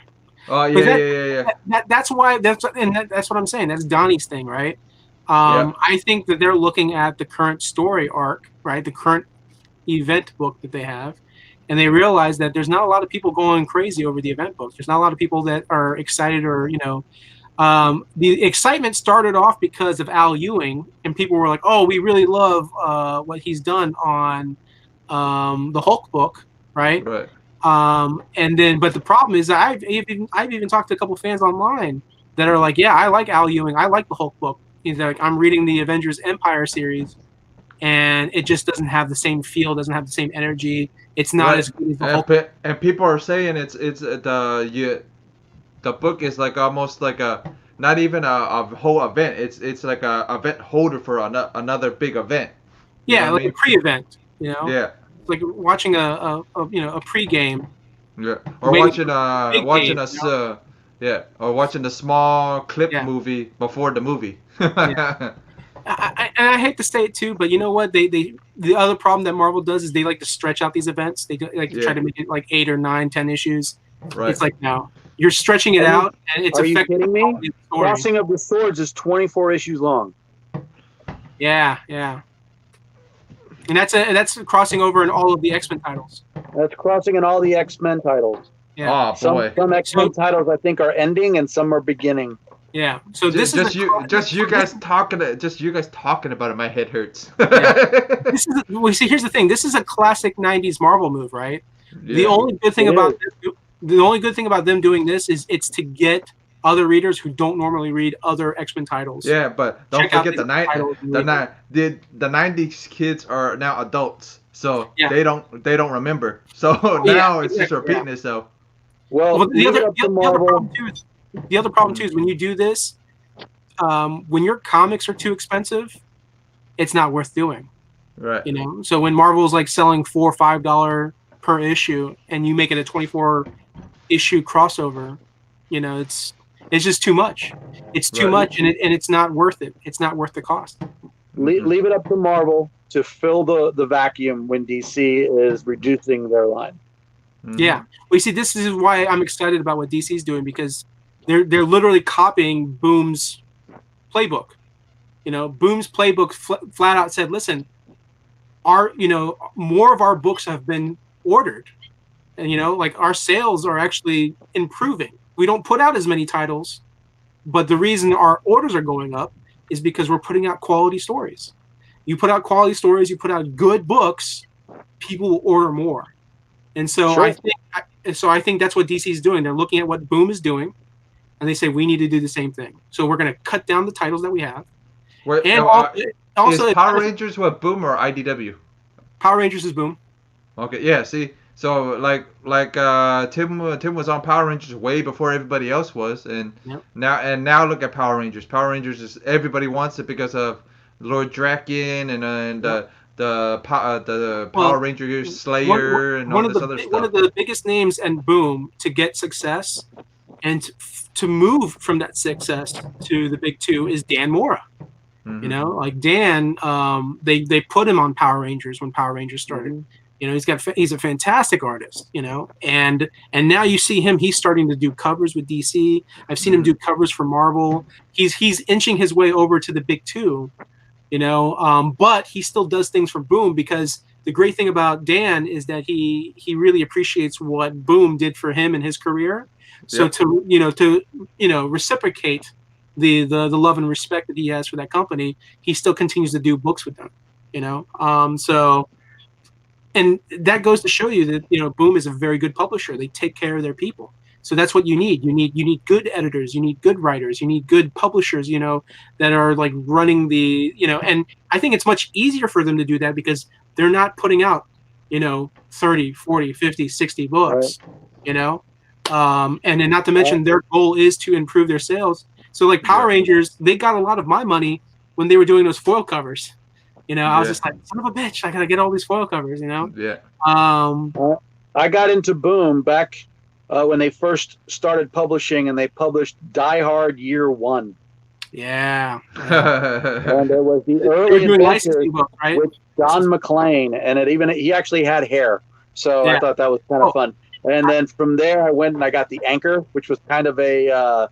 Oh yeah. That's why that's what I'm saying. That's Donnie's thing, right? I think that they're looking at the current story arc, right? The current event book that they have, and they realize that there's not a lot of people going crazy over the event book. There's not a lot of people that are excited or, the excitement started off because of Al Ewing, and people were like, oh, we really love what he's done on the Hulk book, right? Right. And then, but the problem is I've even talked to a couple fans online that are like, yeah, I like Al Ewing. I like the Hulk book. He's like, I'm reading the Avengers Empire series, and it just doesn't have the same feel, doesn't have the same energy. It's not as good as the Hulk. And people are saying it's the book is like almost like not even a whole event. It's like a event holder for another big event. Yeah, like a pre-event. Yeah. It's like watching a pre-game. Yeah. Or watching or watching the small clip movie before the movie. Yeah. I hate to say it too, but you know what? The other problem that Marvel does is they like to stretch out these events. They like to try to make it like 8 or 9, 10 issues. Right. It's like, no, you're stretching it out, and it's affecting the quality of the story. Crossing of the Swords is 24 issues long. Yeah. And that's crossing over in all of the X-Men titles. That's crossing in all the X-Men titles. Yeah. Oh boy. Some X-Men titles I think are ending and some are beginning. Yeah. So Just, this is just you guys talking about it. My head hurts. this is here's the thing. This is a classic '90s Marvel move, right? Yeah. The only good thing about them doing this is it's to get other readers who don't normally read other X-Men titles. Yeah, but don't Check out forget these titles and read them. the 90s kids are now adults, so Yeah. they don't remember. So now it's just repeating itself. Well, the other Marvel. problem too is when you do this, when your comics are too expensive, it's not worth doing. Right. You know, so when Marvel's like selling $4 or $5 per issue, and you make it a 24 issue crossover, you know, it's just too much. It's too much, and it's not worth it. It's not worth the cost. Leave it up to Marvel to fill the vacuum when DC is reducing their line. Mhm. Yeah, well, you see, this is why I'm excited about what DC's doing, because they're literally copying Boom's playbook. You know, Boom's playbook flat out said, "Listen, more of our books have been ordered, and like our sales are actually improving. We don't put out as many titles, but the reason our orders are going up is because we're putting out quality stories. You put out quality stories, you put out good books, people will order more." And so Sure. I think that's what DC is doing. They're looking at what Boom is doing, and they say we need to do the same thing. So we're going to cut down the titles that we have. Wait, And is Power Rangers what, Boom or IDW? Power Rangers is Boom. Okay, yeah. See, so Tim was on Power Rangers way before everybody else was, and Yep. now look at Power Rangers. Power Rangers is everybody wants it because of Lord Draken and the Power Ranger Slayer and all this other stuff. One of the biggest names and Boom to get success and to move from that success to the big two is Dan Mora. Mhm. You know, like Dan, they put him on Power Rangers when Power Rangers started. Mhm. You know, he's a fantastic artist. You know, and now you see him. He's starting to do covers with DC. I've seen him do covers for Marvel. He's inching his way over to the big two. You know, but he still does things for Boom, because the great thing about Dan is that he really appreciates what Boom did for him in his career. So Yeah. to reciprocate the love and respect that he has for that company, he still continues to do books with them. You know, so. And that goes to show you that Boom is a very good publisher. They take care of their people. So that's what you need. You need good editors. You need good writers. You need good publishers. That are like running the. And I think it's much easier for them to do that because they're not putting out 30, 40, 50, 60 books. Right. And then not to mention their goal is to improve their sales. So like Power Rangers, they got a lot of my money when they were doing those foil covers. I was just like, son of a bitch, I gotta get all these foil covers, Yeah. I got into Boom back when they first started publishing, and they published Die Hard Year One. Yeah. And there was the They were early doing adventures licensing books, right? with Don McLean, and he actually had hair, so I thought that was kind of fun. And then from there, I went and I got the Anchor, which was kind of an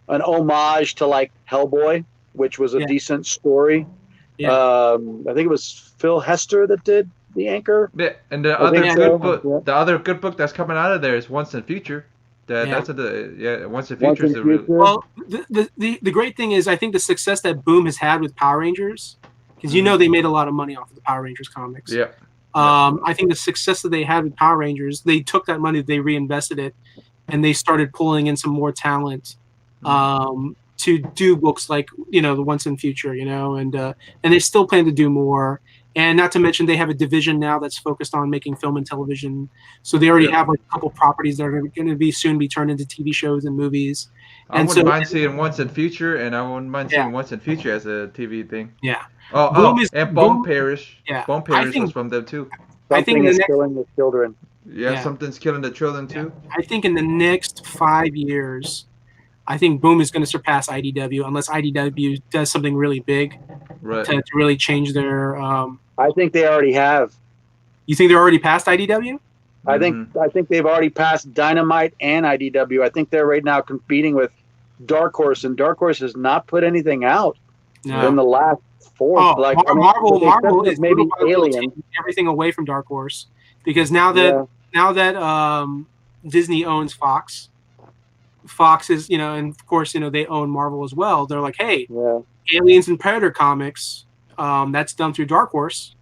homage to like Hellboy, which was a decent story. Yeah. I think it was Phil Hester that did the Anchor. Yeah, and the other good book that's coming out of there is Once and Future. That's Once and Future is really. Well, the great thing is, I think the success that Boom has had with Power Rangers, because they made a lot of money off of the Power Rangers comics. Yeah. I think the success that they had with Power Rangers, they took that money, they reinvested it, and they started pulling in some more talent. To do books like the Once and Future, and they still plan to do more. And not to mention, they have a division now that's focused on making film and television. So they already have like a couple properties that are going to soon be turned into TV shows and movies. I wouldn't mind seeing Once and Future, and I wouldn't mind seeing Once and Future as a TV thing. Yeah. And Bone Parish. Yeah. Bone Parish was from them too. Something is killing the children. Yeah, something's killing the children too. I think in the next 5 years, I think Boom is going to surpass IDW unless IDW does something really big to really change their. I think they already have. You think they're already past IDW? I think they've already passed Dynamite and IDW. I think they're right now competing with Dark Horse, and Dark Horse has not put anything out. No. than the last four. Oh, like Marvel they Marvel said is maybe little by little Alien. taking everything away from Dark Horse because now that Disney owns Fox, Fox is and of course they own Marvel as well. They're like, hey, Aliens and Predator comics, that's done through Dark Horse.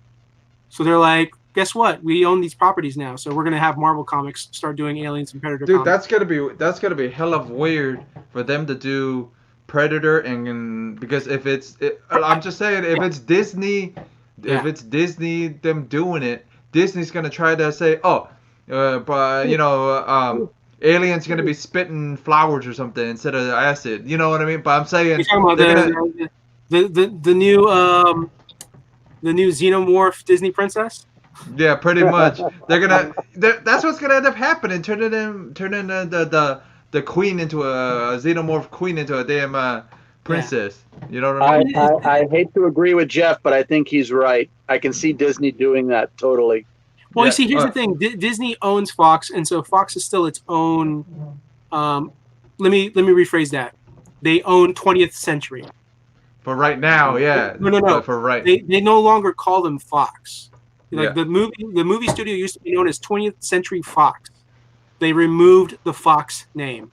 So they're like, guess what? We own these properties now, so we're gonna have Marvel Comics start doing Aliens and Predator. Dude, comics. that's gonna be hell of weird for them to do Predator and because I'm just saying if it's Disney, if it's Disney them doing it, Disney's gonna try to say, but Alien's gonna be spitting flowers or something instead of acid. You know what I mean? But I'm saying You're talking about the new Xenomorph Disney princess. Yeah, pretty much. That's what's gonna end up happening. Turning the queen into a xenomorph queen into a damn princess. You know what I mean? I hate to agree with Jeff, but I think he's right. I can see Disney doing that totally. Well, you see, here's the thing: Disney owns Fox, and so Fox is still its own. Let me rephrase that. They own 20th Century. For right now, yeah. No. But for right, they no longer call them Fox. Like the movie studio used to be known as 20th Century Fox. They removed the Fox name.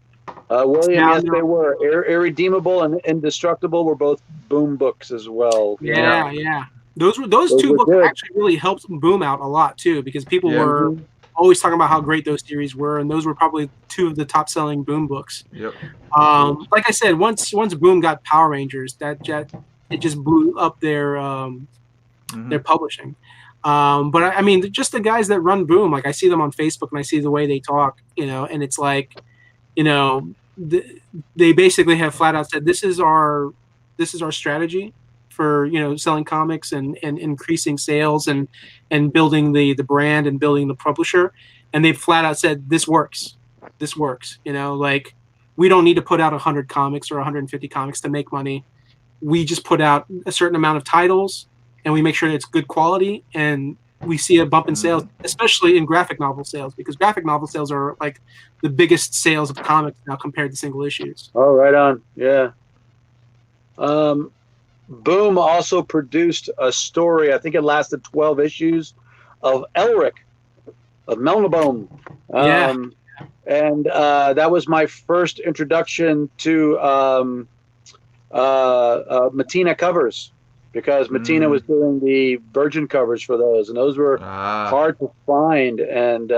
William, yes, they were. Irredeemable and Indestructible were both Boom books as well. Yeah. Those two books good. actually really helped Boom out a lot too, because people were always talking about how great those series were, and those were probably two of the top selling Boom books. Yep. Like I said, once Boom got Power Rangers, it just blew up their publishing. But I mean, just the guys that run Boom, like I see them on Facebook and I see the way they talk, and it's like, they basically have flat out said, this is our strategy for, selling comics and increasing sales and building the brand and building the publisher. And they've flat out said, this works. Like we don't need to put out 100 comics or 150 comics to make money. We just put out a certain amount of titles and we make sure it's good quality, and we see a bump in sales, especially in graphic novel sales, because graphic novel sales are like the biggest sales of comics now compared to single issues. Oh, right on. Yeah. Boom also produced a story, I think it lasted 12 issues, of Elric, of Melniboné. And that was my first introduction to Mattina covers, because Mattina was doing the Virgin covers for those, and those were hard to find. And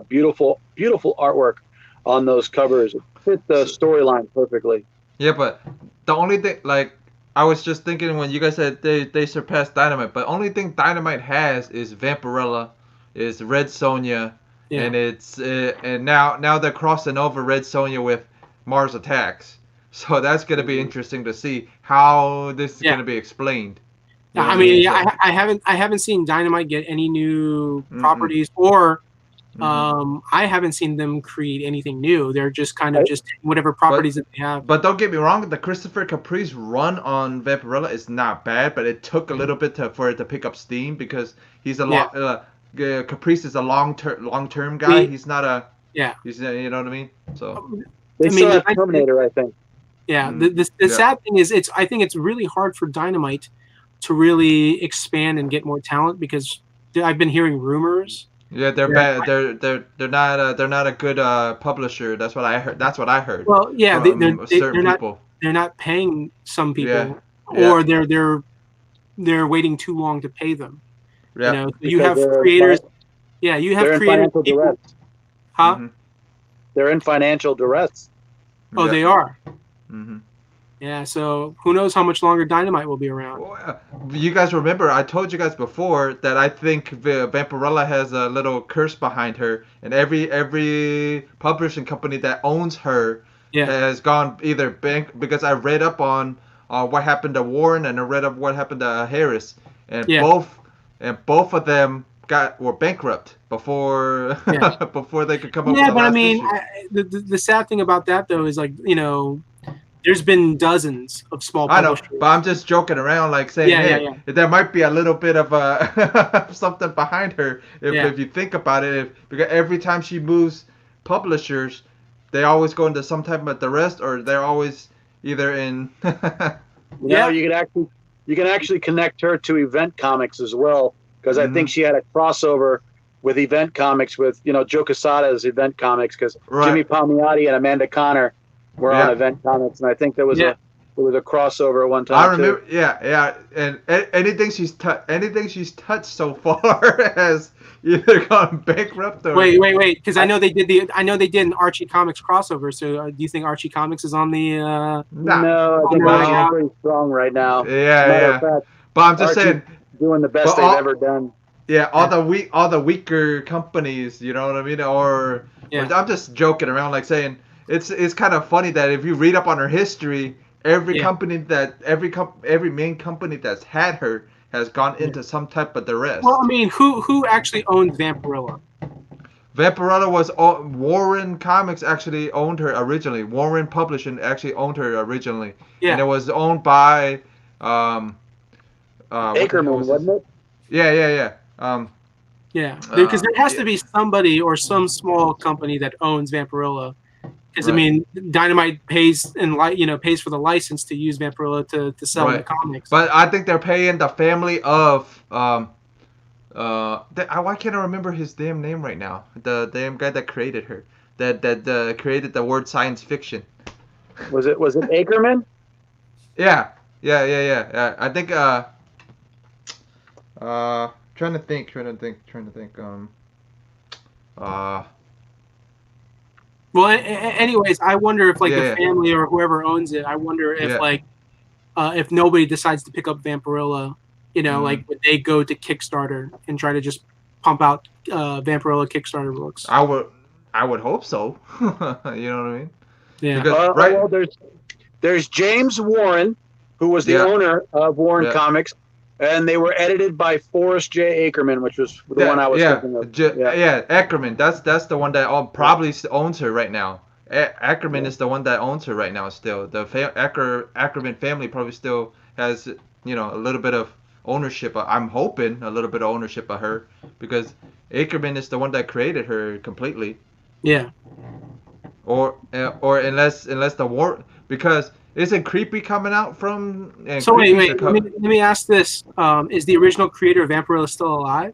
beautiful artwork on those covers. It fit the storyline perfectly. Yeah, but the only thing, like, I was just thinking when you guys said they surpassed Dynamite, but only thing Dynamite has is Vampirella, is Red Sonja, and it's and now they're crossing over Red Sonja with Mars Attacks. So that's gonna be interesting to see how this is gonna be explained. I mean, I haven't seen Dynamite get any new properties, or I haven't seen them create anything new. They're just kind of just whatever properties that they have. But don't get me wrong, the Christopher Caprice run on Vampirella is not bad, but it took a little bit for it to pick up steam, because he's a Caprice is a long term guy. He's not a he's you know what I mean. So they still have Terminator, I think. Yeah, the sad thing is, I think it's really hard for Dynamite to really expand and get more talent, because I've been hearing rumors. Yeah, they're bad. They're not a good publisher. That's what I heard. Well, yeah, they're not paying some people, or they're waiting too long to pay them. Yeah, you have creators. You have creators. Huh? Mm-hmm. They're in financial duress. Oh, they are. Mm-hmm. Yeah, so who knows how much longer Dynamite will be around. Well, you guys remember, I told you guys before that I think Vampirella has a little curse behind her, and every publishing company that owns her has gone either bank, because I read up on what happened to Warren, and I read up what happened to Harris, and both of them were bankrupt before before they could come up with the but last I mean, issue. the sad thing about that though is, like, there's been dozens of small publishers. I know, but I'm just joking around, like saying, there might be a little bit of something behind her if you think about it. Because every time she moves publishers, they always go into some type of duress, or they're always either in Yeah. You can actually connect her to Event Comics as well, because I think she had a crossover with Event Comics with Joe Quesada's Event Comics, because Jimmy Palmiotti and Amanda Connor were on Event Comics, and I think there was a crossover at one time. I remember, too. Yeah, and anything she's touched so far has either gone bankrupt or. Wait, because I know they did an Archie Comics crossover. So do you think Archie Comics is on the? No, I think Archie's pretty strong right now. Yeah. Fact, but I'm just saying, doing the best they've ever done. Yeah, all the weaker companies, you know what I mean? Or I'm just joking around, like saying it's kind of funny that if you read up on her history, every main company that's had her has gone into some type of duress. Well, I mean, who actually owns Vampirella? Vampirella was Warren Comics actually owned her originally. Warren Publishing actually owned her originally. Yeah. And it was owned by Ackerman, wasn't it? Yeah. Because there has to be somebody or some small company that owns Vampirella. Because I mean, Dynamite pays for the license to use Vampirella to sell the comics. But I think they're paying the family of why can't I remember his damn name right now? The damn guy that created her, that created the word science fiction. Was it Ackerman? Yeah. I think trying to think. Well, anyways, I wonder if the family or whoever owns it. I wonder if if nobody decides to pick up Vampirella, would they go to Kickstarter and try to just pump out Vampirella Kickstarter books? I would hope so. You know what I mean? Yeah. Because, well, there's James Warren, who was the owner of Warren Comics, and they were edited by Forrest J. Ackerman, which was the one I was thinking of. Ackerman. That's the one that probably owns her right now. Ackerman is the one that owns her right now still. The Ackerman family probably still has, a little bit of ownership. I'm hoping a little bit of ownership of her, because Ackerman is the one that created her completely. Yeah. Or unless the war, because isn't Creepy coming out from? So wait. Let me ask this: is the original creator of Vampirella still alive?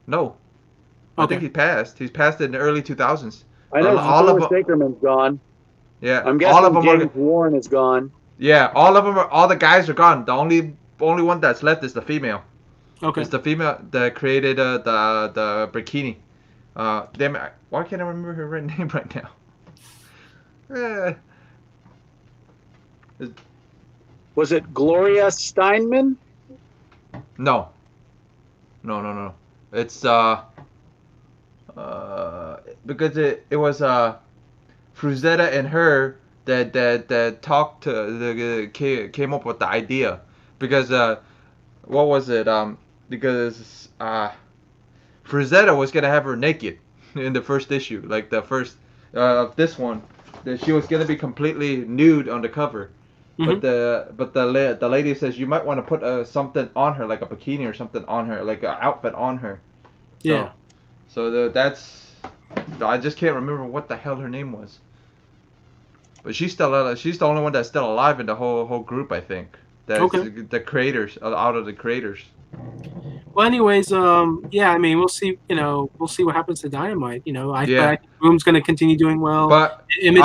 No. I think he passed. He's passed in the early 2000s. I know Forrest Ackerman's gone. Yeah. I'm guessing all of them James Warren is gone. Yeah, all of them all the guys are gone. The only one that's left is the female. Okay. It's the female that created the bikini. Damn it! Why can't I remember her name right now? Was it Gloria Steinman? No. It's because it was Frazetta and her that talked to came up with the idea, because what was it because Frazetta was gonna have her naked in the first issue, like the first of this one, that she was gonna be completely nude on the cover. Mm-hmm. But the lady says you might want to put something on her, like a bikini or something on her, like an outfit on her. So that's I just can't remember what the hell her name was. But she's still she's the only one that's still alive in the whole group, I think. That's the creators out of the creators. Well, anyways, I mean, we'll see. We'll see what happens to Dynamite. I think Boom's going to continue doing well. But Image,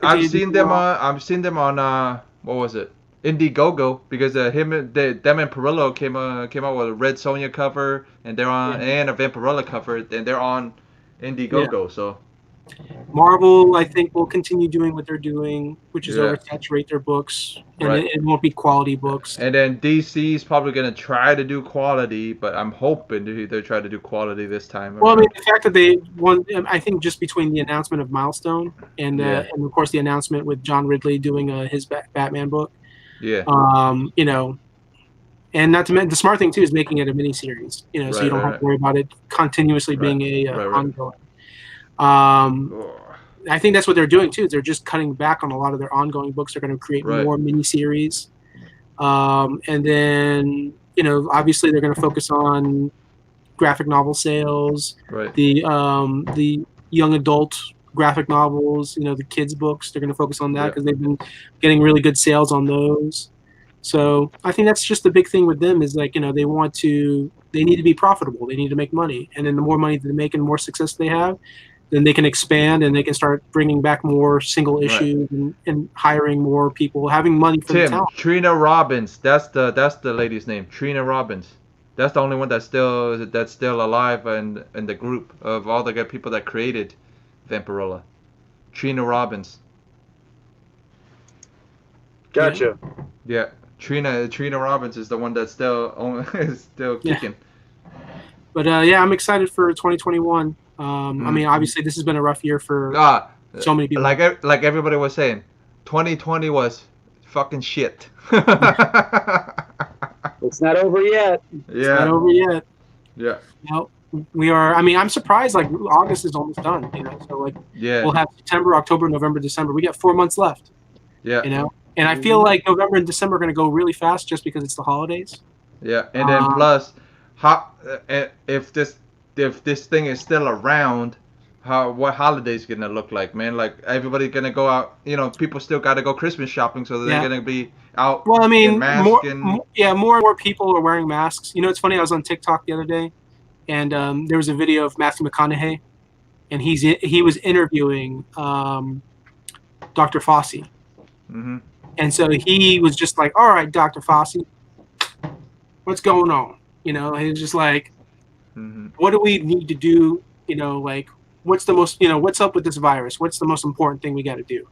I've seen them on what was it? Indiegogo, because them and Perillo came out with a Red Sonja cover, and they're on and a Vampirella cover, and they're on Indiegogo. Yeah. So Marvel, I think, will continue doing what they're doing, which is oversaturate their books, and it won't be quality books. And then DC's probably going to try to do quality, but I'm hoping they try to do quality this time. Well, I mean, the fact that they won, I think, just between the announcement of Milestone and of course the announcement with John Ridley doing his Batman book. Yeah. And not to mention, the smart thing too is making it a miniseries. So you don't have to worry about it continuously being ongoing. I think that's what they're doing too. They're just cutting back on a lot of their ongoing books. They're going to create more miniseries, and then obviously they're going to focus on graphic novel sales, the young adult graphic novels. The kids books. They're going to focus on that because they've been getting really good sales on those. So I think that's just the big thing with them is like, they need to be profitable. They need to make money. And then the more money they make and more success they have, then they can expand and they can start bringing back more single issues and hiring more people, having money for the Tim, talent. Trina Robbins. That's the lady's name. Trina Robbins. That's the only one that's still alive in the group of all the good people that created Vampirella. Trina Robbins. Gotcha. Yeah, Trina Robbins is the one that's still is still kicking. But I'm excited for 2021. I mean, obviously, this has been a rough year for so many people. Like everybody was saying, 2020 was fucking shit. It's not over yet. It's not over yet. Yeah. We are. I mean, I'm surprised. Like August is almost done. So like we'll have September, October, November, December. We got 4 months left. Yeah. And I feel like November and December are going to go really fast just because it's the holidays. Yeah, and then plus, if this thing is still around, what holidays gonna look like, man? Like everybody's gonna go out. People still gotta go Christmas shopping, so they're gonna be out. Well, I mean, more and more people are wearing masks. It's funny. I was on TikTok the other day, and there was a video of Matthew McConaughey, and he was interviewing Dr. Fauci. Mm-hmm. And so he was just like, all right, Dr. Fauci, what's going on? He was just like, what do we need to do? Like, what's the most, what's up with this virus? What's the most important thing we got to do?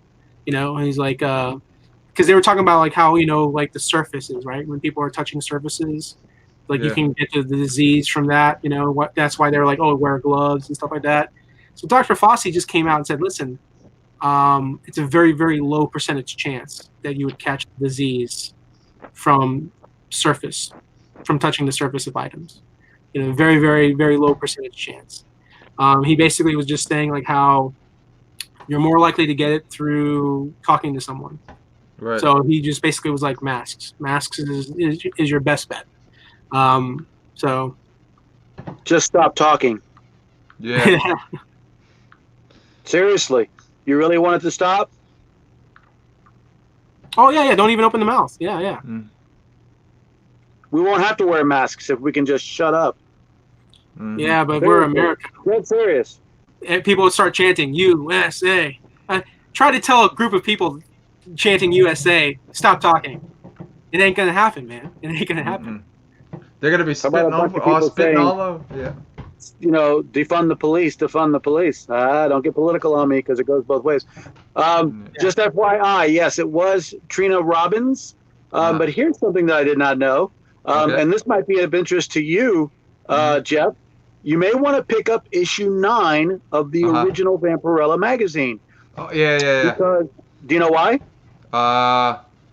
And he's like, because they were talking about like how, like the surfaces, right? When people are touching surfaces, like you can get to the disease from that, that's why they're like, oh, wear gloves and stuff like that. So Dr. Fauci just came out and said, listen, it's a very, very low percentage chance that you would catch the disease from touching the surface of items. Very, very, very low percentage chance. He basically was just saying like how you're more likely to get it through talking to someone. Right. So he just basically was like masks. Masks is your best bet. So just stop talking. Yeah. Seriously. You really want it to stop? Oh, yeah. Don't even open the mouth. Yeah. We won't have to wear masks if we can just shut up. Mm-hmm. Yeah, but we're American. Dead serious. And people would start chanting, USA. Try to tell a group of people chanting USA, stop talking. It ain't going to happen, man. It ain't going to happen. Mm-hmm. They're going to be spitting all over. Yeah. Defund the police. Don't get political on me because it goes both ways. Just FYI, yes, it was Trina Robbins. But here's something that I did not know. And this might be of interest to you, Jeff. You may want to pick up issue 9 of the original Vampirella magazine. Oh, yeah. Because, do you know why?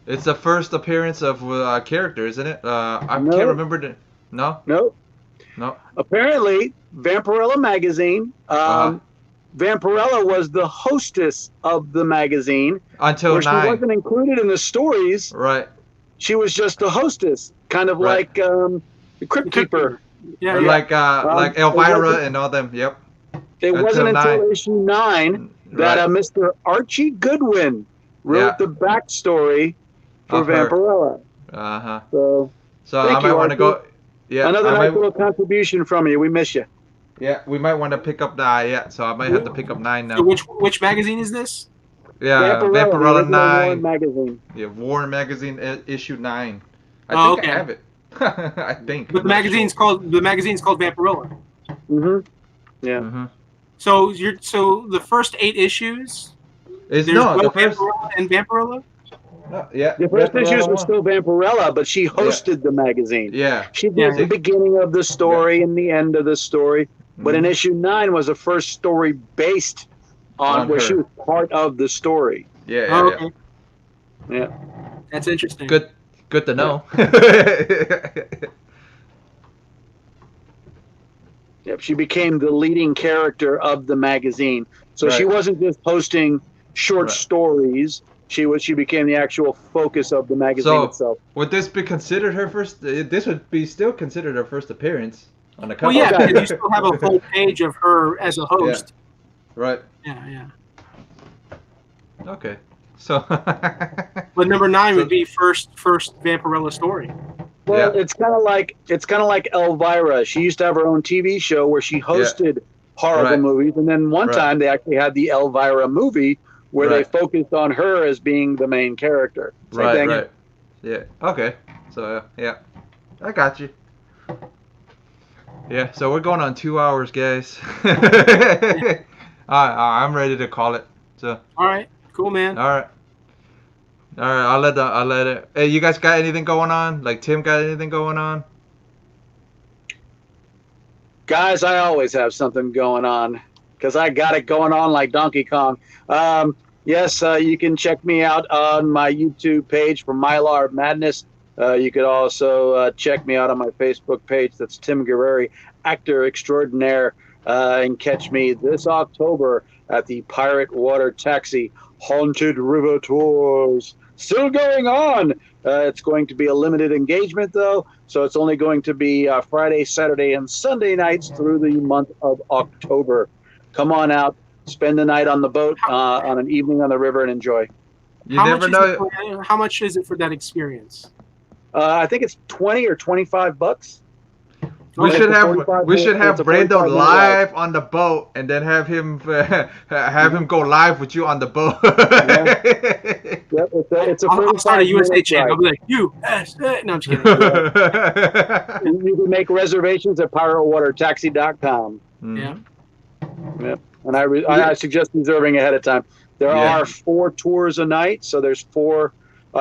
It's the first appearance of a character, isn't it? I can't remember. No? No. Apparently, Vampirella magazine, Vampirella was the hostess of the magazine. Until 9. She wasn't included in the stories. Right. She was just the hostess, kind of like the Crypt Keeper. Yeah. Like Elvira and all them. Yep. It wasn't until issue 9 that Mr. Archie Goodwin wrote the backstory for Vampirella. So I might want to go. Yeah. Another nice little contribution from you. We miss you. Yeah, we might want to pick up 9. Yeah, so I might have to pick up 9 now. So which magazine is this? Yeah, Vampirella 9. Warren magazine. Yeah, Warren magazine issue 9. I think I have it. I think. But the magazine's called Vampirella. Mhm. Yeah. Mm-hmm. So the first 8 issues. Is the first Vampirella and Vampirella. The first issues were still Vampirella, but she hosted the magazine. Yeah. She did the beginning of the story and the end of the story. But in issue 9 was the first story based on where she was part of the story. Yeah. That's interesting. Good to know. Yep, she became the leading character of the magazine. So she wasn't just posting short stories. She became the actual focus of the magazine itself. Would this be considered her first? This would be still considered her first appearance on the cover. Well, yeah, because you still have a full page of her as a host. Yeah. Right. Yeah. Okay. So But number 9 So- would be first Vampirella story. Well, Yeah. it's kind of like Elvira. She used to have her own TV show where she hosted horrible Right. movies, and then one Right. time they actually had the Elvira movie where Right. they focused on her as being the main character. Same Right, thing. right. Yeah. Okay. So yeah, I got you. Yeah. So we're going on 2 hours, guys. I'm ready to call it. So All right, cool, man. all right. All right. I'll let it. Hey, you guys got anything going on? Like Tim got anything going on? Guys, I always have something going on because I got it going on like Donkey Kong. Yes, you can check me out on my YouTube page for Mylar Madness. You could also check me out on my Facebook page. That's Tim Guerreri, actor extraordinaire, and catch me this October at the Pirate Water Taxi Haunted River Tours. Still going on. It's going to be a limited engagement, though, so it's only going to be Friday, Saturday, and Sunday nights through the month of October. Come on out, spend the night on the boat, on an evening on the river, and enjoy. You never know. How much is it for that experience? I think it's 20 or 25 bucks. We It's should a have 45 we should minute- have it's a Brando 45 minute live on the boat and then have him go live with you on the boat. Yep, it's a I'll start a 45 USA minute channel. I'll ride. be like, USA. No, I'm just kidding. You can make reservations at piratewatertaxi.com. Yeah. And I suggest reserving ahead of time. There Yeah. are 4 tours a night, so there's 4.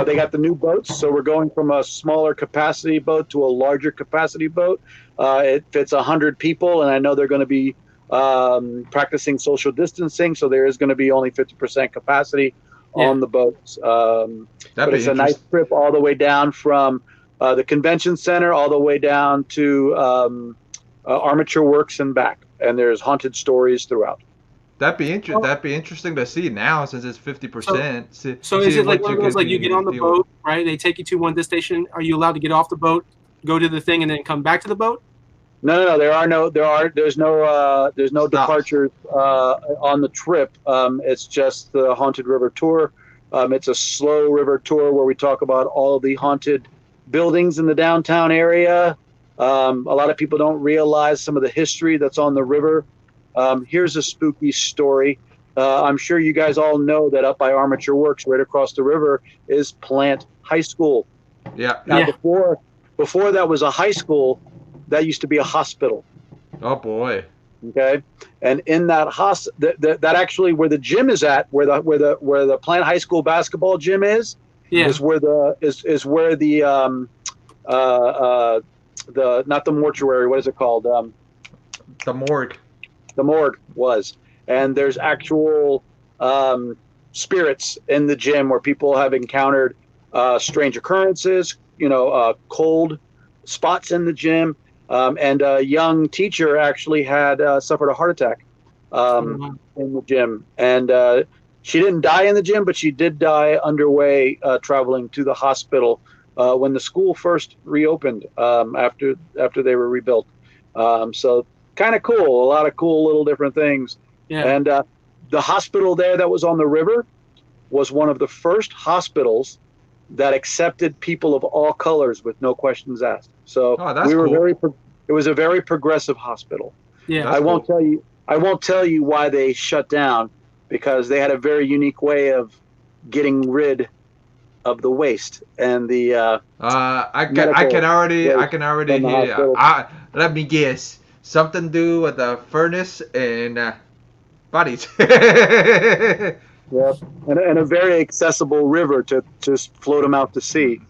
They got the new boats, so we're going from a smaller capacity boat to a larger capacity boat. It fits 100 people, and I know they're going to be practicing social distancing, so there is going to be only 50% capacity on the boats. That'd But be it's a nice interesting. trip all the way down from the convention center all the way down to Armature Works and back, and there's haunted stories throughout. That'd be interesting to see now since it's 50%. So is it like one of those, like you get on the boat, right? They take you to one destination. Are you allowed to get off the boat, go to the thing, and then come back to the boat? No. There's no departures on the trip. It's just the Haunted River Tour. It's a slow river tour where we talk about all of the haunted buildings in the downtown area. A lot of people don't realize some of the history that's on the river. Here's a spooky story. I'm sure you guys all know that up by Armature Works, right across the river, is Plant High School. Yeah. Now, Yeah. before that was a high school, that used to be a hospital. Oh boy. Okay, and in that that actually where the gym is at, where the Plant High School basketball gym is Yeah. where the not the mortuary, what is it called? The morgue. The morgue was, and there's actual spirits in the gym where people have encountered strange occurrences, cold spots in the gym, and a young teacher actually had suffered a heart attack in the gym, and she didn't die in the gym, but she did die underway traveling to the hospital when the school first reopened after they were rebuilt. So kind of cool, a lot of cool little different things. Yeah. And the hospital there that was on the river was one of the first hospitals that accepted people of all colors with no questions asked. So Oh, that's we were cool. it was a very progressive hospital. Yeah. That's I won't tell you why they shut down, because they had a very unique way of getting rid of the waste and the I can already from the hear. hospital. Let me guess. Something to do with the furnace and bodies. yeah, and a very accessible river to just float them out to sea.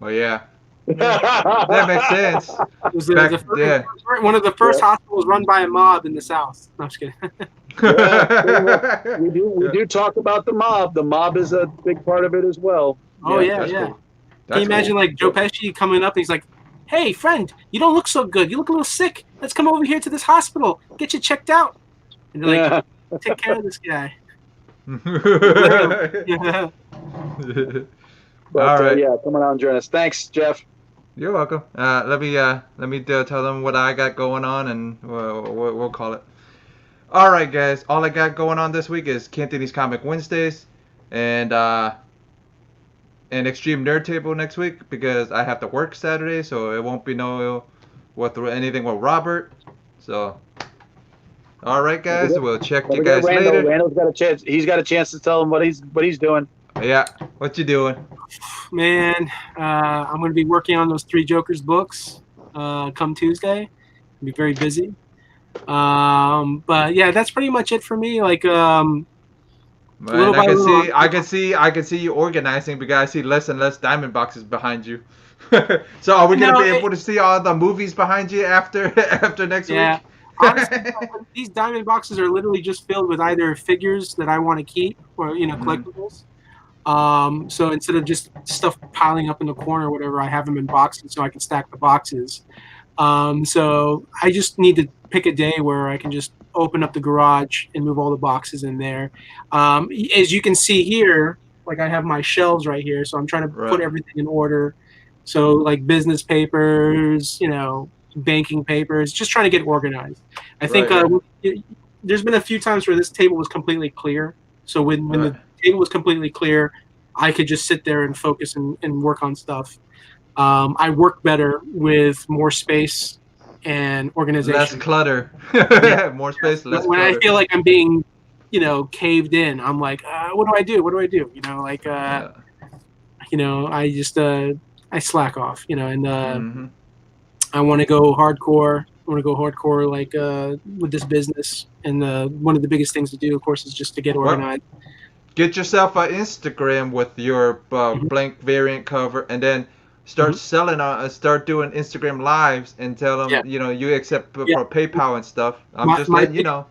Well, yeah, that makes sense. It was Back- the first, yeah. one of the first hospitals run by a mob in the South. No, I'm just kidding. We do talk about the mob. The mob is a big part of it as well. Oh, yeah, that's yeah. cool. Can you imagine, like, Joe Pesci coming up and he's like, "Hey, friend, you don't look so good. You look a little sick. Let's come over here to this hospital. Get you checked out." And they're like, "Take care of this guy." Yeah. But, All right. yeah, come on out and join us. Thanks, Jeff. You're welcome. Let me tell them what I got going on, and we'll call it. All right, guys. All I got going on this week is Cantonese Comic Wednesdays, and an Extreme Nerd Table next week because I have to work Saturday, so it won't be anything with Robert. So, all right, guys, we'll check you guys later. Randall's got a chance. He's got a chance to tell him what he's doing. Yeah, what you doing? Man, I'm going to be working on those 3 Jokers books come Tuesday. I'll be very busy. But yeah, that's pretty much it for me. Like, Man, I can see you organizing because I see less and less diamond boxes behind you. So are we gonna be able to see all the movies behind you after next week? Yeah. Honestly, these diamond boxes are literally just filled with either figures that I want to keep or collectibles. So instead of just stuff piling up in the corner or whatever, I have them in boxes so I can stack the boxes. So I just need to pick a day where I can just open up the garage and move all the boxes in there. As you can see here, like I have my shelves right here, so I'm trying to put everything in order. So like business papers, banking papers, just trying to get organized. I think there's been a few times where this table was completely clear. So when the table was completely clear, I could just sit there and focus and work on stuff. I work better with more space and organization. Less clutter. More space, less clutter. When I feel like I'm being, caved in, I'm like, what do I do? What do I do? I just I slack off, and I want to go hardcore. I want to go hardcore, like with this business. And one of the biggest things to do, of course, is just to get organized. Get yourself an Instagram with your blank variant cover, and then start selling start doing Instagram lives and tell them you accept for PayPal and stuff. I'm just letting you know.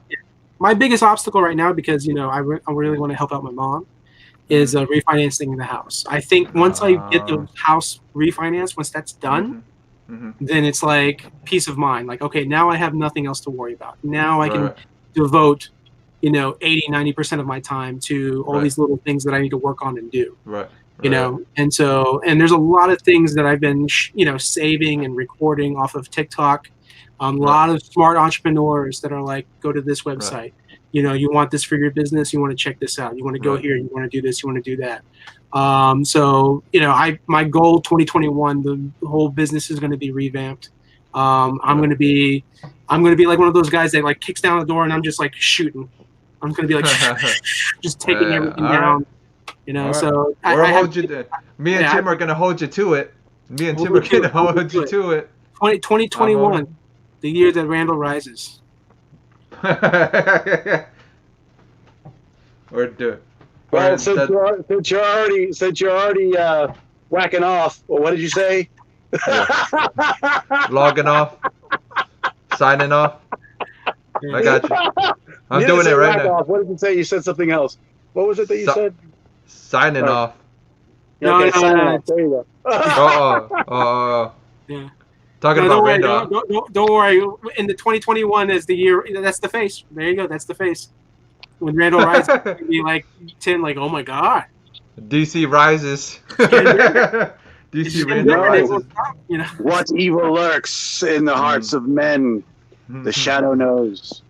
My biggest obstacle right now, because I really want to help out my mom, is refinancing the house. I think once I get the house refinanced, once that's done, then it's like peace of mind. Like, okay, now I have nothing else to worry about. Now I can devote 80-90% of my time to all these little things that I need to work on and do. And so, and there's a lot of things that I've been, saving and recording off of TikTok. A lot of smart entrepreneurs that are like, go to this website. You want this for your business. You want to check this out. You want to go here. You want to do this. You want to do that. So, my goal 2021, the whole business is going to be revamped. I'm going to be like one of those guys that like kicks down the door and I'm just like shooting. I'm going to be like just taking everything down. So me and Tim are gonna hold you to it. Me and Tim are gonna hold you to it. 2021, the year that Randall rises. Well, since you're already whacking off. Well, what did you say? Logging off. Signing off. I got you. I'm doing it right now. What did you say? You said something else. What was it that you said? Signing off. No. There you go. Yeah. Talking about Randall. Don't worry. In the 2021 is the year. That's the face. There you go. That's the face. When Randall rises, it's gonna be like Tim, like, oh my god. DC rises. DC Randall rises. What evil lurks in the hearts of men? The shadow knows.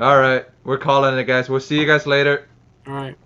All right, we're calling it, guys. We'll see you guys later. All right.